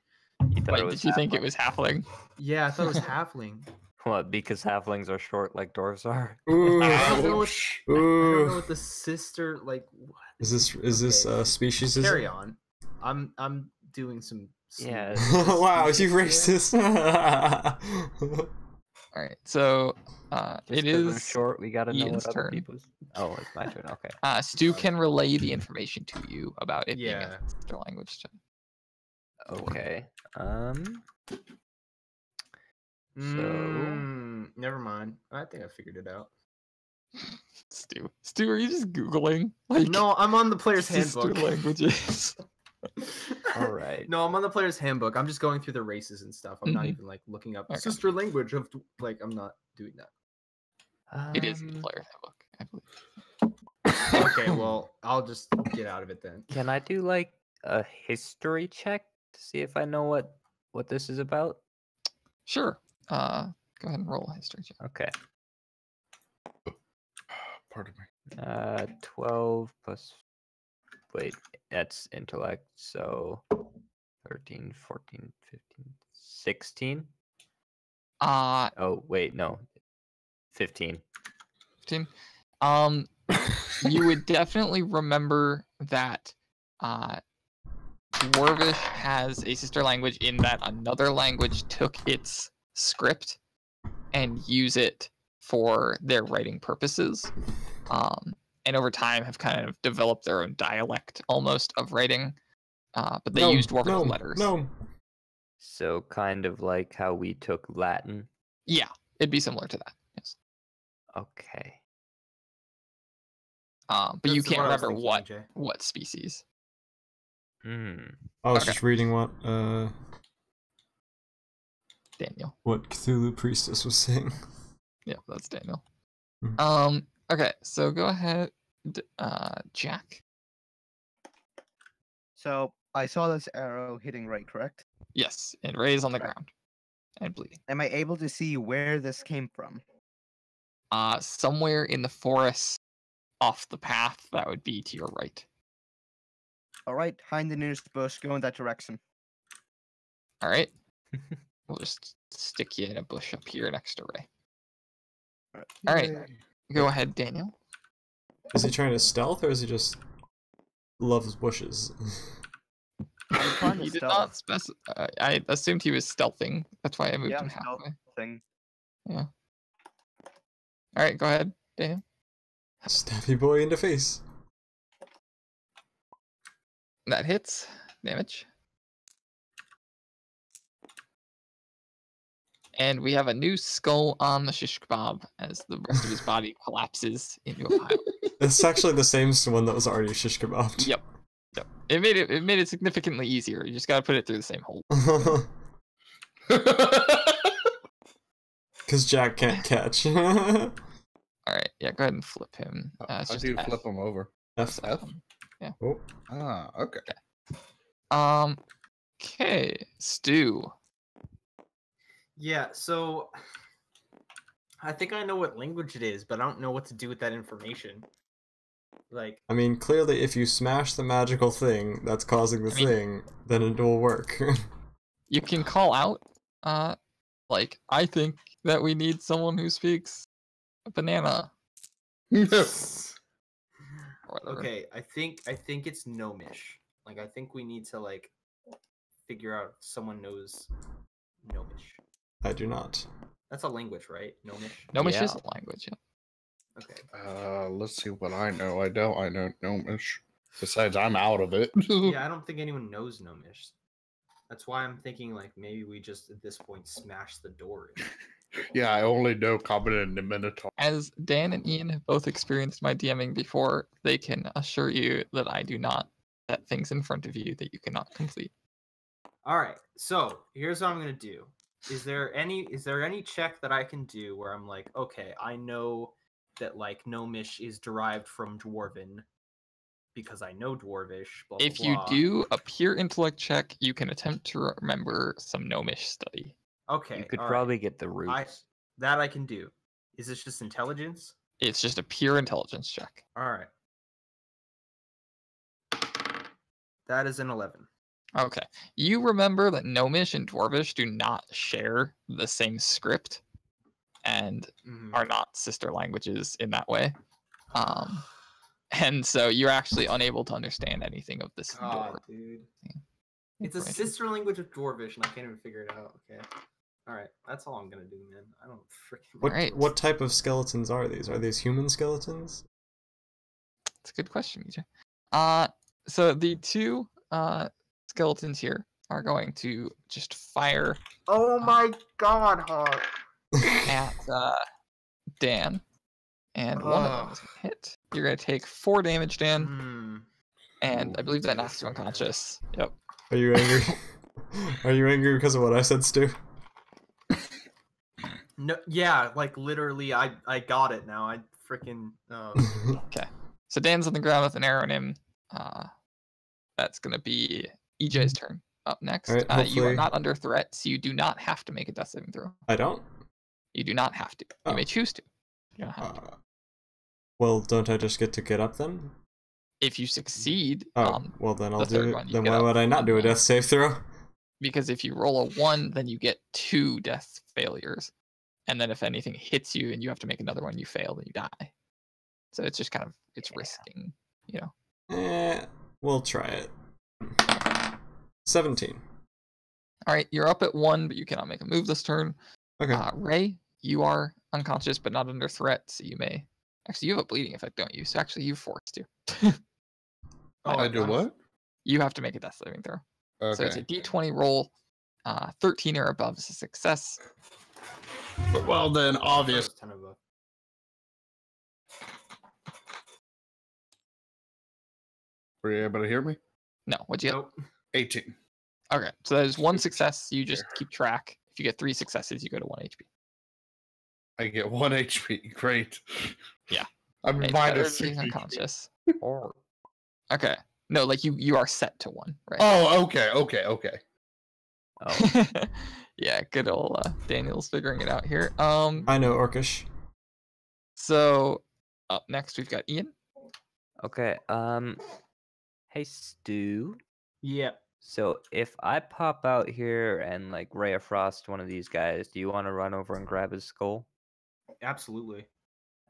You thought Wait, it was did you think it halfling. was halfling? Yeah, I thought it was halfling. What? Because halflings are short like dwarves are. Ooh. I don't know what. Ouch. I don't know Ooh. what the sister like. What? Is this Okay. species? Carry on. I'm doing some. Yeah, sleuthing. Wow, you Species here. racist. All right, so Just it 'cause I'm is short. We gotta know Ian's what other turn. people's. Oh, it's my turn. Okay. Stu can relay the information to you about it being Yeah. a sister language. Okay. So Never mind. I think I figured it out. Stu, are you just googling? Like, No, I'm on the player's sister handbook. languages. all right. No, I'm on the player's handbook. I'm just going through the races and stuff. I'm not Mhm. even like looking up Okay. sister language of like. I'm not doing that. It is in the Um, player handbook, I believe. Okay, well, I'll just get out of it then. Can I do like a history check to see if I know what this is about? Sure. Go ahead and roll a history check. Okay. Pardon me. 12 plus. Wait, that's intellect. So 13, 14, 15, 16. Oh, wait, no. 15. 15. You would definitely remember that Dwarvish has a sister language in that another language took its script and use it for their writing purposes. And over time have kind of developed their own dialect almost of writing. But they use Dwarvish letters. No. So kind of like how we took Latin. Yeah, it'd be similar to that. Yes. Okay. But you That's can't what I was remember thinking, AJ. what species. Hmm. I was Okay. just reading what Daniel. Cthulhu Priestess was saying. Yeah, that's Daniel. Mhm. Okay, so go ahead, Jack. So I saw this arrow hitting right, correct? Yes, and Ray's on the Right. ground and bleeding. Am I able to see where this came from? Somewhere in the forest, off the path, that would be to your right. All right, hide the nearest bush. Go in that direction. All right. We'll just stick you in a bush up here next to Ray. All right. Go ahead, Daniel. Is he trying to stealth or is he just loves bushes? I'm trying to He did stealth. not specify. I assumed he was stealthing. That's why I moved Yeah, him I'm halfway. stealthing. Yeah. All right, go ahead, Daniel. Stabby boy in the face. That hits. Damage. And we have a new skull on the shish kebab as the rest of his body collapses into a pile. It's actually the same one that was already shish kebabbed. Yep. Yep. It made it significantly easier. You just gotta put it through the same hole. Because Jack can't catch. All right. Yeah. Go ahead and flip him. How It's just do you F. flip them over? F. F? Yeah. Oh. Ah, okay. Okay. Stu. Yeah, so I think I know what language it is, but I don't know what to do with that information. Like, I mean, clearly, if you smash the magical thing that's causing the thing, then it will work. You can call out. Like I think that we need someone who speaks banana. Or whatever. okay, I think it's Gnomish. Like, I think we need to like figure out if someone knows Gnomish. I do not. That's a language, right? Gnomish. Gnomish Yeah. is a language. Yeah. Okay. Let's see what I know. I know Gnomish. Besides, I'm out of it. Yeah, I don't think anyone knows Gnomish. That's why I'm thinking like maybe we just at this point smash the door in. Yeah, I only know Common and the Minotaur. As Dan and Ian have both experienced my DMing before, they can assure you that I do not set things in front of you that you cannot complete. All right. So here's what I'm gonna do. Is there any check that I can do where I'm like, okay, I know that like Gnomish is derived from Dwarven because I know Dwarvish. Blah, blah, If you blah. do a pure intellect check, you can attempt to remember some Gnomish study. okay, You could all right. probably get the roots. That I can do. Is this just intelligence? It's just a pure intelligence check. All right. That is an 11. Okay. You remember that Gnomish and Dwarvish do not share the same script and Mhm. are not sister languages in that way. And so you're actually unable to understand anything of this God, door dude. It's a information. sister language of Dwarvish, and I can't even figure it out. Okay. All right. That's all I'm gonna do, man. I don't freaking. What Alright. what type of skeletons are these? Are these human skeletons? That's a good question, EJ. So the two skeletons here are going to just fire Oh my God, Hawk. at Dan, and one of them is gonna hit. You're gonna take 4 damage, Dan, Hmm. and I believe that Take knocks you 4 damage. unconscious. Yep. Are you angry? Are you angry because of what I said, Stu? No, yeah, like literally, I got it now. I freaking. Okay. So Dan's on the ground with an arrow in him. That's gonna be EJ's turn. Up next. Alright, You are hopefully- not under threat, so you do not have to make a death saving throw. I don't? You do not have to. You Oh. may choose to. You don't have to. Well, don't I just get to get up then? If you succeed, Oh, well then I'll the third do one, it. you Then get why up would I not do a one, death save throw? because if you roll a 1, then you get 2 death failures. And then if anything hits you and you have to make another one, you fail, then you die. So it's just kind of, it's risking, you know. We'll try it. 17. All right, you're up at 1, but you cannot make a move this turn. Okay. Ray, you are unconscious but not under threat, so you may. Actually, you have a bleeding effect, don't you? So actually, you forced to. I do what? You have to make a death saving throw. So it's a Okay. d20 roll. 13 or above is a success. Well, then, obvious. 10 of a. Were you able to hear me? No, what'd you get? Nope. 18. Okay, so that is 1 success. You just keep track. If you get 3 successes, you go to 1 HP. I get 1 HP. Great. Yeah. I'm It's better minus than being 6 HP. unconscious. Or Okay. No, like you are set to 1, right? Oh, okay. oh, Yeah, good old Daniel's figuring it out here. I know Orcish. So up next we've got Ian. Okay. Hey Stu. Yeah. So if I pop out here and like Ray of Frost one of these guys, do you want to run over and grab his skull? Absolutely.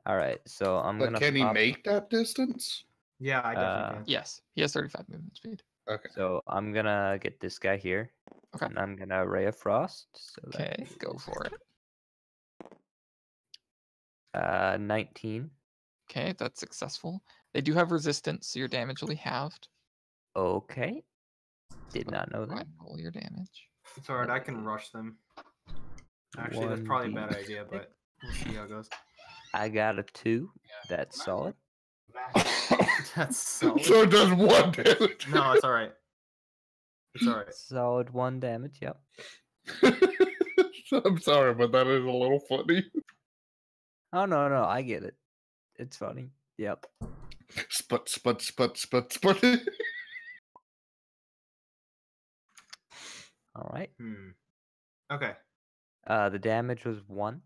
All right. So I'm But gonna can he pop- make that distance? Yeah, I definitely can. Yes, he has 35 movement speed. Okay. So I'm gonna get this guy here. Okay. And I'm gonna Ray of Frost. So Okay, that go is, for it. 19. Okay, that's successful. They do have resistance, so your damage will be halved. Okay. Did not know Go ahead that. and roll your damage. It's alright, I can rush them. Actually, that's probably a bad 1d6. idea, but we'll see how it goes. I got a 2. That's solid. That's solid. So it does 1 damage. No, it's alright. It's alright. Solid 1 damage. Yep. I'm sorry, but that is a little funny. Oh no, I get it. It's funny. Yep. Sput. All right. Okay. The damage was 1.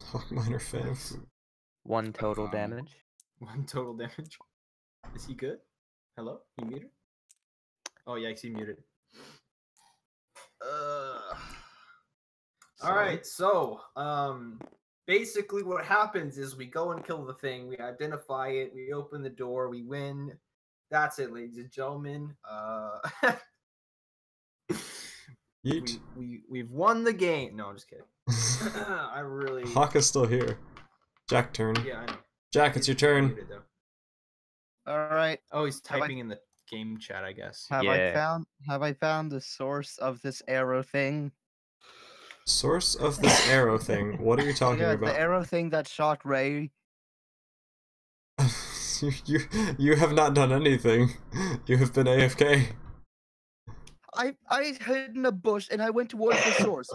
Hawk minor fan of Nice. food. 1 total damage. 1 total damage. Is he good? Hello? You muted? Oh, yikes, he muted. Alright, so, basically what happens is we go and kill the thing, we identify it, we open the door, we win. That's it, ladies and gentlemen. Yeet. We've won the game. No, I'm just kidding. I really... Hawk is still here. Jack turn. Yeah, I know. Jack, it's your He's turn. muted, though. All right. Oh, he's Have I- typing in the game chat, I guess. Have Yeah. I found the source of this arrow thing? Source of this arrow thing. What are you talking Yeah, about? the arrow thing that shot Ray. you have not done anything. You have been AFK. I hid in a bush and I went towards the source.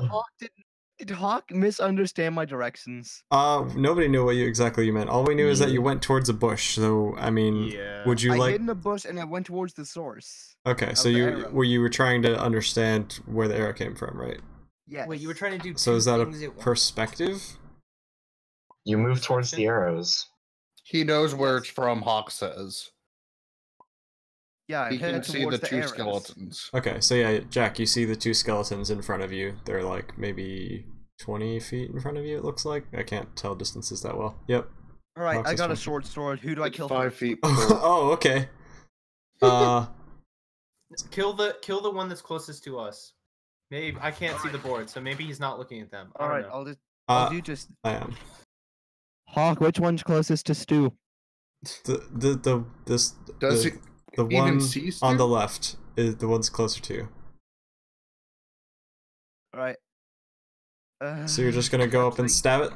Did Hawk misunderstand my directions? Nobody knew what exactly you meant. All we knew is that you went towards a bush. So I mean, Yeah. would you I like? hid in a bush and I went towards the source. Okay, so the you arrow. were trying to understand where the arrow came from, right? Yes. Wait, you were trying to do So two is that things a at once? perspective? You move towards the arrows. He knows where it's from, Hawk says. Yeah, I He can headed see towards the two arrows. skeletons. Okay, so yeah, Jack, you see the two skeletons in front of you. They're like maybe 20 feet in front of you, it looks like. I can't tell distances that well. Yep. All right, Hawk's I is got a fine. short sword. Who do I It's kill 5 first? feet. Oh, okay. Kill the one that's closest to us. Maybe I can't see the board, so maybe he's not looking at them. I All don't right, know. I'll do just I am. Hawk. Which one's closest to Stu? This Does the, he the even one see on the Stu? left is the one's closer to you. All right. So you're just gonna go up and actually, stab it?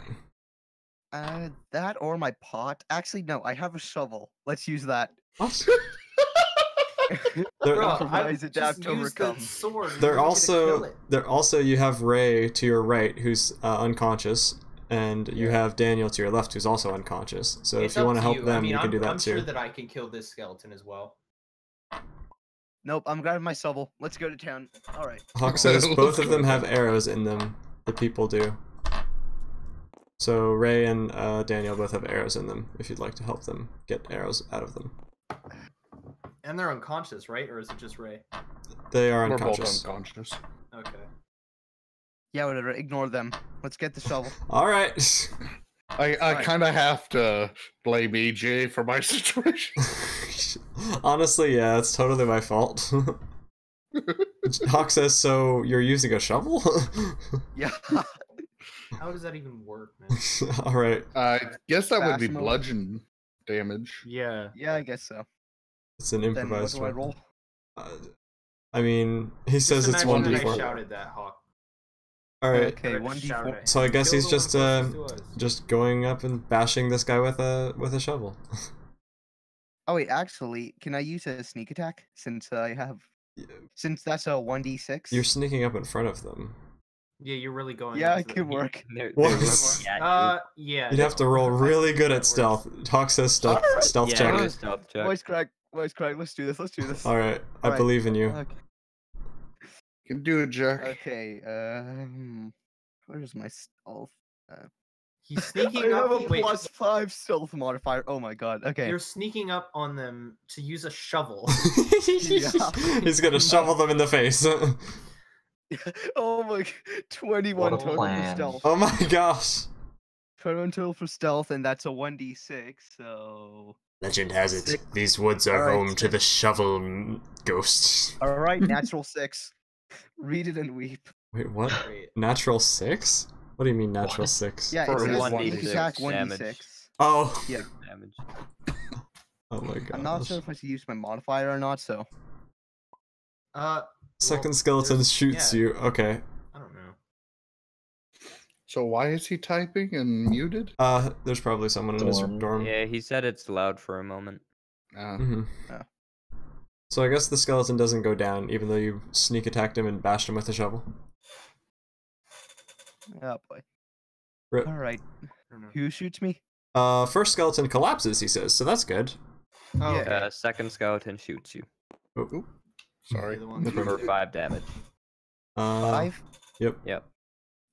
that or my pot? Actually, no. I have a shovel. Let's use that. What? Bro, They're, Improvise, I adapt, just used the overcome. sword. and they're you wanted to kill also it. you have Ray to your right who's unconscious, and you Yeah. have Daniel to your left who's also unconscious. So It's if you up want to help you. them, I mean, you can do that I'm too. sure that I can kill this skeleton as well. Nope. I'm grabbing my shovel. Let's go to town. All right. Hawk says both of them have arrows in them. The people do. So Ray and Daniel both have arrows in them. If you'd like to help them get arrows out of them, And they're unconscious, right? Or is it just Ray? they are We're both unconscious. unconscious. Okay. Yeah, whatever. Ignore them. Let's get the shovel. All right. I Alright. kind of have to blame EJ for my situation. Honestly, yeah, it's totally my fault. Hawk says, so you're using a shovel? Yeah. How does that even work, man? Alright. I guess that would be Fast mode. bludgeon damage. Yeah. Yeah, I guess so. It's an Then what improvised do I weapon. roll? I mean, he says Just it's imagine that I 1d4. shouted that, Hawk. Alright, Okay, I just shouted 1d4. at so I him, guess "Kill he's the one just closest to us." just going up and bashing this guy with a shovel. Oh wait, actually, can I use a sneak attack since I have since that's a 1d6? You're sneaking up in front of them. Yeah, you're really going. Yeah, into it the- can work. They're What? looking at you. Yeah. You'd have to no. roll I really think good that at works. stealth. Hawk says stealth, Alright. stealth Yeah, check. do a stealth check. Voice crack. Let's do this. Let's do this. Alright, I Alright, believe in you. Okay. You can do it, Jack. Okay. Where's my stealth? He's I sneaking have up. a Wait, +5 stealth modifier. Oh my god. Okay. you're sneaking up on them to use a shovel. He's gonna shovel them in the face. Oh my. 21 What a total for plan. stealth. Oh my gosh. 21 total for stealth, and that's a 1d6. So. Legend has it, Six. these woods are Alright, home to the shovel ghosts. All right, natural 6. Read it and weep. Wait, what? Wait. Natural 6? What do you mean natural What? 6? Yeah, For it says 1d6 sneak attack damage. 1d6. Oh. Yeah. Damage. Oh my gosh. I'm not sure if I should use my modifier or not, so. Second well, skeleton there's- shoots yeah, you. Okay. I don't know. So why is he typing and muted? There's probably someone in his Dorm. dorm. Yeah, he said it's loud for a moment. Mm-hmm. Oh. So I guess the skeleton doesn't go down, even though you sneak attacked him and bashed him with a shovel. Oh boy. Rip. All right. I don't know. Who shoots me? First skeleton collapses, he says, so that's good. Oh, Yeah. okay. Second skeleton shoots you Oh, Sorry. You're the one No who problem. for 5 damage. 5? Yep. Yep.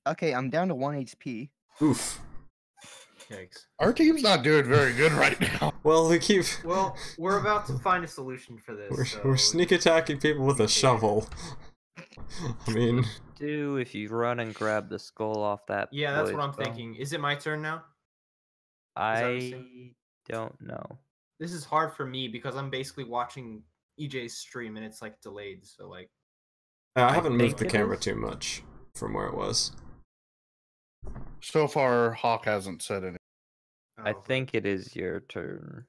Okay, I'm down to 1 HP. Oof. Yikes. Our team's not doing very good right now. Well, we keep... Well, we're about to find a solution for this. We're sneak attacking people with a shovel. I mean... Do if you run and grab the skull off that. Yeah, that's what boy's I'm bone. thinking. Is it my turn now? that what you're I don't know. This is hard for me because I'm basically watching EJ's stream and it's like delayed. So like, I haven't moved think the it camera is. too much from where it was. So far, Hawk hasn't said anything. I oh, think it is your turn.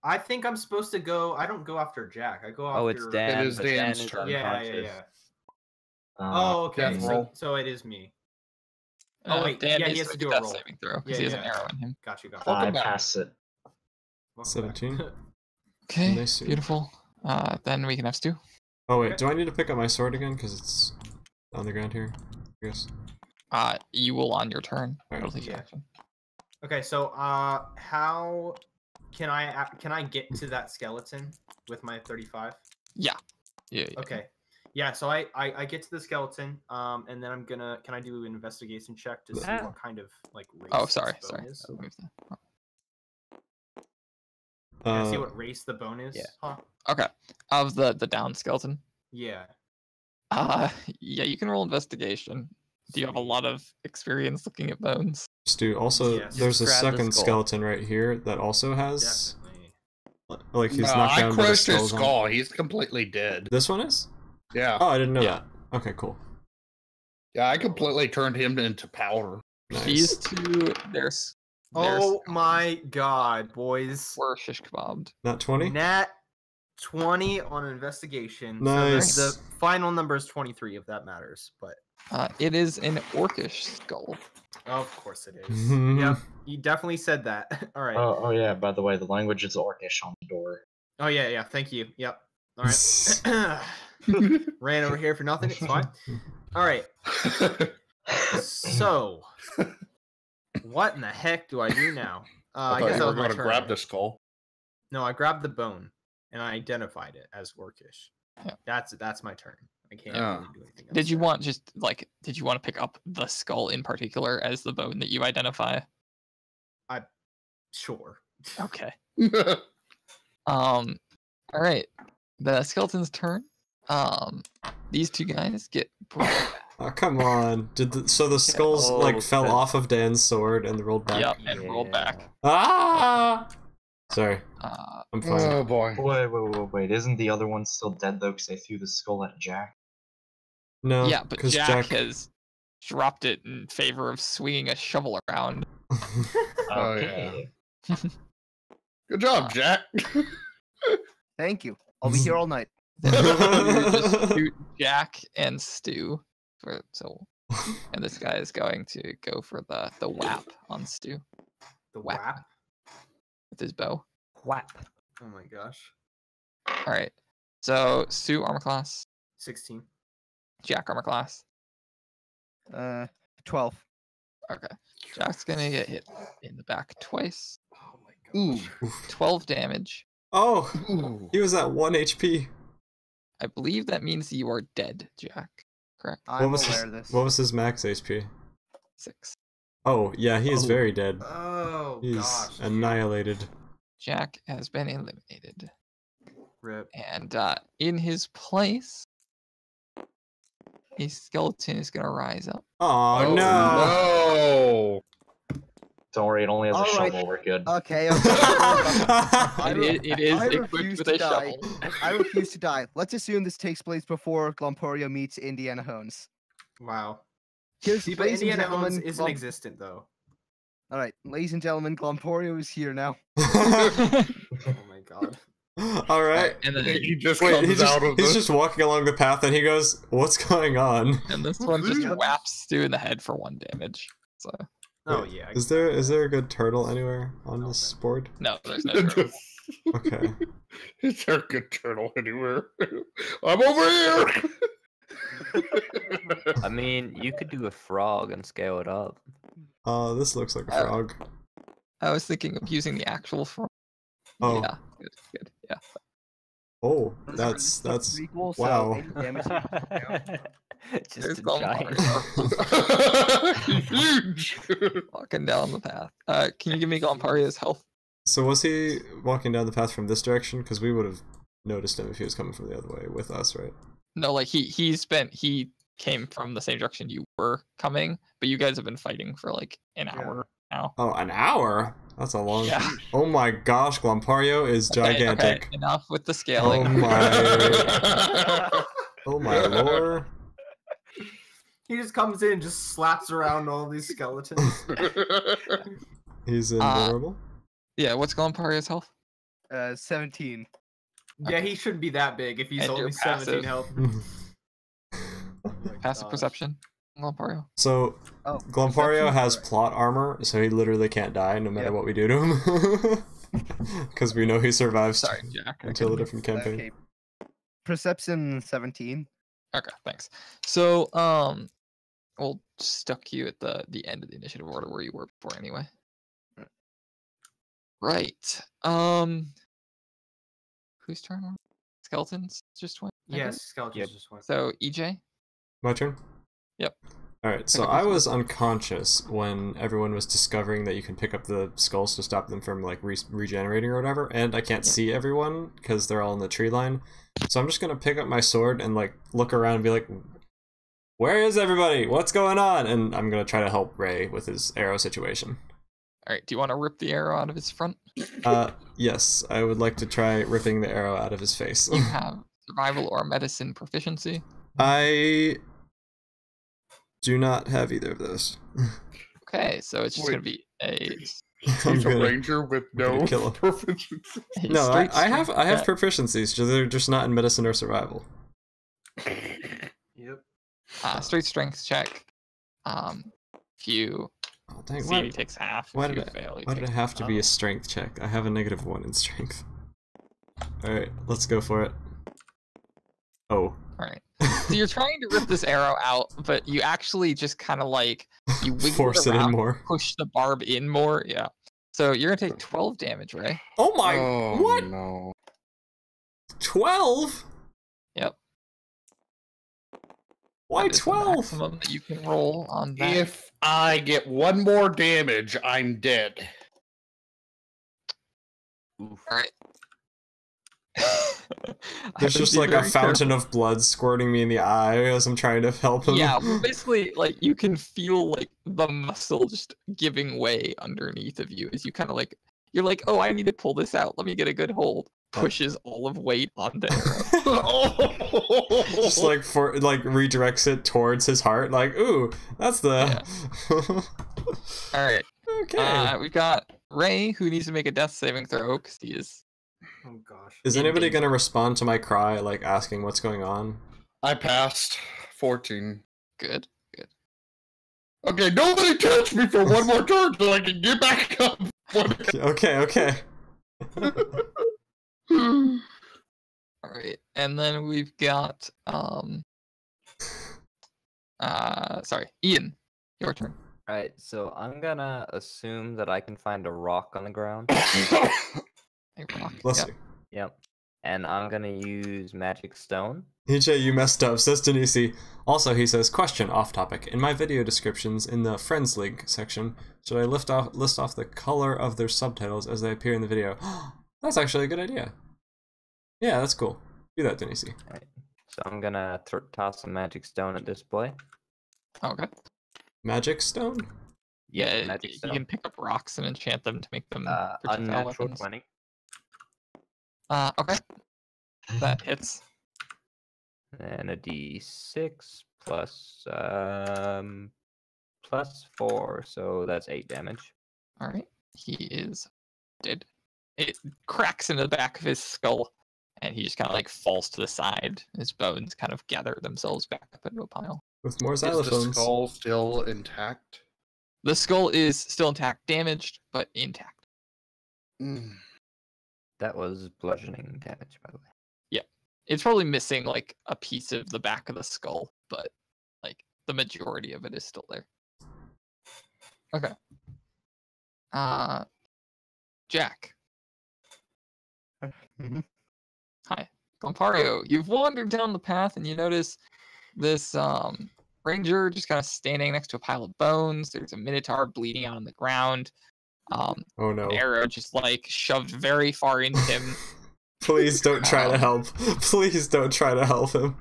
I think I'm supposed to go. I don't go after Jack. I go after. Oh, it's Dan. is but Dan's Dan is turn. Yeah, yeah, unconscious. yeah. Oh, okay. Death So, roll. so it is me. Oh, wait, Dan yeah, he needs has to to make do a death roll. saving throw because Yeah, he has yeah. an arrow in him. Got you. Got you. Welcome I back. pass it. Welcome back. 17. Okay, Nice suit. beautiful. Then we can have Stu. Oh wait, Okay. do I need to pick up my sword again? Because it's on the ground here, I guess. You will on your turn. Alright. It'll take your Yeah. action. Okay, so how can I get to that skeleton with my 35? Yeah. Yeah. Okay. Yeah, so I get to the skeleton, and then can I do an investigation check to see Ah. what kind of like race Oh, this sorry. bone Sorry. is? Move that. Can I see what race the bone is? yeah. Huh? Okay. Of the down skeleton. Yeah. Yeah, you can roll investigation. Do you have a lot of experience looking at bones? Stu, also, Yes. there's a Grab the second skull. skeleton right here that also has, Definitely. like, he's No, knocked I down, but his crushed his skull's on. skull. He's completely dead. This one is? Yeah. Oh, I didn't know Yeah. that. Okay, cool. Yeah, I completely turned him into powder. Nice. These two, there's Oh my god, boys. were shish kebabbed. Not 20? Nat 20 on investigation. Nice. So the final number is 23 if that matters, but It is an orcish skull. of course it is. Yeah, you definitely said that. All right. Oh yeah, by the way, the language is Orcish on the door. Oh yeah, yeah. Thank you. Yep. All right. Ran over here for nothing. It's fine. All right. So, what in the heck do I do now? I thought guess you that were was my going to turn. grab right? the skull. No, I grabbed the bone and I identified it as orcish. Yeah. That's my turn. I can't Oh. really do anything. Did else you there. want did you want to pick up the skull in particular as the bone that you identify? Sure. Okay. All right. The skeleton's turn. These two guys get pushed back. Oh, come on. So the skulls, Oh, like, fell shit. off of Dan's sword and rolled back? Yep, and rolled back. Ah! Sorry, Uh, I'm fine. Oh boy. Wait. Isn't the other one still dead though? Because I threw the skull at Jack. No, yeah, but 'cause Jack has dropped it in favor of swinging a shovel around. Oh, Okay. Good job, Jack. Thank you. I'll be here all night. Just shoot Jack and Stu. And this guy is going to go for the whap on Stu The Whack. whap. with his bow. Whap. Oh my gosh. All right. So Stu armor class, 16. Jack armor class. 12. Okay. Jack's gonna get hit in the back twice. Oh my Ooh. gosh. 12 damage. Oh, Ooh. he was at 1 HP. I believe that means you are dead, Jack. Correct. I'm was aware his, of this. What was his max HP? 6. Oh, yeah, he is Oh. very dead. Oh He's gosh. dude. annihilated. Jack has been eliminated. Rip. And in his place, a skeleton is gonna rise up. Oh, no! no! Don't worry, it only has a All right. shovel. We're good. Okay, okay. I It is I equipped refuse with to a die. shovel. I refuse to die. Let's assume this takes place before Glomporio meets Indiana Jones. Wow. Here's, See, but ladies and Indiana Jones gentlemen, isn't existent though. All right, ladies and gentlemen, Glomporio is here now. Oh my god. All right. And then He just Wait, comes out of he's the... just walking along the path and he goes, "What's going on?" and this one just Yep. whaps Stu in the head for 1 damage. So Oh Wait, yeah. Is there a good turtle anywhere on this board? no, there's no turtle. Okay. Is there a good turtle anywhere? I'm over here! I mean, you could do a frog and scale it up. This looks like a frog. I was thinking of using the actual frog. Oh. Yeah, good. Yeah. Oh, Those are that's equal, so wow. any damage you put down- Just There's a Glomporio. giant. Huge! Walking down the path. Can you give me Glompario's health? So was he walking down the path from this direction? Because we would have noticed him if he was coming from the other way with us, right? No, like he came from the same direction you were coming, but you guys have been fighting for like an hour now. Oh, an hour? That's a long. Yeah. Oh my gosh, Glompario is gigantic. Okay, enough with the Oh scaling. my. Oh my lord. He just comes in and just slaps around all these skeletons. He's invulnerable. Yeah, what's Glompario's health? 17. Yeah, he shouldn't be that big if he's And only you're 17 passive. health. Oh my Passive gosh. perception. Glompario. So Oh, Glompario perception, has alright. plot armor, so he literally can't die no matter Yep. what we do to him. Because we know he survives Sorry, Jack. I until a couldn't- different campaign. Okay. Perception 17. Okay, thanks. So, we'll stuck you at the end of the initiative order where you were before anyway. Right. Whose turn? was it? Skeletons just went. I Yes, guess? skeletons Yep. just went. So EJ. My turn? Yep. Alright, so Pick up I your was unconscious when everyone was discovering that you can pick up the skulls to stop them from like regenerating or whatever, and I can't Yeah. see everyone because they're all in the tree line. So I'm just gonna pick up my sword and like look around and be like, where is everybody? What's going on? And I'm gonna try to help Ray with his arrow situation. All right. Do you want to rip the arrow out of his front? Yes, I would like to try ripping the arrow out of his face. You have survival or medicine proficiency. I do not have either of those. Okay, so it's just Wait. gonna be a I'm He's a gonna- ranger with gonna no kill him. proficiency. No, straight I have strength check. proficiencies, so they're just not in medicine or survival. Yep. Straight strength check. If you Oh, dang, succeed, he why, takes half. why If you did fail, he why did it takes have to be half. a strength check? I have a -1 in strength. Alright, let's go for it. Oh. Alright. So you're trying to rip this arrow out, but you actually just kind of like you wiggle Force it it in around, more. push the barb in more. Yeah. So you're gonna take 12 damage, Ray. Oh my, Oh, what? no. 12? Yep. Why That is the 12? maximum that you can roll on that. If I get one more damage, I'm dead. Oof. Alright. There's just like a fountain of blood squirting me in the eye as I'm trying to help him. Yeah, well, basically, like you can feel like the muscle just giving way underneath of you as you kind of like you're like, oh, I need to pull this out. Let me get a good hold. Pushes all of weight onto arrow. Just like redirects it towards his heart. Like, ooh, that's the. All right. Okay. We've got Ray who needs to make a death saving throw because he is. Oh gosh. Is in anybody danger. gonna respond to my cry, like asking what's going on? I passed 14. Good. Okay, nobody touch me for one more turn till I can get back up. Okay. All right, and then we've got sorry, Ian, your turn. Alright, so I'm gonna assume that I can find a rock on the ground. A rock. Let's Yep. see. Yep. And I'm gonna use Magic Stone. EJ, you messed up, says Denise. Also, he says, question off topic. In my video descriptions in the Friends link section, should I list off the color of their subtitles as they appear in the video? That's actually a good idea. Yeah, that's cool. Do that, Denise. Alright. So I'm gonna toss a Magic Stone at display. Okay. Magic stone? Yeah, Magic you Stone. can pick up rocks and enchant them to make them projectile Unnatural weapons. 20. Okay. That hits. And a D6 plus +4, so that's 8 damage. All right. He is dead. It cracks into the back of his skull, and he just kind of like falls to the side. His bones kind of gather themselves back up into a pile. With more Is the xylophones. skull still intact? The skull is still intact, damaged, but intact. Mm. That was bludgeoning damage, by the way. It's probably missing like a piece of the back of the skull, but like the majority of it is still there. Okay. Jack. Mhm. Hi. Glampario, you've wandered down the path and you notice this ranger just kind of standing next to a pile of bones. There's a minotaur bleeding out on the ground. Oh no. An arrow just like shoved very far into him. Please don't try to help. Please don't try to help him.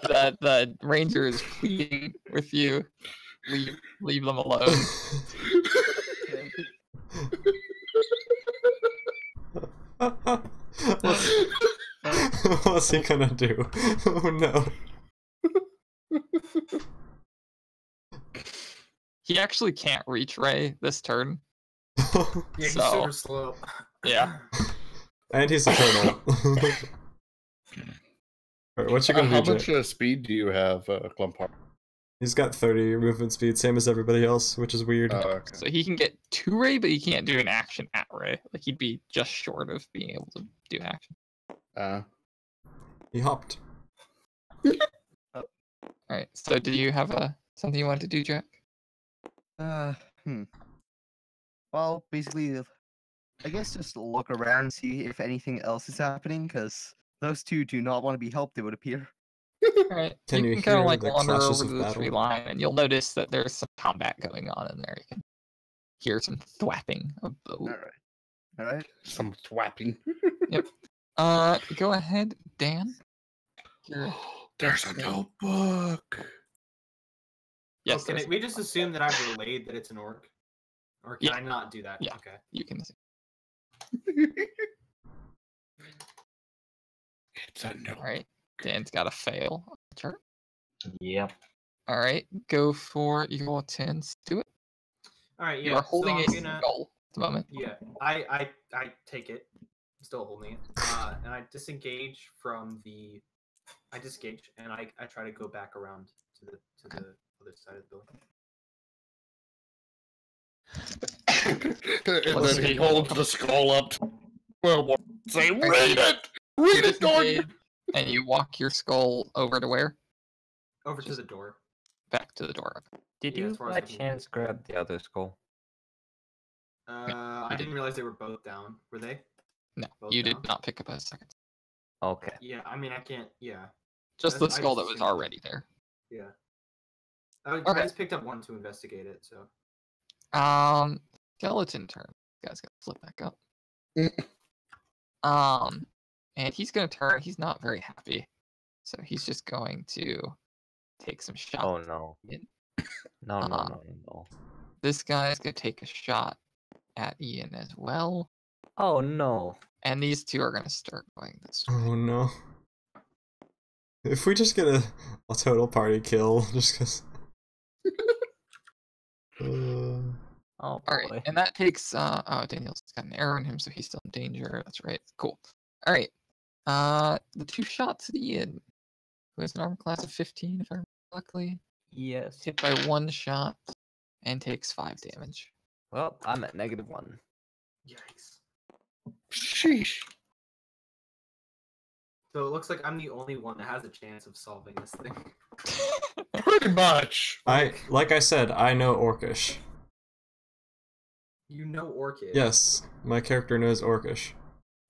The ranger is pleading with you. Leave them alone. What's he gonna do? Oh no. He actually can't reach Ray this turn. Yeah, he's So- super slow. Yeah. And he's a turtle. Alright, what you How gonna do, much Jay? speed do you have, Glumpar? He's got 30 movement speed, same as everybody else, which is weird. Okay. So he can get to Ray, but he can't do an action at Ray. Like he'd be just short of being able to do action. He hopped. Alright, so do you have something you wanted to do, Jack? Well, basically, I guess just look around and see if anything else is happening, because those two do not want to be helped, it would appear. Alright, Can you can kind of hear like the wander clashes over of to the battle? tree line, and you'll notice that there's some combat going on in there. You can hear some thwapping of bow. Alright. Some thwapping. Go ahead, Dan. You're- There's a notebook. Yes, Can there's- we just assume that I've relayed that it's an orc? Or can Yeah. I not do that? Yeah. Okay. you can. It's a notebook. All right, Dan's got to fail on the chart. Yep. All right, go for your 10s. Do it. All right. You Yeah. are holding so a I'm gonna, skull at the moment. Yeah. I take it. I'm still holding it. And I disengage from the. I disengage and I try to go back around to the other side of the building. And Let's then he see. holds the skull up. Well, say, Alright, read it! You Read it, Gordon! disengage, and you walk your skull over to where? Over to the door. Back to the door. Did Yeah, you as far as by I can- chance grab the other skull? I didn't realize they were both down. Were they? No, Both you down? did not pick up a second. Okay. Yeah. I mean, I can't. Yeah. Just the I skull that just was assumed- already there. Yeah. I Okay. just picked up one to investigate it. So. Skeleton turn. You guys gotta flip back up. Mm. And he's gonna turn. He's not very happy, so he's just going to take some shots. Oh no. in. No, no, Uh, no, no, no. This guy's gonna take a shot at Ian as well, Oh no. and these two are gonna start going this way. Oh no. If we just get a total party kill, just cause. Oh All right, boy. and that takes. Oh, Daniel's got an arrow in him, so he's still in danger. That's right. Cool. All right. The two shots at Ian, who has an armor class of 15, if I remember correctly, Yes. hit by one shot and takes 5 damage. Well, I'm at -1. Yikes. Sheesh. So it looks like I'm the only one that has a chance of solving this thing. Pretty much. Like I said, I know Orcish. You know Orchid. Yes, my character knows Orcish.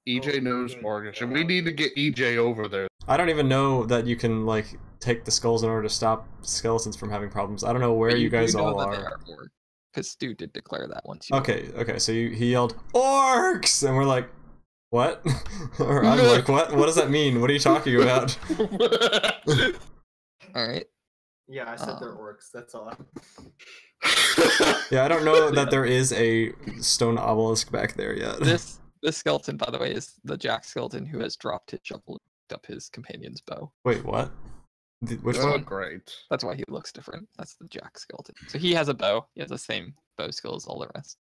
EJ knows good Mortgage, and we God. need to get EJ over there. I don't even know that you can like take the skulls in order to stop skeletons from having problems. I don't know where But you guys do know all that are. They are more, because Stu did declare that once. You Okay, so he yelled orcs, and we're like, what? Or I'm like, what? What does that mean? What are you talking about? All right. Yeah, I said they're orcs. That's all. Yeah, I don't know that there is a stone obelisk back there yet. This skeleton, by the way, is the Jack skeleton who has dropped his shovel and picked up his companion's bow. Wait, what? Which Oh, one? great. That's why he looks different. That's the Jack skeleton. So he has a bow. He has the same bow skill as all the rest.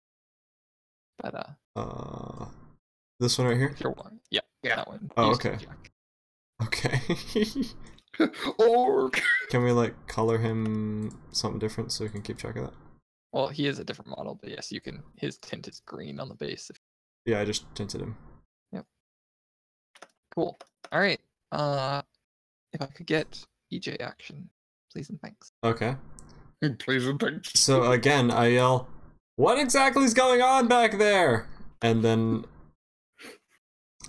But This one right here? if you're one, yeah, that one. Oh, He's okay. Jack. Okay. Orc. Can we like color him something different so we can keep track of that? Well, he is a different model, but yes, you can. His tint is green on the base. Yeah, I just tinted him. Cool. All right. If I could get EJ action, please and thanks. Okay. Please and thanks. So again, I yell, "What exactly is going on back there?" And then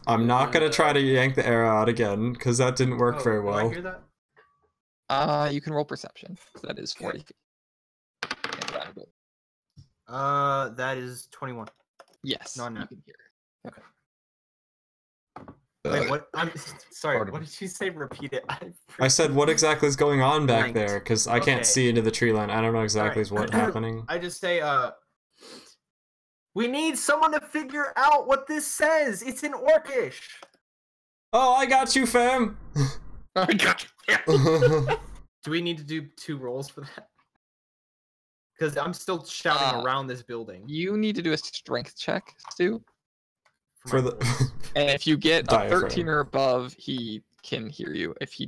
I'm not gonna try to yank the arrow out again because that didn't work very Do I well. hear that? You can roll perception. So that is 40 feet. And roundable. That is 21. Yes, No, no. you can hear it. Wait, what? I'm sorry. Pardon What me. did you say? Repeat it. I said, "What exactly is going on back Blanked. there?" Because I can't Okay. see into the tree line. I don't know exactly Alright. what's happening. I just say, we need someone to figure out what this says. It's in Orcish. Oh, I got you, fam. I got you. Do we need to do 2 rolls for that? Because I'm still shouting around this building. You need to do a strength check, Stu. For my the wolves. And if you get a Diaphragm. 13 or above, he can hear you. If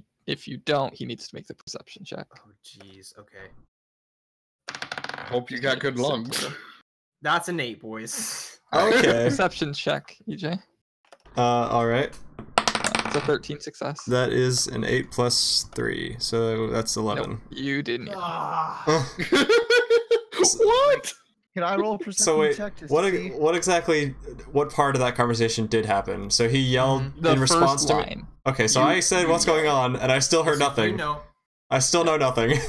you don't, he needs to make the perception check. Oh, jeez. Okay. Hope you got good lungs. That's an 8, boys. All right, Okay. Perception check, EJ. All right. It's a 13 success. That is an 8 plus 3, so that's 11. Nope, you didn't. Hear. Ah. What? Can I roll a perception So wait, check to what see? what part of that conversation did happen? So he yelled The in response first to me. line. Okay, so You- I said, you "What's going on?" and I still heard So nothing. You know. I still know nothing.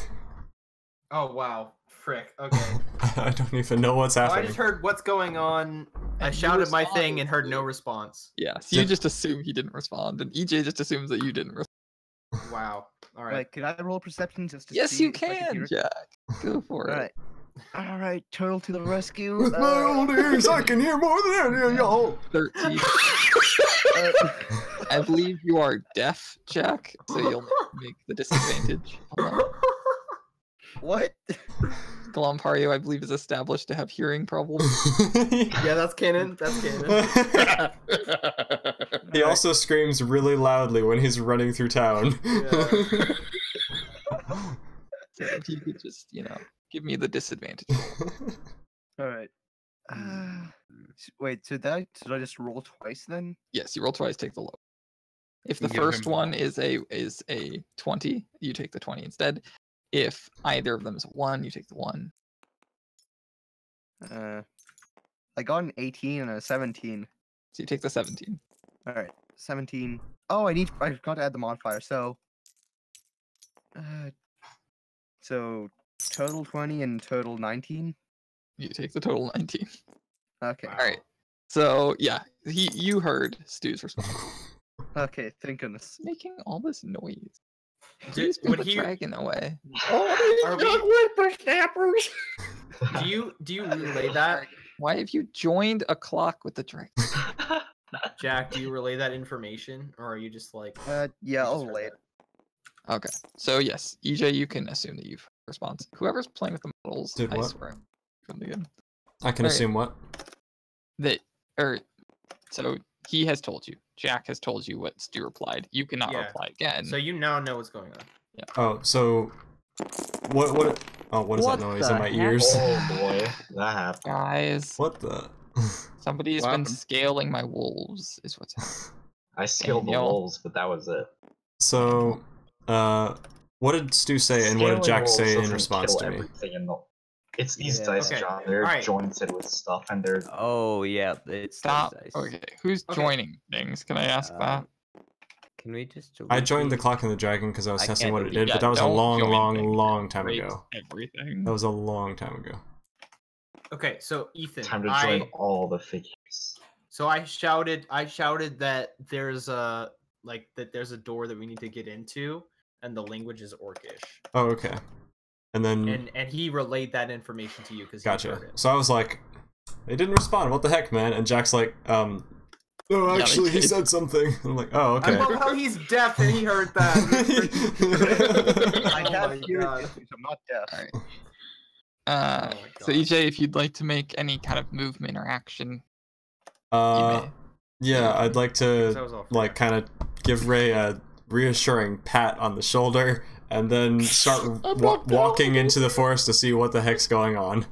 Oh wow, frick. Okay. I don't even know what's So I happening. just heard what's going on. I And you shouted my responded thing and heard no to- response. Yeah, so you Did- just assume he didn't respond, and EJ just assumes that you didn't respond. Wow. All right. Right, can I roll perception just to Yes, see you if I can, hear it? Jack. Go for it. Alright. Alright, turtle to the rescue. With my old ears, I can hear more than any of y'all. 13. uh, I believe you are deaf, Jack, so you'll make the disadvantage. what? Galampario, I believe, is established to have hearing problems. Yeah, that's canon. That's canon. He also screams really loudly when he's running through town. Yeah. So if you could just, give me the disadvantage. Alright. Wait, should I just roll twice then? Yes, you roll twice, take the low. If the Give first him- one is a 20, you take the 20 instead. If either of them is a 1, you take the 1. I got an 18 and a 17. So you take the 17. Alright, 17. Oh, I forgot to add the modifier, so total 20 and total 19. You take the total 19. Okay. Wow. All right. So yeah, you heard Stu's response. Okay, thank goodness. Making all this noise. Did- He's put would the he- dragon away. Are we- whippersnappers. Do you relay that, Why have you joined a clock with the dragon? Jack? Do you relay that information, or are you just like? Yeah, you I'll just heard relay it. that? Okay. So yes, EJ, you can assume that you've response. Whoever's playing with the models, Did I what? swear, from the good. I can Alright. assume what? So he has told you. Jack has told you what Stu replied. You cannot Yeah. reply again. So you now know what's going on. Oh, so what? Oh, what is What that noise the in my heck? ears? Oh boy, that happened. Guys, What the? somebody's What been happened? scaling my wolves. Is what's happening. I skilled the Daniel. wolves, but that was it. So, what did Stu say, and what did Scaling Jack wolves say in doesn't response kill to me? everything in the- It's these Yeah. dice, Okay, John. They're alright. jointed with stuff, and they're Oh yeah, it's those Stop. dice. Okay, who's Okay. joining things? Can I ask that? Can we just? I delete joined the these? Clock and the Dragon because I was I testing can't what it delete did, but that was a don't long, join long, things. long time Erase ago. Everything. That was a long time ago. Okay, so Ethan, time to join all the figures. So I shouted that there's a there's a door that we need to get into, and the language is Orcish. Oh, okay. And then And he relayed that information to you because he gotcha. heard it. So I was like, they didn't respond. What the heck, man? And Jack's like, no, they actually, he did. said something. I'm like, oh, I okay. love how he's deaf and he heard that. I Oh have my hearing God. issues. I'm not deaf. All right. Oh my So God. EJ, if you'd like to make any kind of movement or action, you Uh, may. yeah, I'd like That to was all like kind of give Ray a reassuring pat on the shoulder, and then start walking into the forest to see what the heck's going on.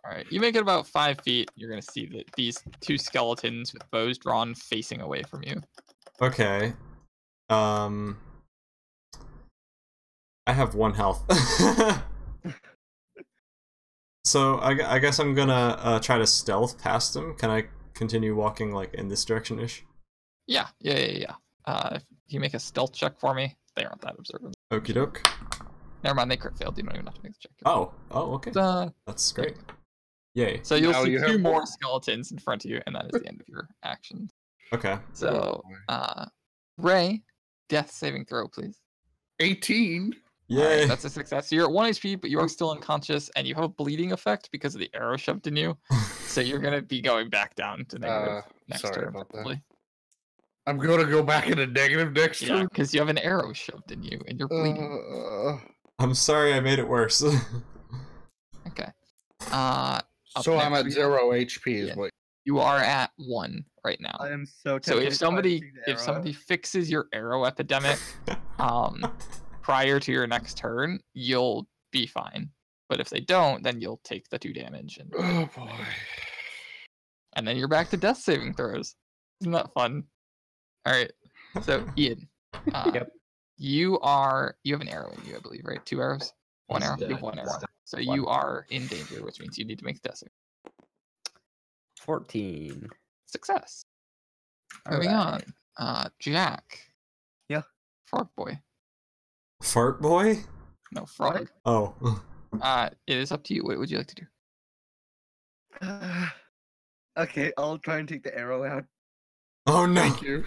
All right, you make it about 5 feet. You're gonna see that these two skeletons with bows drawn facing away from you. Okay. I have 1 health. So I guess I'm gonna try to stealth past them. Can I continue walking like in this direction-ish? Yeah. If you make a stealth check for me, they aren't that observant. Okie doke. Never mind, they crit failed. You don't even have to make the check. Oh, okay. Uh, That's great. Yay. so you'll Now see you have 2 more one. skeletons in front of you, and that is the end of your action. Okay. So, Ray, death saving throw, please. 18. All right, Yay. that's a success. So you're at 1 HP, but you are still unconscious, and you have a bleeding effect because of the arrow shoved in you. So you're gonna be going back down to negative next sorry turn, about that. probably. I'm gonna go back into negative next Yeah, turn. because you have an arrow shoved in you, and you're bleeding. I'm sorry I made it worse. Okay. Up So I'm next at we 0 HP is Yeah. what. You are at 1 right now. I am so tempted So to if try to somebody shoot the if arrow somebody out. fixes your arrow epidemic prior to your next turn, you'll be fine. But if they don't, then you'll take the 2 damage, Oh boy. and then you're back to death saving throws. Isn't that fun? All right. So Ian, Yep. you have an arrow in you, I believe, right? 2 arrows, 1 He's arrow. You dead. have 1 He's arrow. dead. So you are in danger, which means you need to make the death save. 14. Success. Moving on. Jack. Yeah. Frog boy. Fart boy? No, frog. Oh. It is up to you. What would you like to do? Okay, I'll try and take the arrow out. Oh no. Thank you.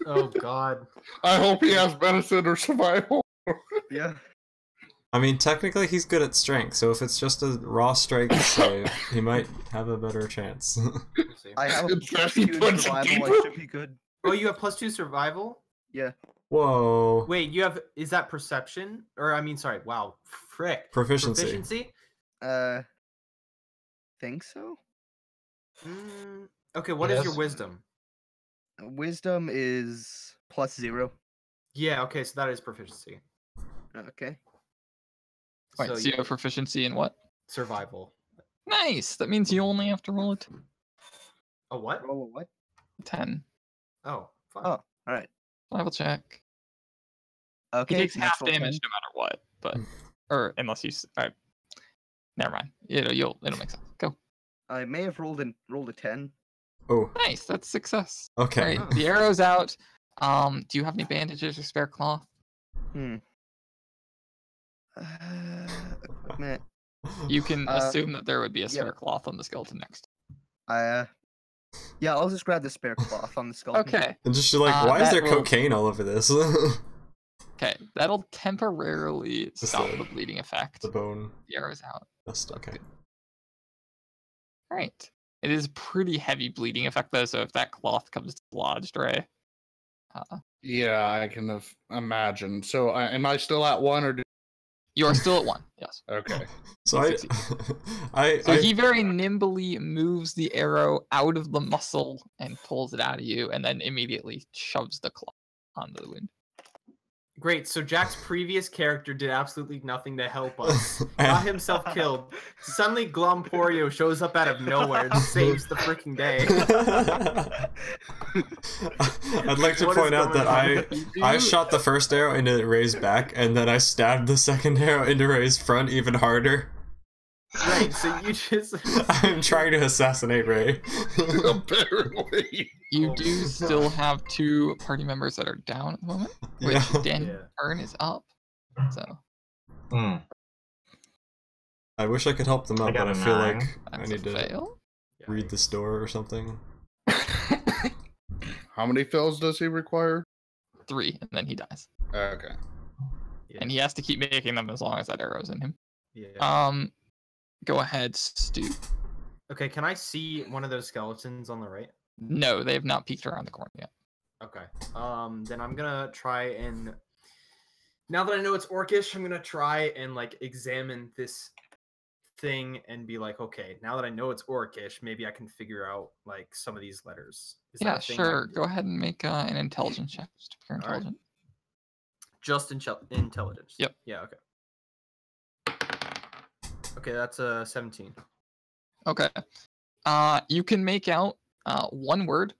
Oh God. I hope he has medicine or survival. Yeah. I mean, technically he's good at strength, so if it's just a raw strength save, he might have a better chance. Let's see. I have a It's plus very 2 in punch survival. deeper. I should be good. Oh, you have +2 survival. Whoa. Wait, you have is that perception or I mean, sorry. Wow, frick. Proficiency. Proficiency. Think so? Okay, what is your Yes. wisdom? Wisdom is +0. Yeah. Okay, so that is proficiency. Okay. Wait, so you have proficiency in what? survival. Nice. That means you only have to roll a A what? Roll a what? 10. Oh, fuck. Oh. Alright. Survival check. He Okay. takes half natural 10. damage no matter what, but or unless you. Never mind. It'll make sense. Go. I may have rolled a 10. Oh. Nice. That's success. Okay. Right. The arrow's out. Do you have any bandages or spare cloth? Equipment. You can Uh, assume that there would be a yeah. spare cloth on the skeleton next. Yeah, I'll just grab the spare cloth on the skeleton. Okay. And just like, why is that there will- cocaine all over this? Okay. That'll temporarily Just stop the- the bleeding effect. the bone The arrow's out. dust. Okay. All right. It is a pretty heavy bleeding effect though, so if that cloth comes dislodged, Ray. Yeah, I can imagine. So, am I still at 1 or? You are still at 1. Yes. Okay. So He I, succeeds. I, So I, he very nimbly moves the arrow out of the muscle and pulls it out of you, and then immediately shoves the claw onto the wound. Great. So Jack's previous character did absolutely nothing to help us. Got himself killed. Suddenly Glomporio shows up out of nowhere and saves the freaking day. I'd like to What is point out going that on? I shot the first arrow into Ray's back, and then I stabbed the second arrow into Ray's front even harder. Right, so you just I'm trying to assassinate Ray. Apparently. You Oh do my still gosh. have 2 party members that are down at the moment, which Yeah. Dan's Yeah. turn is up. So Hmm. I wish I could help them I out, got but I a feel 9. like I that's need a to fail. read this door or something. How many fails does he require? 3, and then he dies. Okay. Yeah. And he has to keep making them as long as that arrow's in him. Yeah. Go ahead, Stu. Okay, can I see one of those skeletons on the right? No, they have not peeked around the corner yet. Okay. Then I'm gonna try and now that I know it's orcish, I'm gonna try and like examine this thing and be like, okay, now that I know it's orcish, maybe I can figure out like some of these letters. Is that Yeah, a thing I sure. can do? Go ahead and make an intelligence check. Just if you're All right. intelligent. Just intelligence. Yep. Yeah. Okay. Okay, that's a 17. Okay. You can make out one word.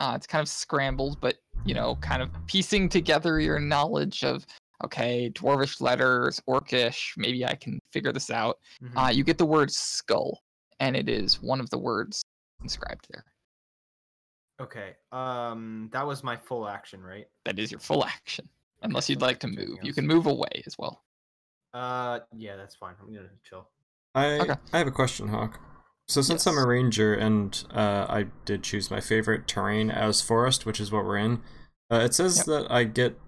It's kind of scrambled, but you know, kind of piecing together your knowledge of okay, dwarvish letters, orcish. Maybe I can figure this out. Mhm. You get the word skull, and it is one of the words inscribed there. Okay. That was my full action, right? That is your full action, unless so you'd I'm like to not doing move. You else. can move away as well. Yeah, that's fine. I'm gonna chill. Okay. I have a question, Hawk. So since I'm Yes. a ranger and I did choose my favorite terrain as forest, which is what we're in, it says Yep. that I get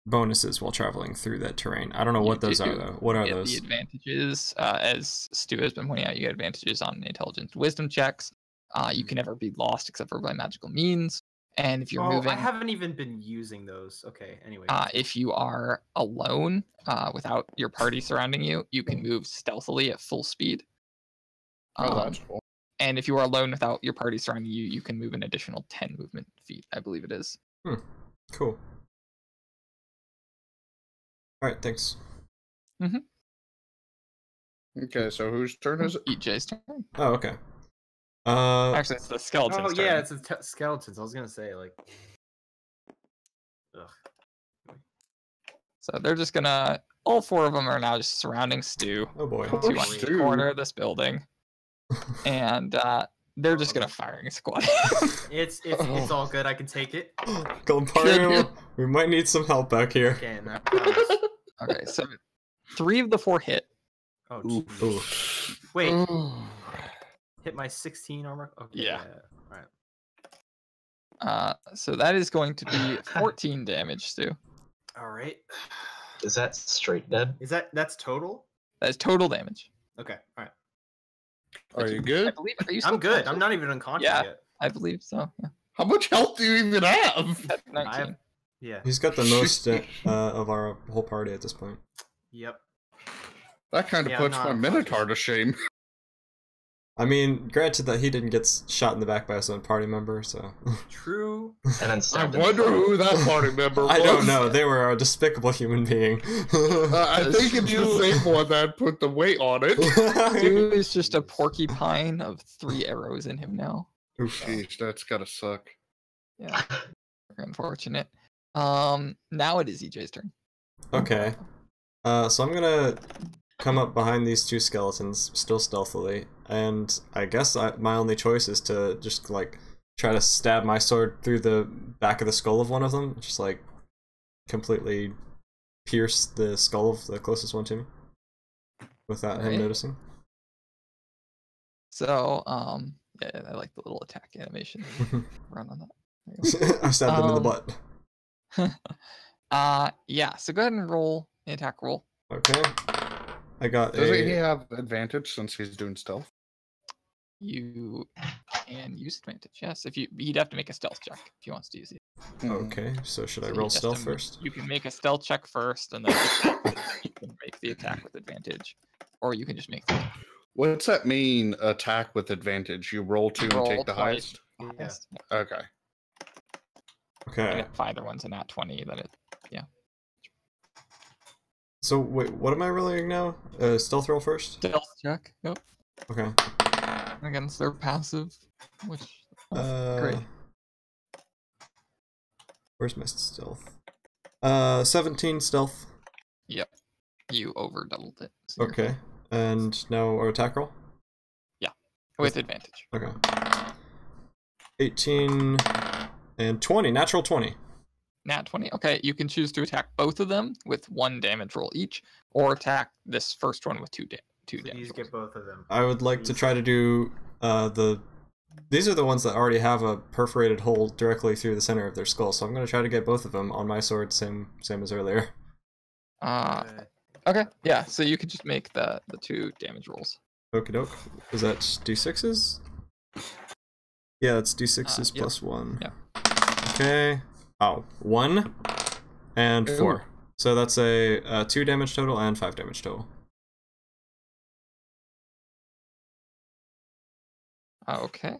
bonuses while traveling through that terrain. I don't know You what those do are though. What are get those? the advantages, as Stu has been pointing out, you get advantages on intelligence wisdom checks. You can never be lost except for by magical means. And if you're moving, I haven't even been using those. Okay. Anyway. if you are alone, without your party surrounding you, you can move stealthily at full speed. Oh, that's cool. And if you are alone without your party surrounding you, you can move an additional 10 movement feet, I believe it is. Cool. Alright, thanks. Okay, so whose turn is it? EJ's turn. Oh, okay. Actually, it's the skeleton's Oh yeah, turn. it's a skeletons. I was gonna say like. Ugh. So they're just gonna. All 4 of them are now just surrounding Stu. Oh boy. Poor To on each Stu. corner of this building, and they're just gonna firing squad. It's all good. I can take it. Golden we might need some help back here. Okay, and that was... Okay, so 3 of the 4 hit. Oh, Ooh. geez. Ooh. Wait. Hit my 16 armor. Okay. Yeah. All right. So that is going to be 14 damage, Stu. All right. Is that straight dead? That's total? That is total damage. Okay. All right. Are you I good? believe. Are you still I'm good. conscious? I'm not even unconscious Yeah. yet. I believe so. Yeah. How much health do you even have? That's 19. Yeah. He's got the most of our whole party at this point. Yep. That kind of Yeah, puts I'm my not Minotaur to shame. I mean, granted that he didn't get shot in the back by his own party member, so... True. And then I stabbed in the wonder throat. who that party member was. I don't know, they were a despicable human being. I think it's the same one that put the weight on it. Stu is just a porcupine of 3 arrows in him now. Jeez, that's gotta suck. Yeah. Very unfortunate. Now it is EJ's turn. Okay. So I'm gonna come up behind these 2 skeletons, still stealthily, and I guess my only choice is to just, like, try to stab my sword through the back of the skull of one of them, just, like, completely pierce the skull of the closest one to me, without him Alright. noticing. So, yeah, I like the little attack animation. Run on that. There you I stabbed him in the Um, butt. go. Yeah, so go ahead and roll an attack roll. Okay. I got Doesn't he a... have advantage since he's doing stealth? You can use advantage, yes. He'd have to make a stealth check if he wants to use it. Okay, so should I So he roll has to stealth ma- first? You can make a stealth check first, and then you can make the attack with advantage, or you can just make the What's that mean, attack with advantage? You roll 2 and Roll take the twice. highest? highest. Okay. And Okay. if either one's a nat 20, then it. So, wait, what am I rolling now? Stealth roll first? Stealth check. Yep. Okay. Against their passive, which. Great. Where's my stealth? 17 stealth. Yep. You over doubled it. So you're Okay. And now our attack roll? With advantage. Okay. 18 and 20. Natural 20. Nat 20. Okay, you can choose to attack both of them with 1 damage roll each, or attack this first one with 2 damage. Please get both of them. I would like to try to do these are the ones that already have a perforated hole directly through the center of their skull, so I'm going to try to get both of them on my sword, same as earlier. Okay, yeah, so you could just make the 2 damage rolls. Okie doke. Is that d6s? Yeah, it's d6s Yep. plus 1. Yep. Okay. Oh, 1 and 4. So that's a 2 damage total and 5 damage total. Okay.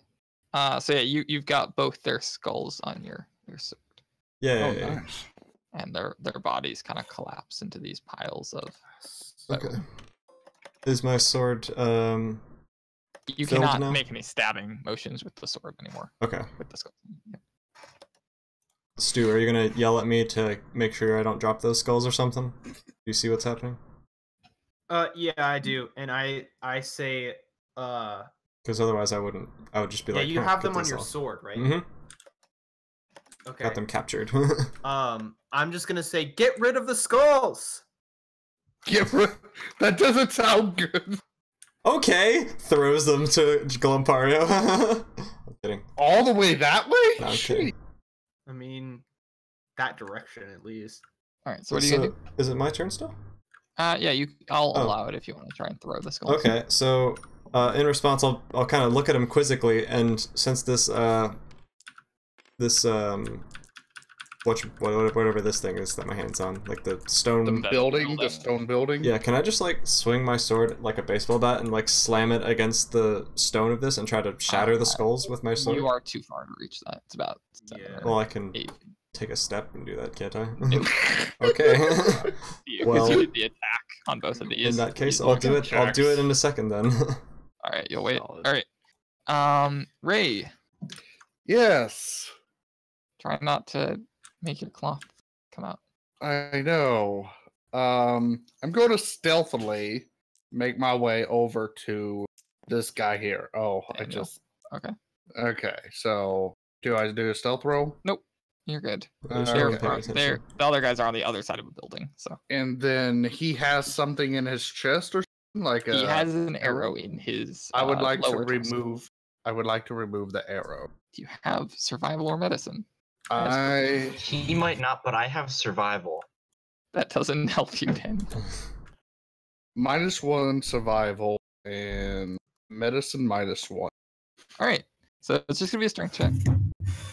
So yeah, you've got both their skulls on your sword, Yay. Oh, nice. and their bodies kind of collapse into these piles of. Okay. Is my sword You filled cannot now? make any stabbing motions with the sword anymore. Okay. With the skull. Yep. Stu, are you gonna yell at me to make sure I don't drop those skulls or something? Do you see what's happening? Yeah, I do, and I say, Because otherwise I would just be yeah, like, you "Huh, have get them on these your off." sword, right? Mhm. Okay. Got them captured. I'm just gonna say, get rid of the skulls. That doesn't sound good. Okay, throws them to Glampario. I'm kidding. All the way that way? No, I'm kidding. I mean, that direction at least. All right. So what are you gonna do? Is it my turn still? Yeah, I'll Oh. allow it if you want to try and throw the skulls. Okay, so in response, I'll kind of look at him quizzically, and since this whatever this thing is that my hand's on, like the stone. The That building, building. the stone building? Yeah, can I just like swing my sword like a baseball bat and like slam it against the stone of this and try to shatter the skulls with my sword? You are too far to reach that. It's about 7 Yeah. or Well, I can 8. take a step and do that, can't I? Nope. Okay. Because Well, you did the attack on both of these. in that case, You- I'll do it. I'll do it in a second then. All right, you'll wait. Solid. All right. Ray, Yes, try not to make your cloth come out. I know. I'm going to stealthily make my way over to this guy here. Oh, Daniel. Okay. Okay, so do I do a stealth roll? You're good. I should They're- really pay attention. The other guys are on the other side of the building, so And then he has something in his chest or something? Like he has an arrow in his. I would like to lower torso. remove. I would like to remove the arrow. Do you have survival or medicine? He might not, but I have survival. That doesn't help you, Daniel. -1 survival and medicine -1. All right. So it's just gonna be a strength check.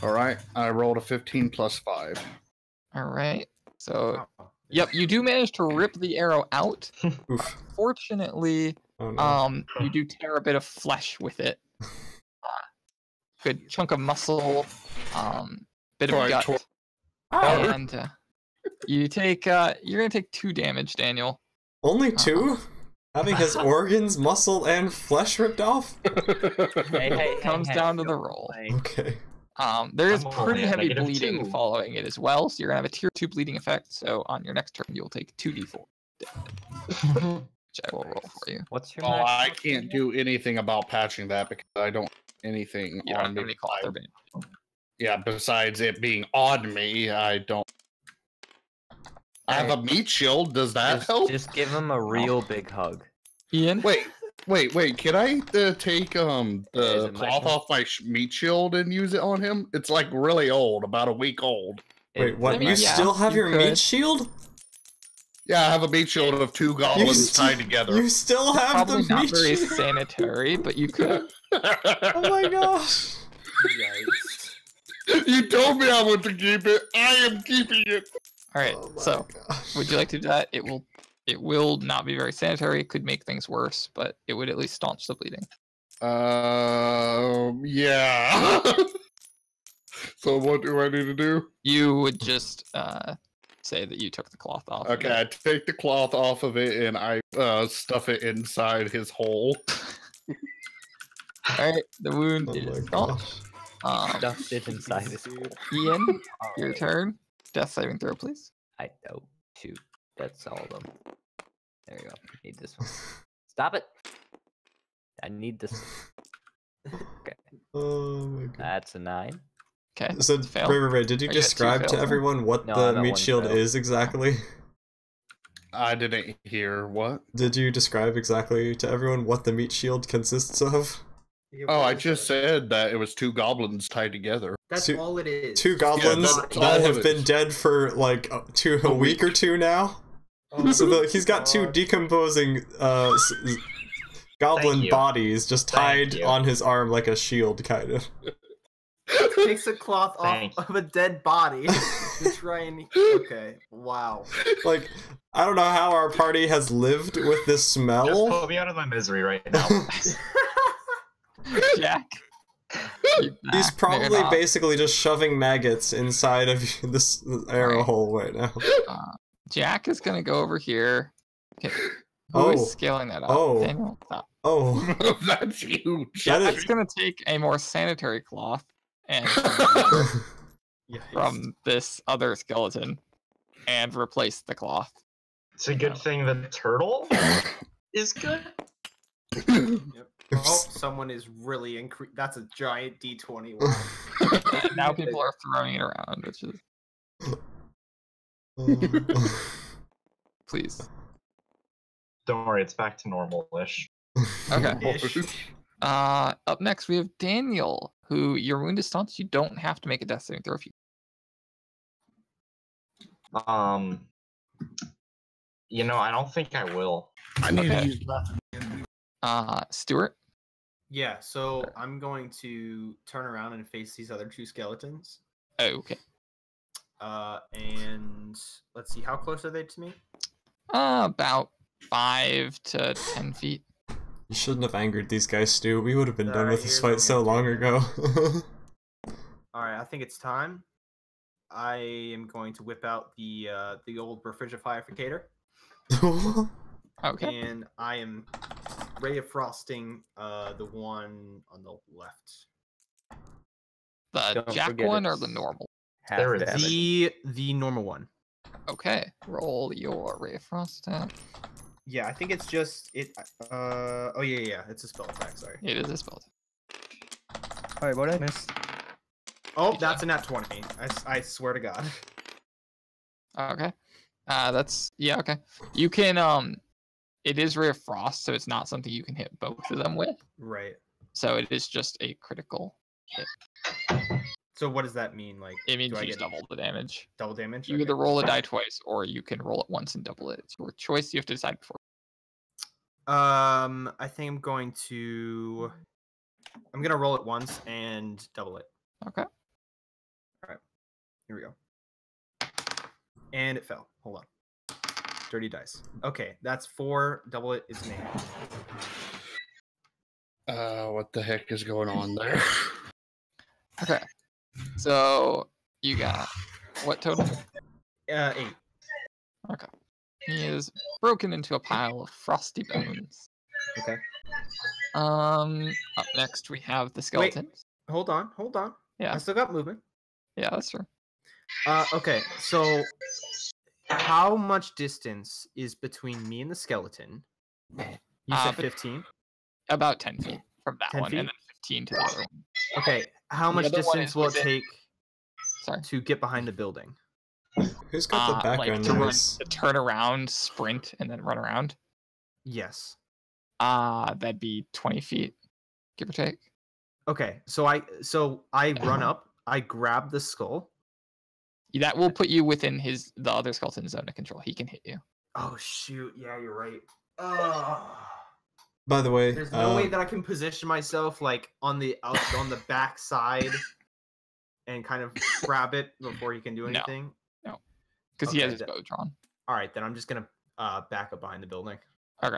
All right, I rolled a 15 plus 5. All right. So Oh, yep, you do manage to rip the arrow out. Oof. Fortunately, Oh no. you do tear a bit of flesh with it. Good chunk of muscle, bit of Right, gut, tor- and you take you're gonna take 2 damage, Daniel. Only 2? Having his organs, muscle, and flesh ripped off? It comes down to the roll. Okay. There is I'm only pretty at heavy -2. bleeding following it as well, so you're gonna have a tier 2 bleeding effect. So on your next turn, you'll take 2d4, which I will roll for you. What's your Oh, max I health can't again? do anything about patching that because I don't anything You don't on have me. any cloth or bandage. Yeah, besides it being on me, I don't. I have a meat shield. Does that help? Just give him a real big hug. Ian, Wait. Can I take Is the it my cloth turn? off my meat shield and use it on him? It's like really old, about a week old. Wait, what? I mean, You yeah, still have you your could. meat shield? Yeah, I have a meat shield of 2 goblins tied together. You still have probably the not meat very shield? sanitary, but you could. Oh my gosh. Yikes. You told me I was to keep it. I am keeping it. All right. Oh my So, gosh. would you like to do that? It will not be very sanitary. It could make things worse, but it would at least staunch the bleeding. Yeah. So what do I need to do? You would just say that you took the cloth off. of Okay, it. I take the cloth off of it and I stuff it inside his hole. All right. The wound Oh is my staunch. gosh. Stuffed it inside his skull. Ian, your turn. Death saving throw, please. I oh shoot. That's all of them. There you go. Need this one. Stop it. I need this. Okay, Oh my god. that's a 9. Okay. So, fail. Ray, did you I got two describe to fails now. everyone what No, the I'm at meat one shield fail. is exactly? I didn't hear what. Did you describe exactly to everyone what the meat shield consists of? Oh, I just said that it was 2 goblins tied together. That's Two- all it is. 2 goblins that's that all have it been is. dead for like a week or two now. Oh, So he's got 2 God. decomposing goblin you. bodies just Thank tied you. on his arm like a shield, kind of. Takes a cloth off Thank of a dead body to try and. Okay, wow. Like, I don't know how our party has lived with this Just smell. put me out of my misery right now, please. Jack. He's Maybe probably not. basically just shoving maggots inside of this arrow Right. hole right now. Jack is gonna go over here. Okay. Who Oh. is scaling that up? Oh. Daniel, stop. Oh. That's huge. That Jack's is- gonna take a more sanitary cloth and from this other skeleton and replace the cloth. It's a good thing the turtle is good. Yep. Oh, someone is really increased. That's a giant D20. Wow. And now people are throwing it around, which is please. Don't worry, it's back to normal-ish. Okay. Ish. Up next we have Daniel, who your wound is stunned. You don't have to make a death saving throw if you. You know, I don't think I will. I need Okay. to use that. Stuart. Yeah, so I'm going to turn around and face these other 2 skeletons. Okay. And let's see, how close are they to me? About 5 to 10 feet. You shouldn't have angered these guys, Stu. We would have been done Alright, with this here's what fight I'm so gonna long do. ago. All right, I think it's time. I am going to whip out the old refrigerator, Okay. and I am ray of frosting the one on the left. The Don't Jack forget one or it's the normal? half There is damage. The normal one. Okay. Roll your ray of frost attack. Yeah, I think it's just it. Oh yeah, it's a spell attack. Sorry. It is a spell attack. Alright, what I missed? Oh, that's a nat 20. I swear to God. Okay. That's yeah. Okay. You can It is ray of frost, so it's not something you can hit both of them with. Right. So it is just a critical hit. So what does that mean? Like, It means do I you just get double the damage. double damage? You Okay. either roll a die twice, or you can roll it once and double it. It's your choice. You have to decide before. I think I'm going to. I'm gonna roll it once and double it. Okay. Here we go. And it fell. Hold on. Dirty dice. Okay, that's 4. Double it is an 8. What the heck is going on there? Okay. So you got what total? 8. Okay. He is broken into a pile of frosty bones. Okay. Up next we have the skeleton. Hold on. Yeah. I still got movement. Yeah, that's true. Okay, so how much distance is between me and the skeleton? You said but- 15. About 10 feet from that 10 one, feet? and then 15 to the other one. Okay, how The much other one distance is will it within- take Sorry. to get behind the building? Who's got the Like background to, noise? to turn around, sprint, and then run around. Yes. That'd be 20 feet, give or take. Okay, so I run up, I grab the skull. That will put you within the other skeleton's zone of control. He can hit you. Oh shoot, yeah, you're right. Oh. By the way, There's no way that I can position myself like on the back side and kind of grab it before he can do No. anything. Because he Okay, has his that- bow drawn. All right, then I'm just gonna back up behind the building. Okay.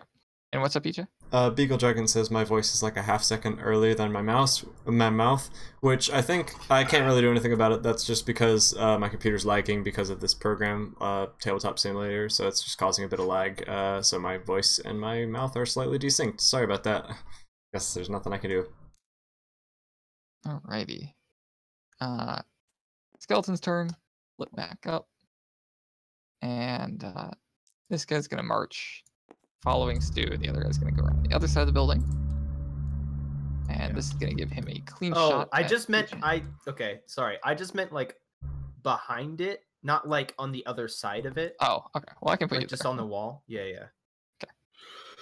And what's up, EJ? Beagle Dragon says my voice is like a half second earlier than my mouth, which I think I can't really do anything about it. That's just because my computer's lagging because of this program, Tabletop Simulator, so it's just causing a bit of lag. So my voice and my mouth are slightly desynced. Sorry about that. Guess there's nothing I can do. Alrighty. Skeleton's turn. Flip back up. And this guy's gonna march following Stu, and the other guy's gonna go around the other side of the building. And Yeah. this is gonna give him a clean Oh, shot. I at just meant EJ. okay, sorry. I just meant like behind it, not like on the other side of it. Oh, okay. Well, I can put Like you just there. on the wall. Yeah, yeah.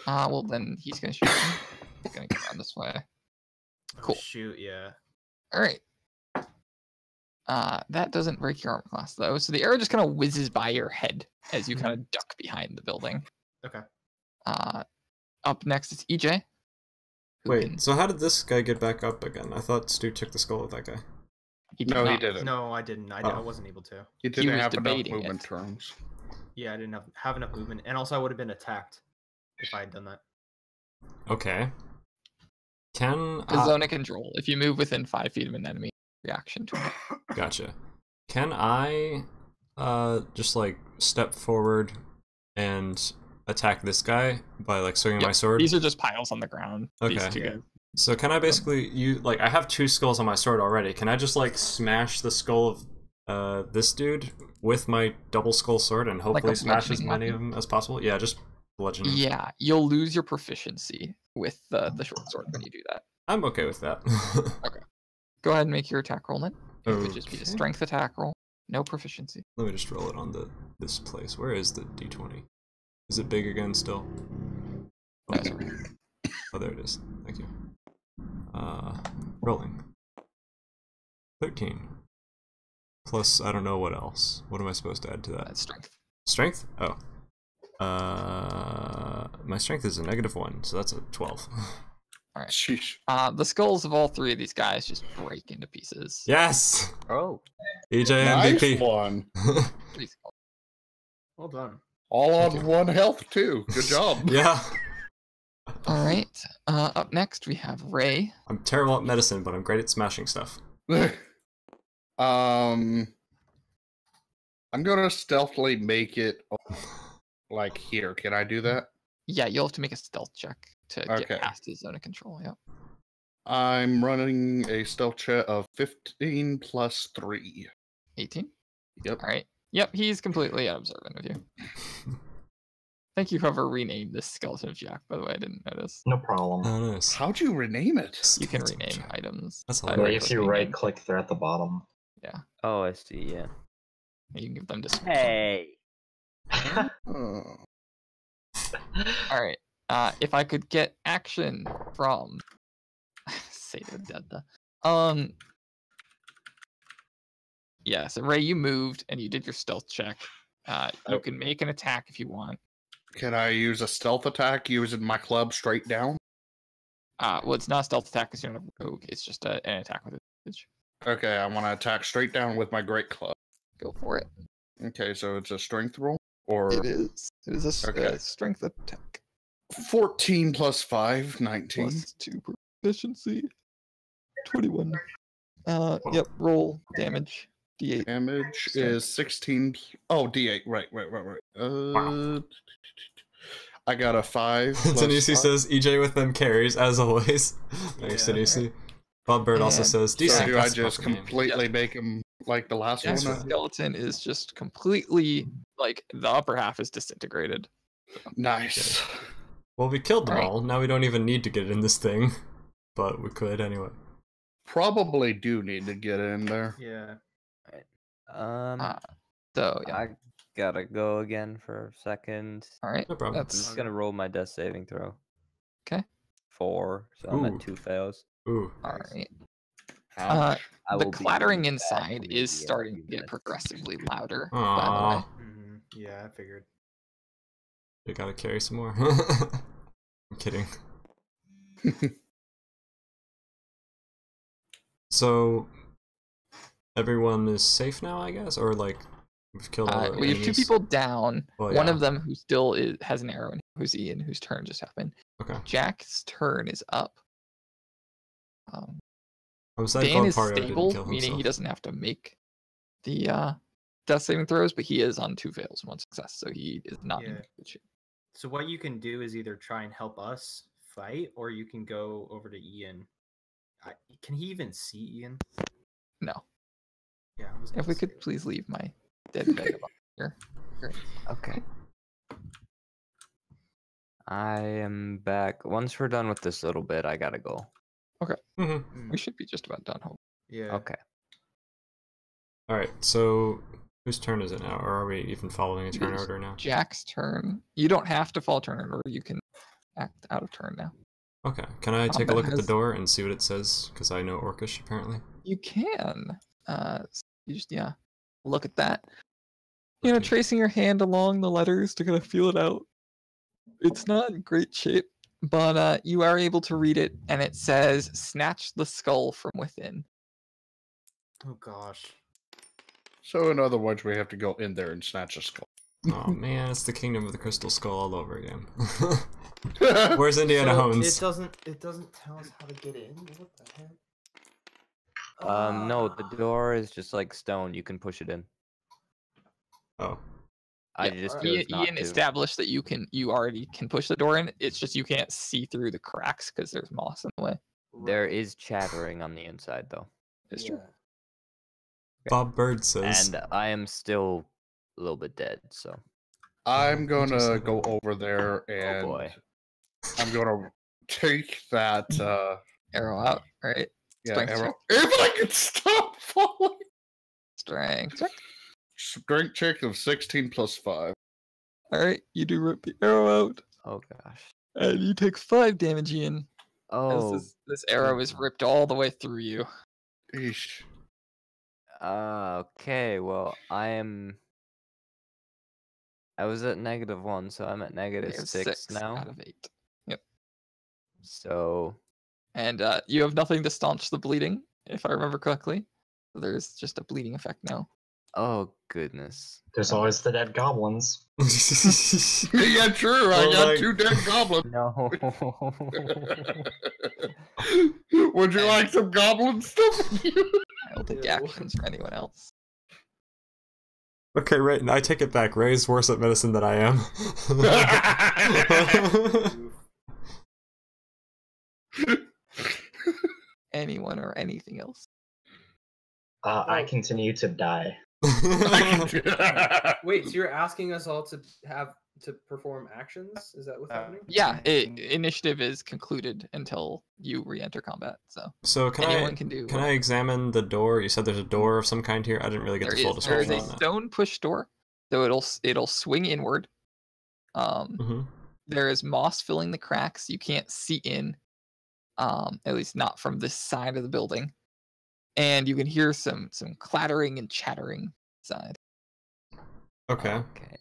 Well, then he's gonna shoot him. He's gonna go around this way. Cool. Oh, shoot, yeah. All right. That doesn't break your armor class though, so the arrow just kind of whizzes by your head as you kind of duck behind the building. Okay. Up next is EJ. who Wait, can- so how did this guy get back up again? I thought Stu took the skull of that guy. he did No, he not. didn't. No, I didn't. I Oh. wasn't able to. He didn't was have enough debating movement it. turns. Yeah, I didn't have enough movement, and also I would have been attacked if I had done that. Okay. Can The zone of control. If you move within 5 feet of an enemy, reaction to it. Gotcha. Can I just like step forward and attack this guy by like swinging my Yep, sword? These are just piles on the ground. These Okay. two Yeah. guys. So can I basically like I have 2 skulls on my sword already. Can I just like smash the skull of this dude with my double skull sword and hopefully smash as bludgeoning many of weapon? them as possible? Yeah, just bludgeon him. Yeah, you'll lose your proficiency with the short sword when you do that. I'm okay with that. Go ahead and make your attack roll then. It would just be a Okay. strength attack roll. No proficiency. Let me just roll it on this place. Where is the d20? Is it big again still? No, sorry. Oh, there it is. Thank you. Rolling. 13. Plus, I don't know what else. What am I supposed to add to that? That's strength. Strength? Oh. My strength is a -1, so that's a 12. Alright. Sheesh. The skulls of all 3 of these guys just break into pieces. Yes! Oh, EJ Nice MVP. one. 3 skulls. Well done. All Thank on you. 1 health too. Good job. Yeah. Alright. Up next we have Ray. I'm terrible at medicine, but I'm great at smashing stuff. I'm gonna stealthily make it like here. Can I do that? Yeah, you'll have to make a stealth check to Okay. get past his zone of control. Yep. I'm running a stealth check of 15 plus 3. 18. Yep. Alright. Yep, he's completely unobservant of you. Thank you, whoever renamed this skeleton of Jack, by the way, I didn't notice. No problem. Oh, nice. How'd you rename it? You can Skeleton rename Jack. items. That's by hilarious. If you right-clicking right them. click there at the bottom. oh, I see. Yeah. You can give them to Hey. Oh. Alright. If I could get action from Sato Delta. Yeah, so Ray, you moved and you did your stealth check. You can make an attack if you want. Can I use a stealth attack using my club straight down? Well, it's not a stealth attack because you're not a rogue. It's just an attack with advantage. Okay, I want to attack straight down with my great club. Go for it. Okay, so it's a strength roll? Or It is. It is a Okay. strength attack. 14 plus 5, 19. Plus 2 proficiency. 21. Yep, roll damage. D8. Damage Strength. is 16. Oh, D8. Right. I got a 5. plus Tanusi 5. says EJ with them carries, as always. Thanks, Yeah. Tanusi. Bob Bird also And says So decent. do I that's a just proper name. completely make him like the last Jack's one? skeleton is just completely, like, the upper half is disintegrated. Nice. Well, we killed them Alright. all. Now we don't even need to get in this thing. But we could anyway. Probably do need to get in there. Yeah. So, yeah. I gotta go again for a second. Alright. No problem. I'm That's just gonna roll my death saving throw. 'Kay. 4, so I'm Ooh. at 2 fails. Ooh. alright. Ouch. I The will be clattering back inside in is maybe a starting few to get minutes. progressively louder, by Aww. Yeah, I figured. We gotta carry some more. I'm kidding. So everyone is safe now, I guess, or like we've killed all the the way. We have 2 enemies? people down. Well, One yeah. of them who still has an arrow in him, who's Ian, whose turn just happened. Okay. Jack's turn is up. I'm sad Dan is Glogpario didn't stable, kill meaning he himself. doesn't have to make the death saving throws, but he is on 2 fails and 1 success, so he is not in Yeah. good shape. So what you can do is either try and help us fight, or you can go over to Ian. Can he even see Ian? No. Yeah. I was If gonna we say, could please leave my dead vagabond here. Great. Okay. I am back. Once we're done with this little bit, I gotta go. Mm-hmm. We should be just about done. Hope. Yeah. Okay. All right. So whose turn is it now, or are we even following a turn It's order now? Jack's turn. You don't have to follow turn order. You can act out of turn now. Okay. Can I take a Combat look at the has- door and see what it says? Because I know Orcish apparently. You can. You just look at that. You know, Okay. tracing your hand along the letters to kind of feel it out. It's not in great shape, but you are able to read it, and it says, "Snatch the skull from within." Oh gosh. So in other words, we have to go in there and snatch a skull. Oh man, it's the Kingdom of the Crystal Skull all over again. Where's Indiana So Jones? It doesn't tell us how to get in. What the heck? No, the Ah. door is just like stone. You can push it in. Oh. I Yep, just Ian- chose not Ian to. established that you already can push the door in. It's just you can't see through the cracks because there's moss in the way. There Right. is chattering on the inside though, It's true. Yeah. Bob Bird says. and I am still a little bit dead. So. I'm You gonna just- go over there Oh and boy. I'm gonna take that Arrow out, right? yeah, Strength arrow. check. If I can stop falling. Strength check. Strength check of 16 plus 5. All right, you do rip the arrow out, Oh gosh. and you take 5 damage, Ian. As Oh. this arrow is ripped all the way through you. Eesh. Okay. Well, I was at -1, so I'm at You have -6 now. out of 8. Yep. So And you have nothing to staunch the bleeding, if I remember correctly. So there's just a bleeding effect now. oh goodness. There's always the dead goblins. Yeah, true. I Oh got my- 2 dead goblins. No. Would you like some goblin stuff? I'll take Ew. actions for anyone else. Okay, right. I take it back. Ray's worse at medicine than I am. Anyone or anything else. I Oh. continue to die. Wait, so you're asking us all to perform actions? Is that what's happening? Yeah, initiative is concluded until you re-enter combat. So So can anyone I can do. can I examine the door? You said there's a door of some kind here. I didn't really get There the full is there is description a on that. stone push door, so it'll swing inward. Mm-hmm. There is moss filling the cracks. You can't see in, at least not from this side of the building, and you can hear some clattering and chattering inside. Okay. Okay.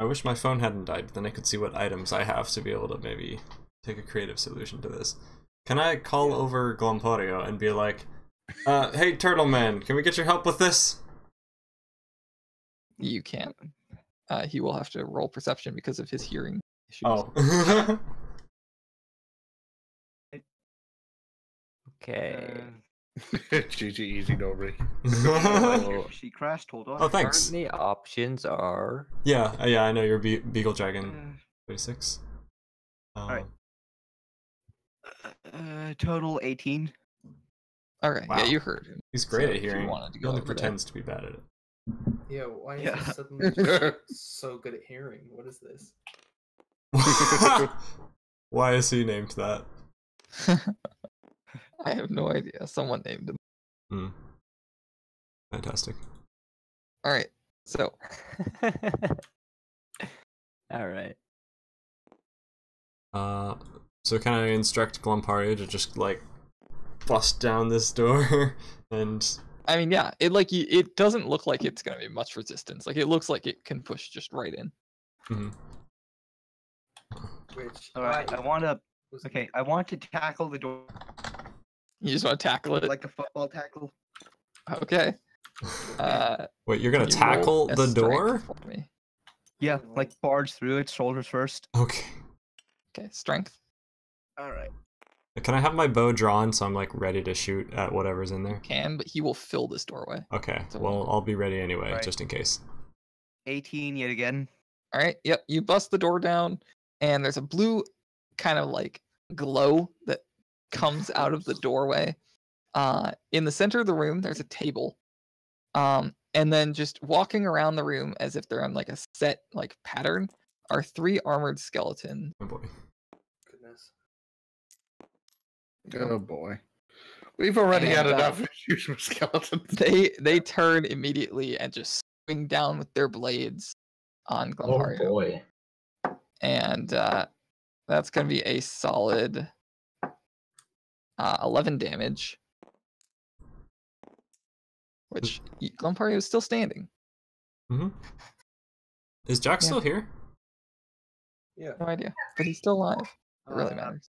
I wish my phone hadn't died, but then I could see what items I have to be able to maybe take a creative solution to this. Can I call over Glomporio and be like, hey, Turtle Man, can we get your help with this? You can't. He will have to roll perception because of his hearing issues. Oh. Okay. GG, easy, Nobody. So She crashed. Hold on. Oh, thanks. currently options are Yeah, I know you're Beagle Dragon 36. Alright. Total 18. Okay, Wow. yeah, you heard him. He's great So at if you hearing. wanted to He go only over there. pretends to be bad at it. Yeah, why is Yeah. he suddenly just so good at hearing? What is this? Why is he named that? I have no idea. Someone named him. Hmm. Fantastic. All right, so all right. So can I instruct Glompario to just like bust down this door and I mean, yeah, it doesn't look like it's gonna be much resistance. Like it looks like it can push just right in. Mhm. Which All right. I want to. was- Okay. I want to tackle the door You just want to tackle it. like a football tackle. Okay. Wait, you're gonna can you roll tackle a the strength door? for me? Yeah, like barge through it, shoulders first. Okay. Okay, strength. All right. Can I have my bow drawn so I'm like ready to shoot at whatever's in there? Can, but he will fill this doorway. Okay. So- Well, I'll be ready anyway, Right. just in case. 18 yet again. All right. Yep. You bust the door down, and there's a blue kind of like glow that comes out of the doorway. In the center of the room, there's a table. And then just walking around the room as if they're on like a set like pattern are 3 armored skeletons. Oh boy. Goodness. Oh boy. We've already had And, enough issues with skeletons. They turn immediately and just swing down with their blades on Oh Glampario. boy. And that's going to be a solid 11 damage. Which Glampario is still standing. Mm-hmm. Is Jack Yeah. still here? Yeah. No idea. But he's still alive. It really matters.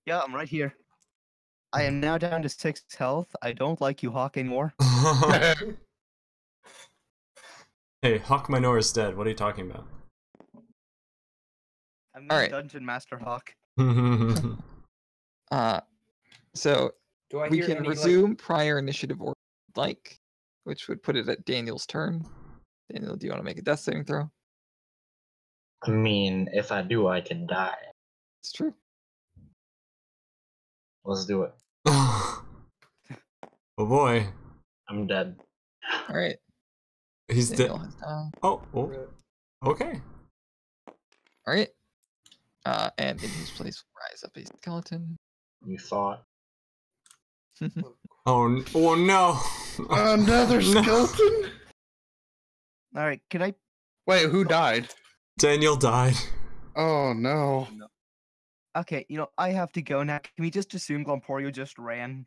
Yeah, I'm right here. I am now down to 6 health. I don't like you, Hawk, anymore. Hey, Hawk Minor is dead. What are you talking about? I'm All the right. Dungeon Master Hawk. So Do I we hear can any, resume prior initiative order, like, which would put it at Daniel's turn. Daniel, do you want to make a death saving throw? I mean, if I do, I can die. It's true. Let's do it. Oh boy. I'm dead. All right. He's dead. Daniel has died. Oh, like... okay. All right. And in his place will rise up a skeleton. You thought. Oh no. Another No. skeleton? Alright, can I... Wait, who died? Daniel died. Oh no. Okay, you know, I have to go now. Can we just assume Glomporio just ran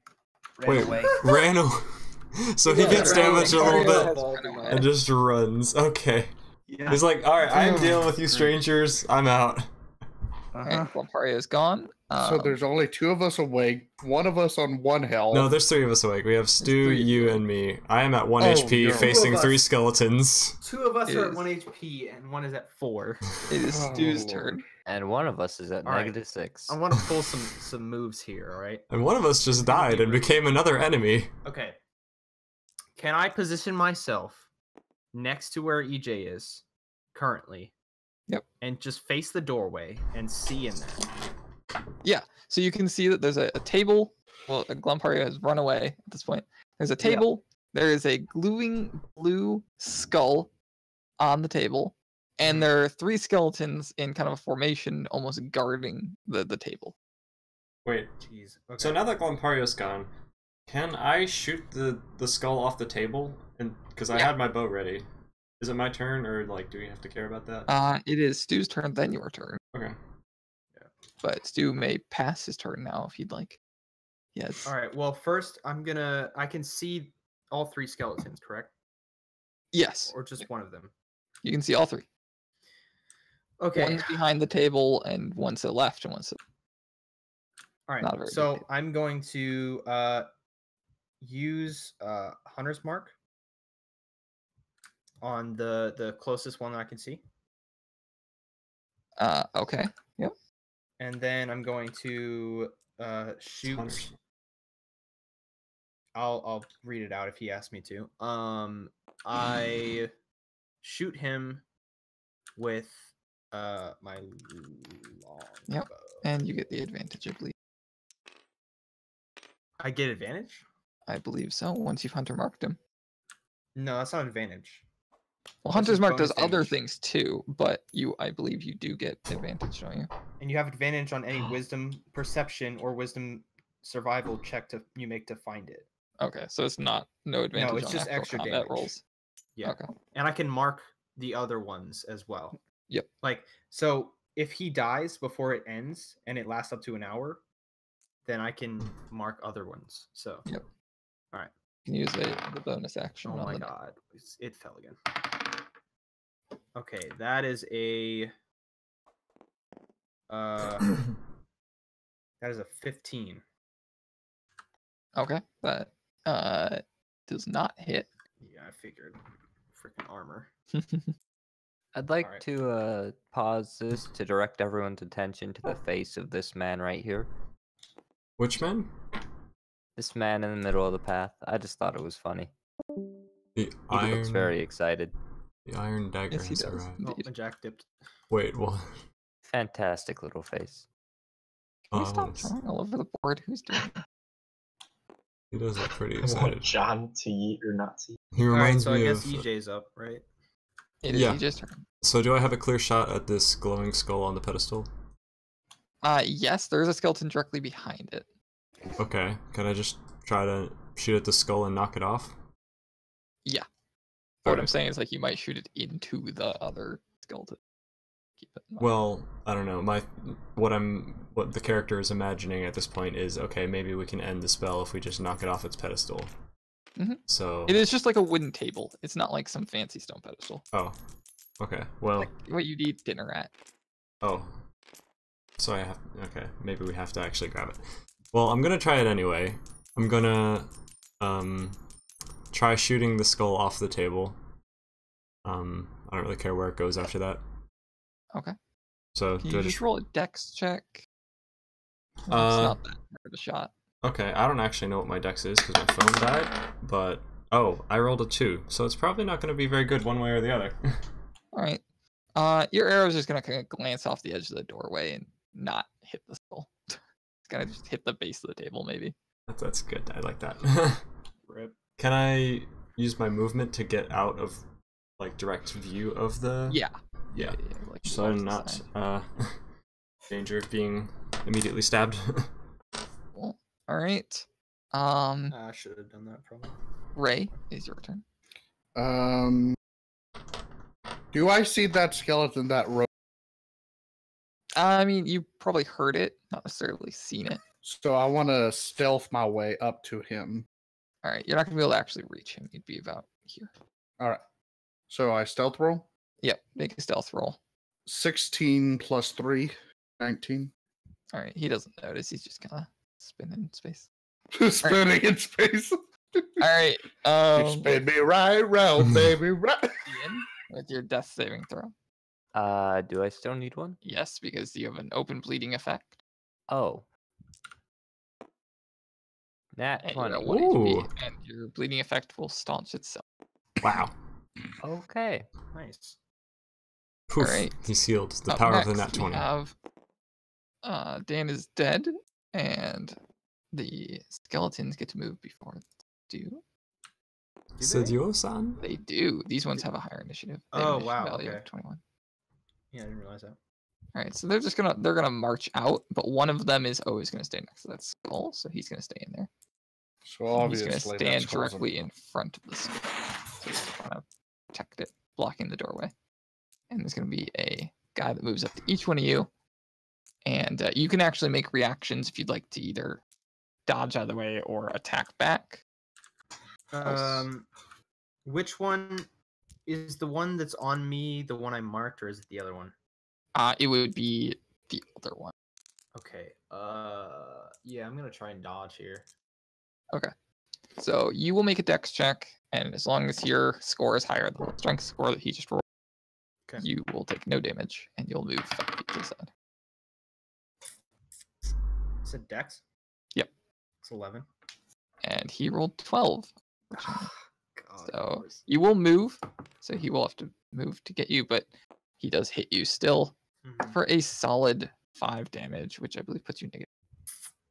Wait, away? ran away. So he Yeah, gets ran damaged a away. little Glampario bit has been and just runs. Okay. Yeah. He's like, alright, I'm dealing with you strangers. I'm out. All Uh-huh. right. Glampario is gone. So there's only 2 of us awake, 1 of us on 1 health. No, there's 3 of us awake. We have Stu, 3 of you, you. and me. I am at 1 Oh, HP, you're- facing 2 of 3 us. skeletons. 2 of us are at Is- 1 HP and 1 is at 4. it is Oh, Stu's Lord. turn. And one of us is at All right. -6. I want to pull some moves here, all right? And one of us just died and became another enemy. Okay. Can I position myself next to where EJ is currently? Yep. And just face the doorway and see in that. So you can see that there's a table. Well, Glampario has run away at this point. There's a table. There is a gluing blue skull on the table. And there are 3 skeletons in kind of a formation almost guarding the table. Wait, Jeez. Okay. so now that Glampario's gone, can I shoot the skull off the table? And because I Yeah. had my bow ready. Is it my turn, or like, do we have to care about that? It is Stu's turn, then your turn. Okay. But Stu may pass his turn now if he'd like. Yes. All right. Well, first I can see all 3 skeletons, correct? Yes. Or just one of them? You can see all 3. Okay. One's behind the table and one's to the left and one's to All right. not a very big So table. I'm going to use Hunter's Mark on the closest one that I can see, okay. Yep. and then I'm going to shoot. Hunters. I'll read it out if he asks me to. I shoot him with my long Yep. bow. And you get the advantage, I believe. I get advantage? I believe so. Once you've hunter marked him. No, that's not advantage. Well, That's hunter's just mark does bonus other damage. things too, but I believe you do get advantage, don't you? And you have advantage on any wisdom perception or wisdom survival check you make to find it. Okay, so it's no advantage it's on just actual extra combat damage. rolls. Yeah. Okay. And I can mark the other ones as well. Yep. Like, so if he dies before it ends and it lasts up to an hour, then I can mark other ones. So, Yep. You can use the bonus action. oh on my the- god, it fell again. Okay, that is a that is a 15. Okay, that does not hit. Yeah, I figured. Freaking armor. I'd like Alright. to pause this to direct everyone's attention to the face of this man right here. Which man? This man in the middle of the path. I just thought it was funny. The He iron. looks very excited. The iron dagger Yes, he has does. arrived. Oh, Indeed. and Jack dipped. Wait, what? Fantastic little face. Can we Oh, stop it's- throwing all over the board? Who's doing that? He does look pretty I want excited. John to eat or not to eat. He All right, reminds so I me guess of. EJ's up, right? It is Yeah. EJ's turn. So do I have a clear shot at this glowing skull on the pedestal? Yes, there's a skeleton directly behind it. Okay. Can I just try to shoot at the skull and knock it off? Yeah. What Okay. I'm saying is like you might shoot it into the other skeleton. Keep it in mind. Well, I don't know. What the character is imagining at this point is, okay, maybe we can end the spell if we just knock it off its pedestal. Mhm. So. It is just like a wooden table. It's not like some fancy stone pedestal. Oh. Okay. Well. Like what you'd eat dinner at. Oh. So I have. Okay. Maybe we have to actually grab it. Well, I'm gonna try it anyway. I'm gonna try shooting the skull off the table. I don't really care where it goes after that. Okay. So Can do you I just roll a dex check? It's not that hard of a shot. Okay, I don't actually know what my dex is because my phone died, but oh, I rolled a 2, so it's probably not going to be very good one way or the other. All right. Your arrow's just gonna kind of glance off the edge of the doorway and not hit the skull. It's gonna just hit the base of the table, maybe. That's good. I like that. Rip. Can I use my movement to get out of like direct view of the? Yeah. Yeah. Like So I'm towards the not side. danger of being immediately stabbed. Cool. All right. I should have done that probably. Ray, is your turn. Do I see that skeleton that road? I mean, you probably heard it, not necessarily seen it. So I want to stealth my way up to him. All right, you're not gonna be able to actually reach him. You'd be about here. All right. So I stealth roll. Yep, make a stealth roll. 16 plus 3, 19. All right, he doesn't notice. He's just kind of spinning in space. Spinning in space. All right, You spin me right round, baby, right. Ian, with your death saving throw. Do I still need one? Yes, because you have an open bleeding effect. Oh. Nat And 20. you're at 1 Ooh. HP, and your bleeding effect will staunch itself. Wow. Okay. Nice. Poof. Alright. He's healed. The Up power of the next, nat we 20. have Dan is dead, and the skeletons get to move before they do. Sedio-san? They do. These ones have a higher initiative. They have Oh, an initiative wow, value of okay. 21. Yeah, I didn't realize that. All right, so they're gonna march out, but one of them is always gonna stay next to that skull, so he's gonna stay in there. So And obviously, he's gonna that stand skull's a- directly in front of the skull, so he's kind of protect it, blocking the doorway. And there's gonna be a guy that moves up to each one of you, and you can actually make reactions if you'd like to either dodge out of the way or attack back. Which one is the one that's on me? The one I marked, or is it the other one? It would be the other one. Okay. Yeah, I'm gonna try and dodge here. So you will make a dex check, and as long as your score is higher than the strength score that he just rolled, Okay. you will take no damage, and you'll move 5 feet to the side. Is it Dex? Yep. It's 11. And he rolled 12. unfortunately. God, of So course. you will move, so he will have to move to get you, but he does hit you still Mhm. for a solid 5 damage, which I believe puts you negative.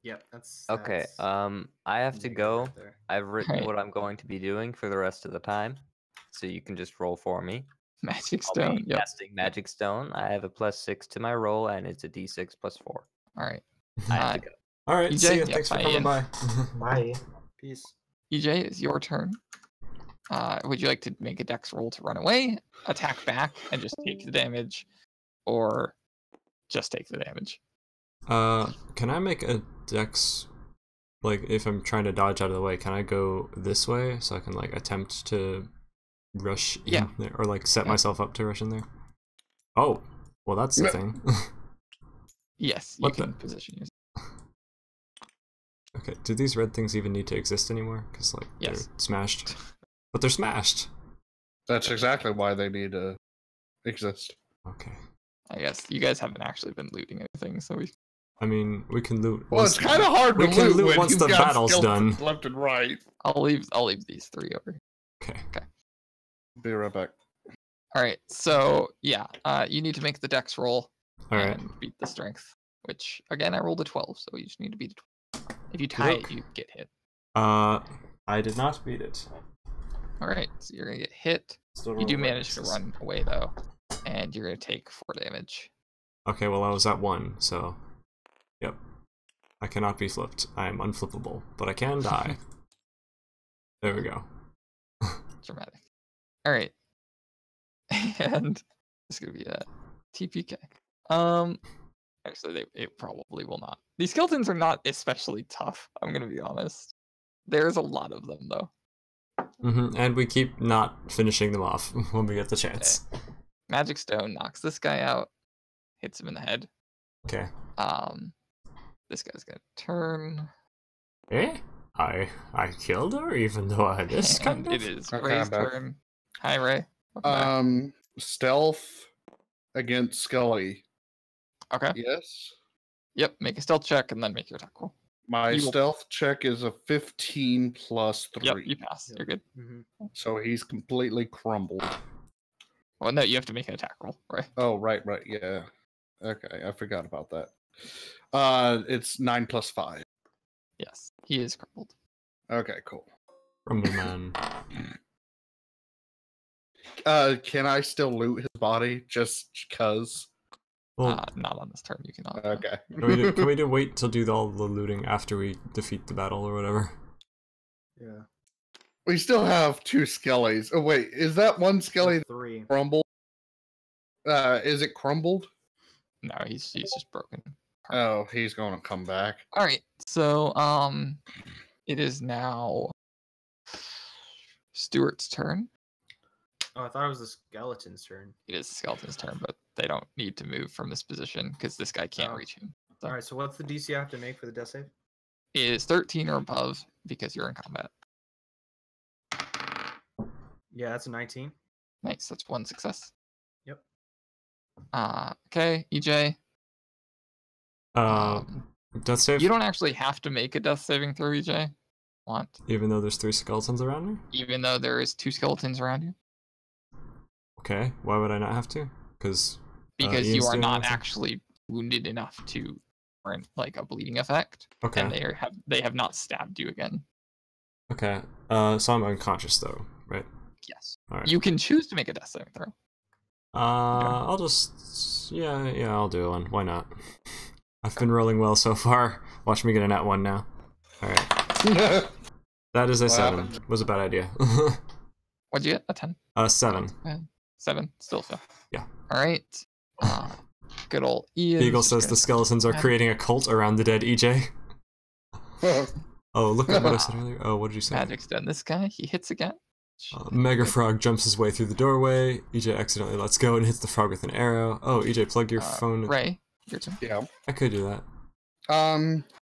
Yep, that's Okay. that's I have to negative go. right there. I've written Alright. what I'm going to be doing for the rest of the time, so you can just roll for me. Magic I'll stone. be Yep. casting Magic Stone. I have a +6 to my roll, and it's a D6 +4. All right. I have to Uh, go. Alright, EJ? see ya. Yeah, Thanks for bye, coming Ian. by. Bye. Peace. EJ, it's your turn. Would you like to make a dex roll to run away, attack back, and just take the damage, or just take the damage? Can I make a dex, like, if I'm trying to dodge out of the way, can I go this way so I can, like, attempt to rush Yeah. in there, or, like, set Yeah. myself up to rush in there? Oh, well, that's the Yeah. thing. Yes, you What the- can position yourself. Okay, do these red things even need to exist anymore? Because, like, Yes. they're smashed. But they're smashed! That's exactly why they need to exist. Okay. I guess you guys haven't actually been looting anything, so we. I mean, we can loot. Well, it's kind of hard we to can loot loot when once you've the got battle's skeletons done. left and right. I'll leave these 3 over here. Okay. Be right back. All right, so yeah, you need to make the dex roll Alright. and beat the strength. Which again, I rolled a 12, so you just need to beat a 12. If you tie it, you get hit. I did not beat it. All right, so you're gonna get hit Still You do roll manage to reflexes. run away though, and you're gonna take 4 damage. Okay, well I was at 1, so yep. I cannot be flipped. I am unflippable, but I can die. There we go. Dramatic. All right, and it's gonna be a TPK. Actually, it probably will not. These skeletons are not especially tough. I'm gonna be honest. There's a lot of them though. And we keep not finishing them off when we get the chance. Magic Stone knocks this guy out, hits him in the head. Okay. This guy's gonna turn. Eh? I killed her even though I missed, kind And of? it is Okay, Ray's I'm back. turn. Hi, Ray. Welcome back. Stealth against Scully. Okay. Yes. Yep. Make a stealth check and then make your attack roll. My You will- stealth check is a 15 plus 3. Yep. You pass. Yep. You're good. So he's completely crumbled. Well, no, you have to make an attack roll, right? Oh, right, yeah. Okay, I forgot about that. It's 9 plus 5. Yes. He is crumpled. Okay, cool. Rumble Man. Can I still loot his body just cause? Well, Not on this turn. You cannot. Okay. can we wait till do all the looting after we defeat the battle or whatever? Yeah. We still have 2 skellies. Oh wait, is that one skelly 3. crumbled? Is it crumbled? No, he's just broken. Oh, he's gonna come back. All right. So it is now Stuart's turn. Oh, I thought it was the skeleton's turn. It is the skeleton's turn, but they don't need to move from this position because this guy can't Oh. reach him. All right. So what's the DC I have to make for the death save? It is 13 or above because you're in combat. Yeah, that's a 19. Nice. That's 1 success. Yep. Okay, EJ. Death save? You don't actually have to make a death saving throw, EJ. Want, Even though there's 3 skeletons around me? even though there is 2 skeletons around you, Okay, why would I not have to? Because because you Ian's are doing not everything? actually wounded enough to warrant like a bleeding effect, Okay, and they have not stabbed you again. okay. So I'm unconscious though, right? Yes. Alright. You can choose to make a death saving throw. I'll just... Yeah, I'll do one. Why not? I've been rolling well so far. Watch me get a nat 1 now. Alright. That is a What 7. happened? Was a bad idea. What'd you get? A 10? 7. 7. Still fail. Yeah. All right. Good old Ian. Beagle says the skeletons are creating a cult around the dead EJ. Oh, look at what I said earlier. Oh, what did you say? Magic's done. This guy, he hits again. Mega Frog jumps his way through the doorway. EJ accidentally lets go and hits the frog with an arrow. Oh, EJ, plug your phone. Ray, your turn. Yeah. I could do that.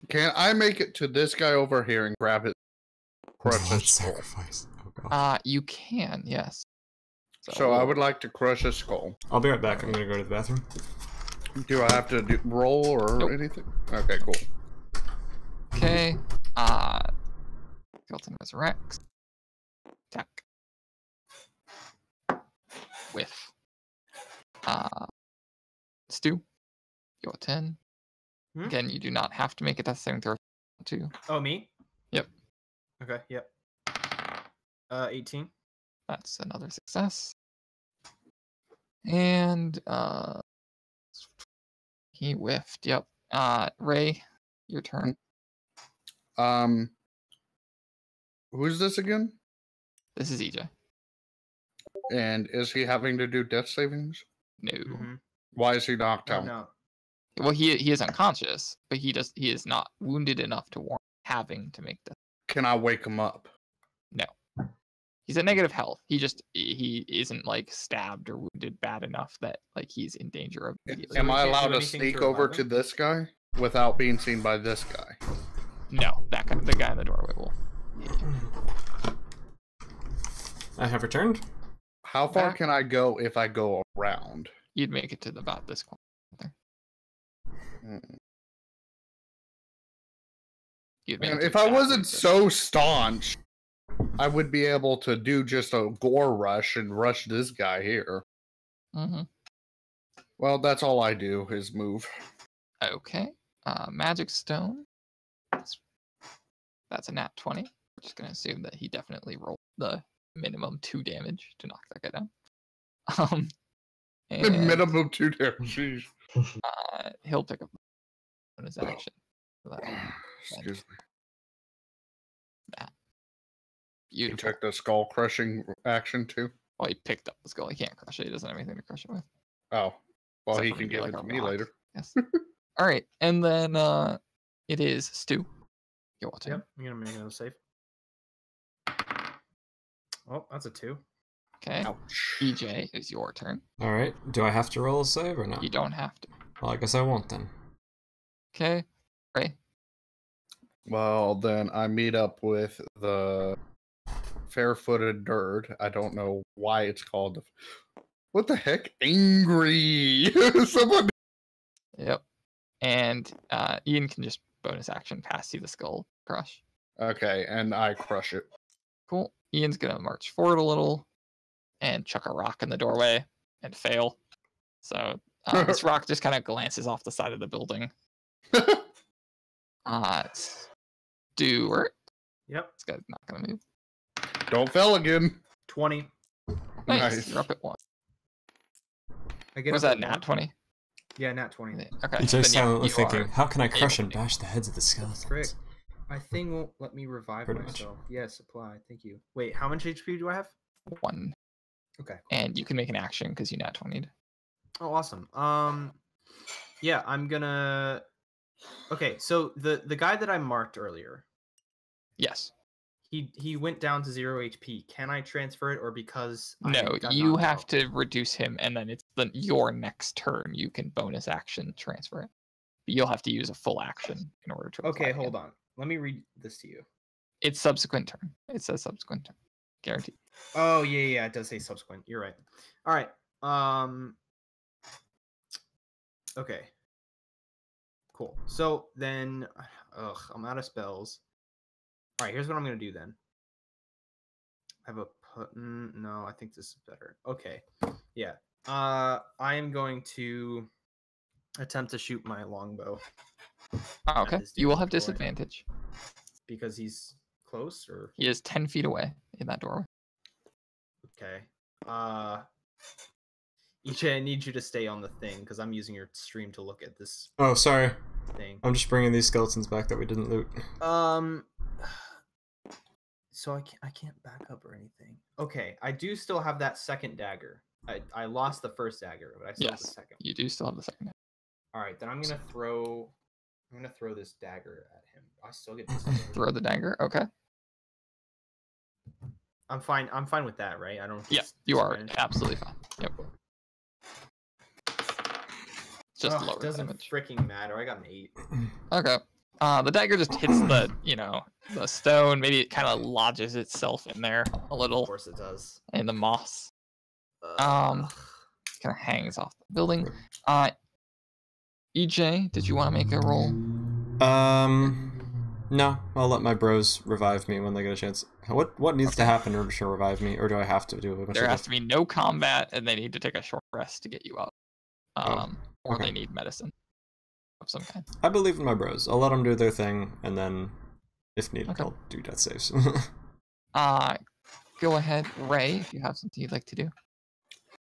Can I make it to this guy over here and grab his crush Blood his skull? sacrifice. Oh god. You can, yes. So I would like to crush his skull. I'll be right back. I'm gonna go to the bathroom. Do I have to roll or Nope. anything? Okay, cool. Okay. Skeleton resurrects. Attack. Whiff. Stu. Go a 10. Hmm? Again, you do not have to make a death saving throw to. Oh, me? Yep. Okay. Yep. 18. That's another success. And he whiffed. Yep. Ray, your turn. Who's this again? This is EJ. And is he having to do death savings? No. Mm-hmm. Why is he knocked Oh, out? no. Well, he is unconscious, but he is not wounded enough to warrant having to make death. Can I wake him up? No. He's at negative health. He isn't like stabbed or wounded bad enough that like he's in danger of. immediately. Am we I can't do allowed to anything sneak to over revive to him? this guy without being seen by this guy? No, the guy in the doorway will. I have returned. How far Back. can I go if I go around? You'd make it to about this corner. Hmm. You'd make Man, it to if I exactly wasn't this. so staunch, I would be able to do just a gore rush and rush this guy here. Mhm. Well, that's all I do is move. Okay. Magic Stone. That's a nat 20. We're just gonna assume that he definitely rolled the minimum 2 damage to knock that guy down. And, Minimum 2 damage. Jeez. he'll pick up on his action. For that. Excuse me. That. You Beautiful. check the skull crushing action too. Well, he picked up the skull. He can't crush it. He doesn't have anything to crush it with. Oh, well, Except he for can maybe, give like, it a to me rock. later. Yes. All right, and then it is Stu. You're watching. Yep, I'm gonna make another save. Oh, that's a 2. Okay. Ouch. EJ, it's your turn. All right. Do I have to roll a save or no? You don't have to. Well, I guess I won't then. Okay. Ray. Well, then I meet up with the fair-footed nerd. I don't know why it's called. What the heck? Angry. Someone. Yep. And Ian can just bonus action pass you the skull crush. Okay, and I crush it. Cool. Ian's gonna march forward a little and chuck a rock in the doorway and fail. So this rock just kind of glances off the side of the building. Stuart. Yep, This guy's not gonna move. Don't fail again. 20. Nice. Nice. You're up at 1. I get Was up that at nat 1. 20? Yeah, nat 20. Okay. EJ then yeah, silently you thinking, are how can I crush able and to- bash the heads of the skeletons? Frick. My thing won't let me revive Pretty much. myself. Yeah, supply. Thank you. Wait, how much HP do I have? 1. Okay. And you can make an action because you nat 20'd. Oh, awesome. Yeah, I'm gonna. Okay, so the guy that I marked earlier, Yes. he went down to 0 HP. Can I transfer it, or because I No, got you knocked have out? to reduce him, and then it's your next turn. You can bonus action transfer it. But you'll have to use a full action in order to. Okay, hold on. Let me read this to you. It's subsequent turn. It says subsequent turn. Guaranteed. Oh yeah, it does say subsequent. You're right. All right. Okay. Cool. So then, I'm out of spells. All right. Here's what I'm gonna do then. I have a no, I think this is better. Okay. Yeah. I am going to attempt to shoot my longbow Oh, okay. this You will dude have in the doorway. disadvantage. because he's close, or He is 10 feet away in that doorway. okay. EJ, I need you to stay on the thing because I'm using your stream to look at this Oh, sorry. thing. I'm just bringing these skeletons back that we didn't loot. So I can't back up or anything. Okay, I do still have that second dagger. I lost the first dagger, but I still have the Yes. second. You do still have the second. All right, then I'm gonna throw this dagger at him. I still get disadvantage. Throw the dagger. Okay. I'm fine. I'm fine with that, right? I don't. Yeah, get you are disadvantage? absolutely fine. Yep. It's just Ugh, lower doesn't damage. freaking matter. I got an 8. Okay. The dagger just hits the, the stone. Maybe it kind of lodges itself in there a Of little course it does. in the moss. Ugh. Kind of hangs off the building. EJ, did you want to make a roll? No. I'll let my bros revive me when they get a chance. What needs to happen in order to revive me, or do I have to do a bunch There of has to be no combat, and they need to take a short rest to get you out. Or okay. they need medicine of some kind. I believe in my bros. I'll let them do their thing, and then, if needed, Okay. I'll do death saves. Go ahead, Ray, if you have something you'd like to do.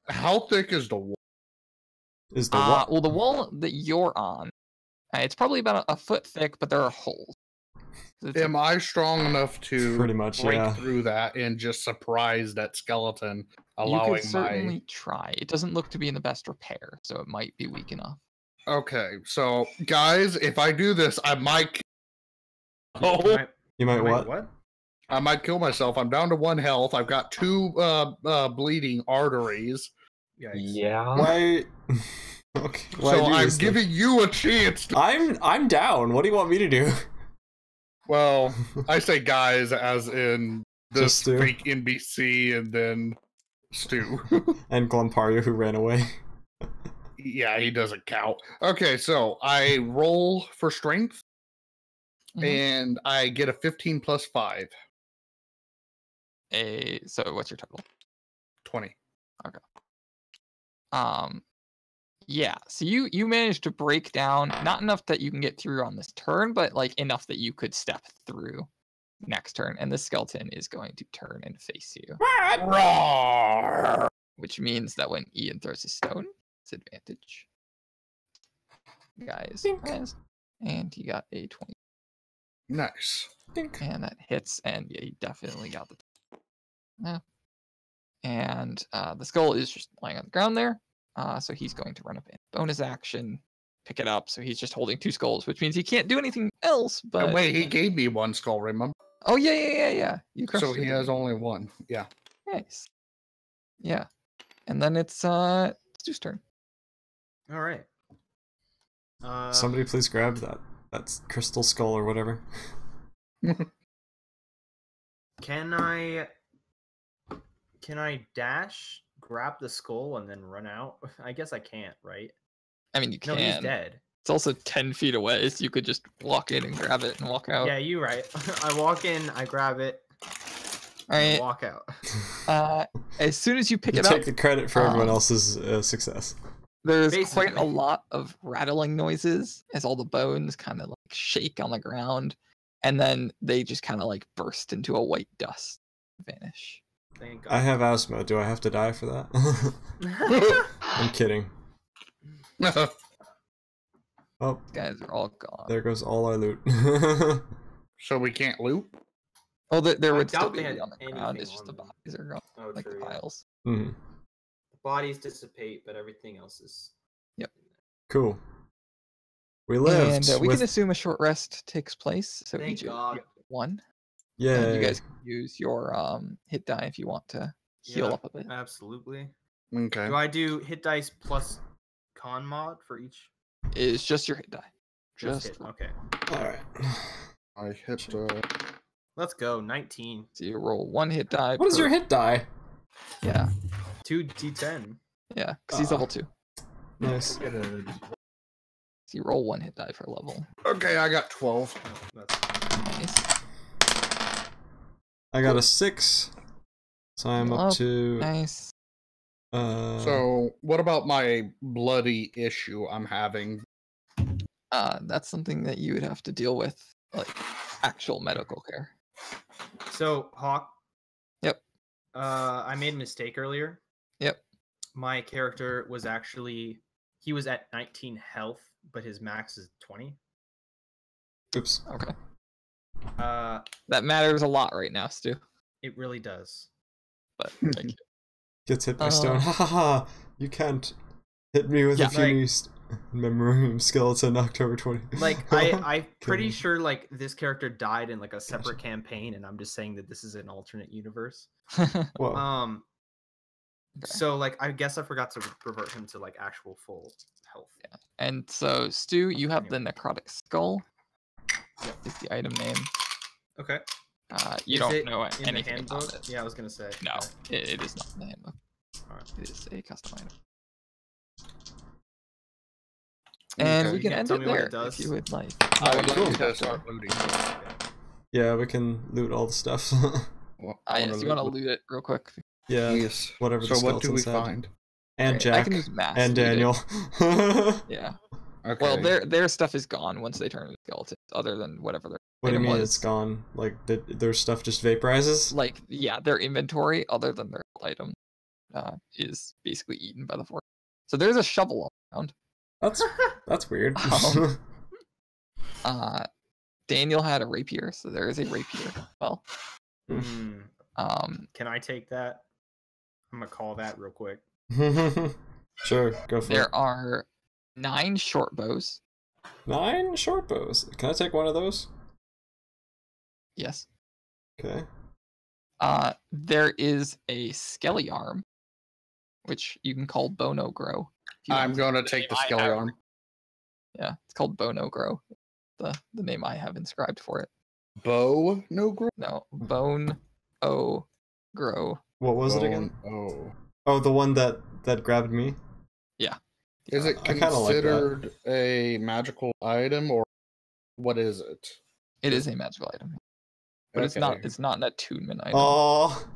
How thick is the wall? Is the what? Well, the wall that you're on, it's probably about a foot thick, but there are holes. So it's Am I strong enough to Pretty much, break yeah. through that and just surprise that skeleton, you allowing could certainly try. It doesn't look to be in the best repair, so it might be weak enough. my... Okay, so guys, if I do this, I might... Oh, You might Wait, what? what? I might kill myself. I'm down to 1 health. I've got 2 bleeding arteries. Yikes. Yeah. Why? Okay. Why So do I'm this then? giving you a chance to... I'm down. What do you want me to do? Well, I say guys as in Just this Stu. fake NBC and then Stu. And Glompario, who ran away. Yeah, he doesn't count. Okay, so I roll for strength Mhm. and I get a 15 plus 5. So what's your total? 20. Yeah, so you managed to break down, not enough that you can get through on this turn, but like enough that you could step through. next turn, and the skeleton is going to turn and face you, Roar! which means that when Ian throws a stone, it's advantage. Guys, and he got a 20, Nice. and that hits, and yeah, he definitely got the. Yeah. And the skull is just lying on the ground there, so he's going to run up in bonus action, pick it up. So he's just holding 2 skulls, which means he can't do anything else. But Wait, he gave me 1 skull, remember? oh yeah. You crushed So it. he has only 1. Yeah. Nice. Yeah, and then it's Stu's turn. All right. Somebody please grab that crystal skull or whatever. Can I dash, grab the skull, and then run out? I guess I can't, right? I mean, you No, can. he's dead. It's also 10 feet away, so you could just walk in and grab it and walk out. Yeah, you're right. I walk in, I grab it, All and I right. walk out. As soon as you pick You it take up, the credit for everyone um, else's success. there's quite a basically. lot of rattling noises as all the bones kind of like shake on the ground, and then they just kind of like burst into a white dust, vanish. Thank I God. have asthma. Do I have to die for that? I'm kidding. Oh, Guys are all gone. there goes all our loot. So we can't loot? Oh, there I would still doubt be they had on the ground. anything It's just on the them. bodies are gone, Oh, like the true, yeah. piles. Mhm. The bodies dissipate, but everything else is. Yep. Cool. We lived. And we with... can assume a short rest takes place. So Thank each God. you get 1. Yeah. And you guys can use your hit die if you want to heal Yeah, up a bit. Absolutely. Okay. Do I do hit dice plus con mod for each? It's just your hit die. Just Just hit. Okay. All right. I hit. Let's go. 19. so you roll 1 hit die. What is per- your hit die? Yeah, 2d10. yeah, because he's level 2. Nice. So you roll 1 hit die per level. Okay, I got 12. Oh, that's Nice. I got a 6. So I'm Heal up up. to. Nice. So, what about my bloody issue I'm having? That's something that you would have to deal with, like actual medical care. So, Hawk. Yep. I made a mistake earlier. Yep. My character was actually he was at 19 health, but his max is 20. Oops. Okay. Uh, That matters a lot right now, Stu. it really does. But thank you. Gets hit by stone. Ha ha ha! You can't hit me with Yeah. a puny memoriam skeleton. October 20. Like I'm pretty me. sure like this character died in like a separate campaign, and I'm just saying that this is an alternate universe. Whoa. Okay. So like I guess I forgot to revert him to like actual full health. And so, Stu, you have the necrotic skull. Is the item name. Okay. You Is don't it know in the anything handbook? about it. Yeah, I was gonna say. No, Okay. it is not in the handbook. Alright. It is a custom item. And Okay. we can Yeah, end tell it me what there it does. if you would like. I would cool. like to start looting. Yeah, we can loot all the stuff. Well, Yes, you want to loot it real quick? yeah. Yes. Whatever the So what do we skeletons had. find? And Alright, I Jack. can use mass And loot it. Daniel. Yeah. Okay. Well, their stuff is gone once they turn into skeletons, other than whatever their What do you item mean was. it's gone? Like, their stuff just vaporizes? Like, yeah, their inventory, other than their item, is basically eaten by the forest. So there's a shovel all around. That's weird. Daniel had a rapier, so there is a rapier. Well, Hmm. um, Can I take that? I'm gonna call that real quick. Sure, go for it. there are 9 short bows. 9 short bows. Can I take one of those? Yes. Okay. There is a skelly arm, which you can call Bono Grow. if you I'm want. going to take the skelly arm. Yeah, it's called Bono Grow. The name I have inscribed for it. Bow no grow. No, Bone O Grow. What was it again? Oh. Oh, the one that grabbed me? Is it I kinda like that. considered a magical item or what is it? It is a magical item, but it's not. It's not an attunement item. Oh,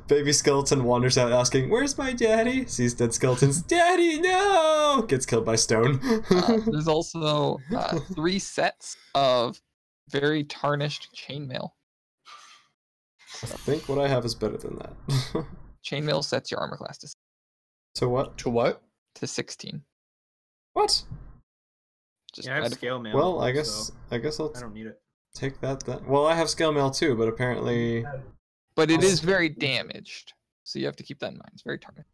baby skeleton wanders out asking, "Where's my daddy?" Sees dead skeletons. Daddy, no! Gets killed by stone. There's also 3 sets of very tarnished chainmail. I think what I have is better than that. Chainmail sets your armor class To what? To what? to 16. What? Just Yeah, I have add- scale mail. Well, I so guess I'll I don't need it. take that then. Well, I have scale mail too, but apparently, But it is very damaged, so you have to keep that in mind. It's very targeted.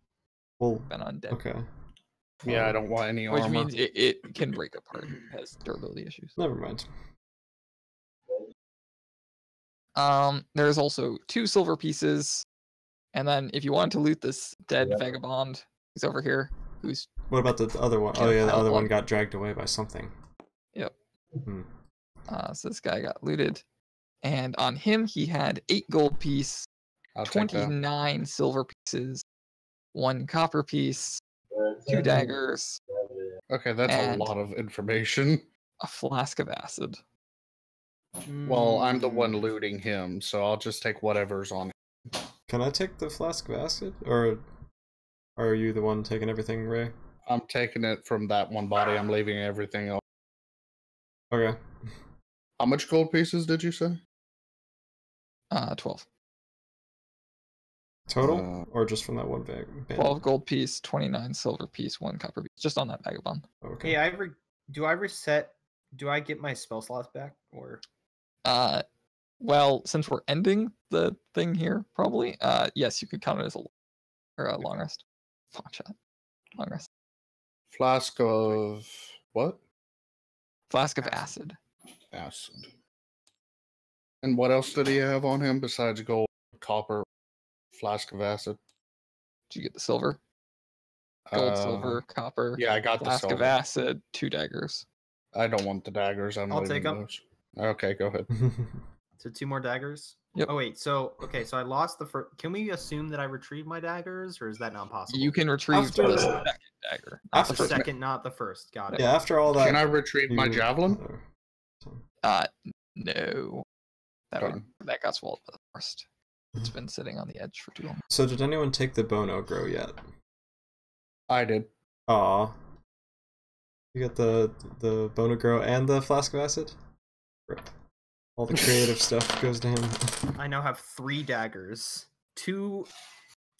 well, Been undead, okay. Yeah, I don't want any which armor. means it can break apart. It has durability issues. Never mind. There's also 2 silver pieces, and then if you want to loot this dead vagabond who's over here, who's What about the other one? Yeah, Oh yeah, the pile other one one. got dragged away by something. Yep. Hmm. So this guy got looted, and on him he had 8 gold piece, I'll take that. 29 silver pieces, 1 copper piece, 2 daggers, Okay, that's and- a lot of information. a flask of acid. Well, I'm the Hmm. one looting him, so I'll just take whatever's on. Can I take the flask of acid, or are you the one taking everything, Ray? I'm taking it from that one body. I'm leaving everything else. Okay. How much gold pieces did you say? 12. Total, or just from that one bag? 12 gold piece, 29 silver piece, 1 copper piece, just on that vagabond. Okay. Hey, do I reset? Do I get my spell slots back, or Well, since we're ending the thing here, probably, yes, you could count it as a long rest. Fuck shot. Long rest. Flask of what? Flask of acid. Acid. And what else did he have on him besides gold, copper, flask of acid? Did you get the silver? Gold, Uh, silver, copper. Yeah, I got the Flask of silver. acid, 2 daggers. I don't want the daggers. I'm I'll leaving take 'em. those. Okay, go ahead. so 2 more daggers? Yep. Oh wait, so I lost the first. Can we assume that I retrieve my daggers, or is that not possible? You can retrieve After- the second dagger. Not Not the the first. second, not the first. Got it. Yeah, after all that. Can I retrieve my you- javelin? No. Darn. That got swallowed by the forest. It's been sitting on the edge for too long. So did anyone take the Bono grow yet? I did. Aw. You got the Bono grow and the flask of acid? Rip. All the creative stuff goes to him. I now have 3 daggers, 2,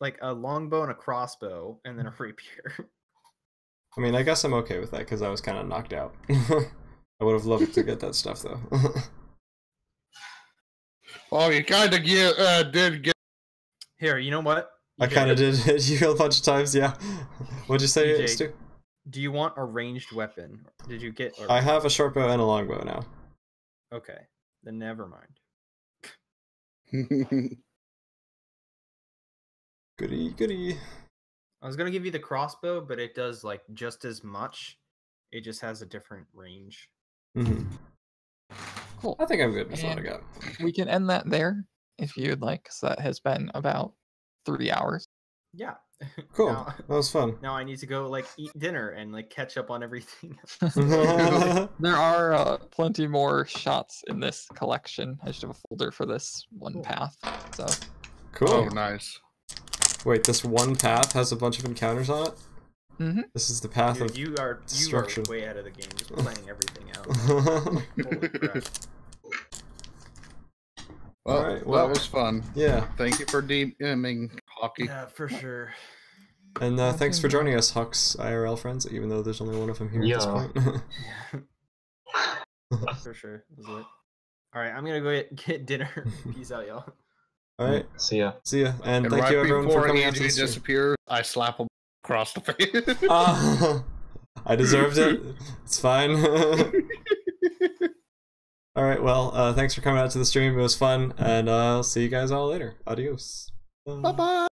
like a longbow and a crossbow, and then a rapier. I mean, I guess I'm okay with that because I was kind of knocked out. I would have loved to get that stuff though. Oh, you kind of did get. Here, you know what? I kind of did hit you a bunch of times, yeah. What'd you say, EJ, Stu? Do you want a ranged weapon? Did you get? Or... I have a short bow and a long bow now. Okay, then never mind. Goody, goody. I was gonna give you the crossbow, but it does like just as much. It just has a different range. Cool. I think I'm good with what I And- got. We can end that there if you'd like, because that has been about 3 hours. Yeah. Cool. Now, That was fun. now I need to go like eat dinner and like catch up on everything. There are plenty more shots in this collection. I just have a folder for this one Cool. path. So Cool. Oh, nice. Wait, this one path has a bunch of encounters on it? Mhm. This is the path Dude, of... you are destruction. way ahead of the game, just planning everything out. Holy crap. Well, Alright, well- that was fun. Yeah, Thank you for DMing hockey. Yeah, for sure. and Nothing thanks for more. joining us, Hux IRL friends, even though there's only one of them here at this Yeah. point. For sure. It was lit. All right, I'm gonna go get dinner. Peace out, y'all. Alright, See ya. see ya, and And thank right you everyone for before coming out to AJ the stream. disappears, I slap him across the face. Ah, I deserved it. It's fine. Alright, well, thanks for coming out to the stream. It was fun, and I'll see you guys all later. Adios. Bye bye.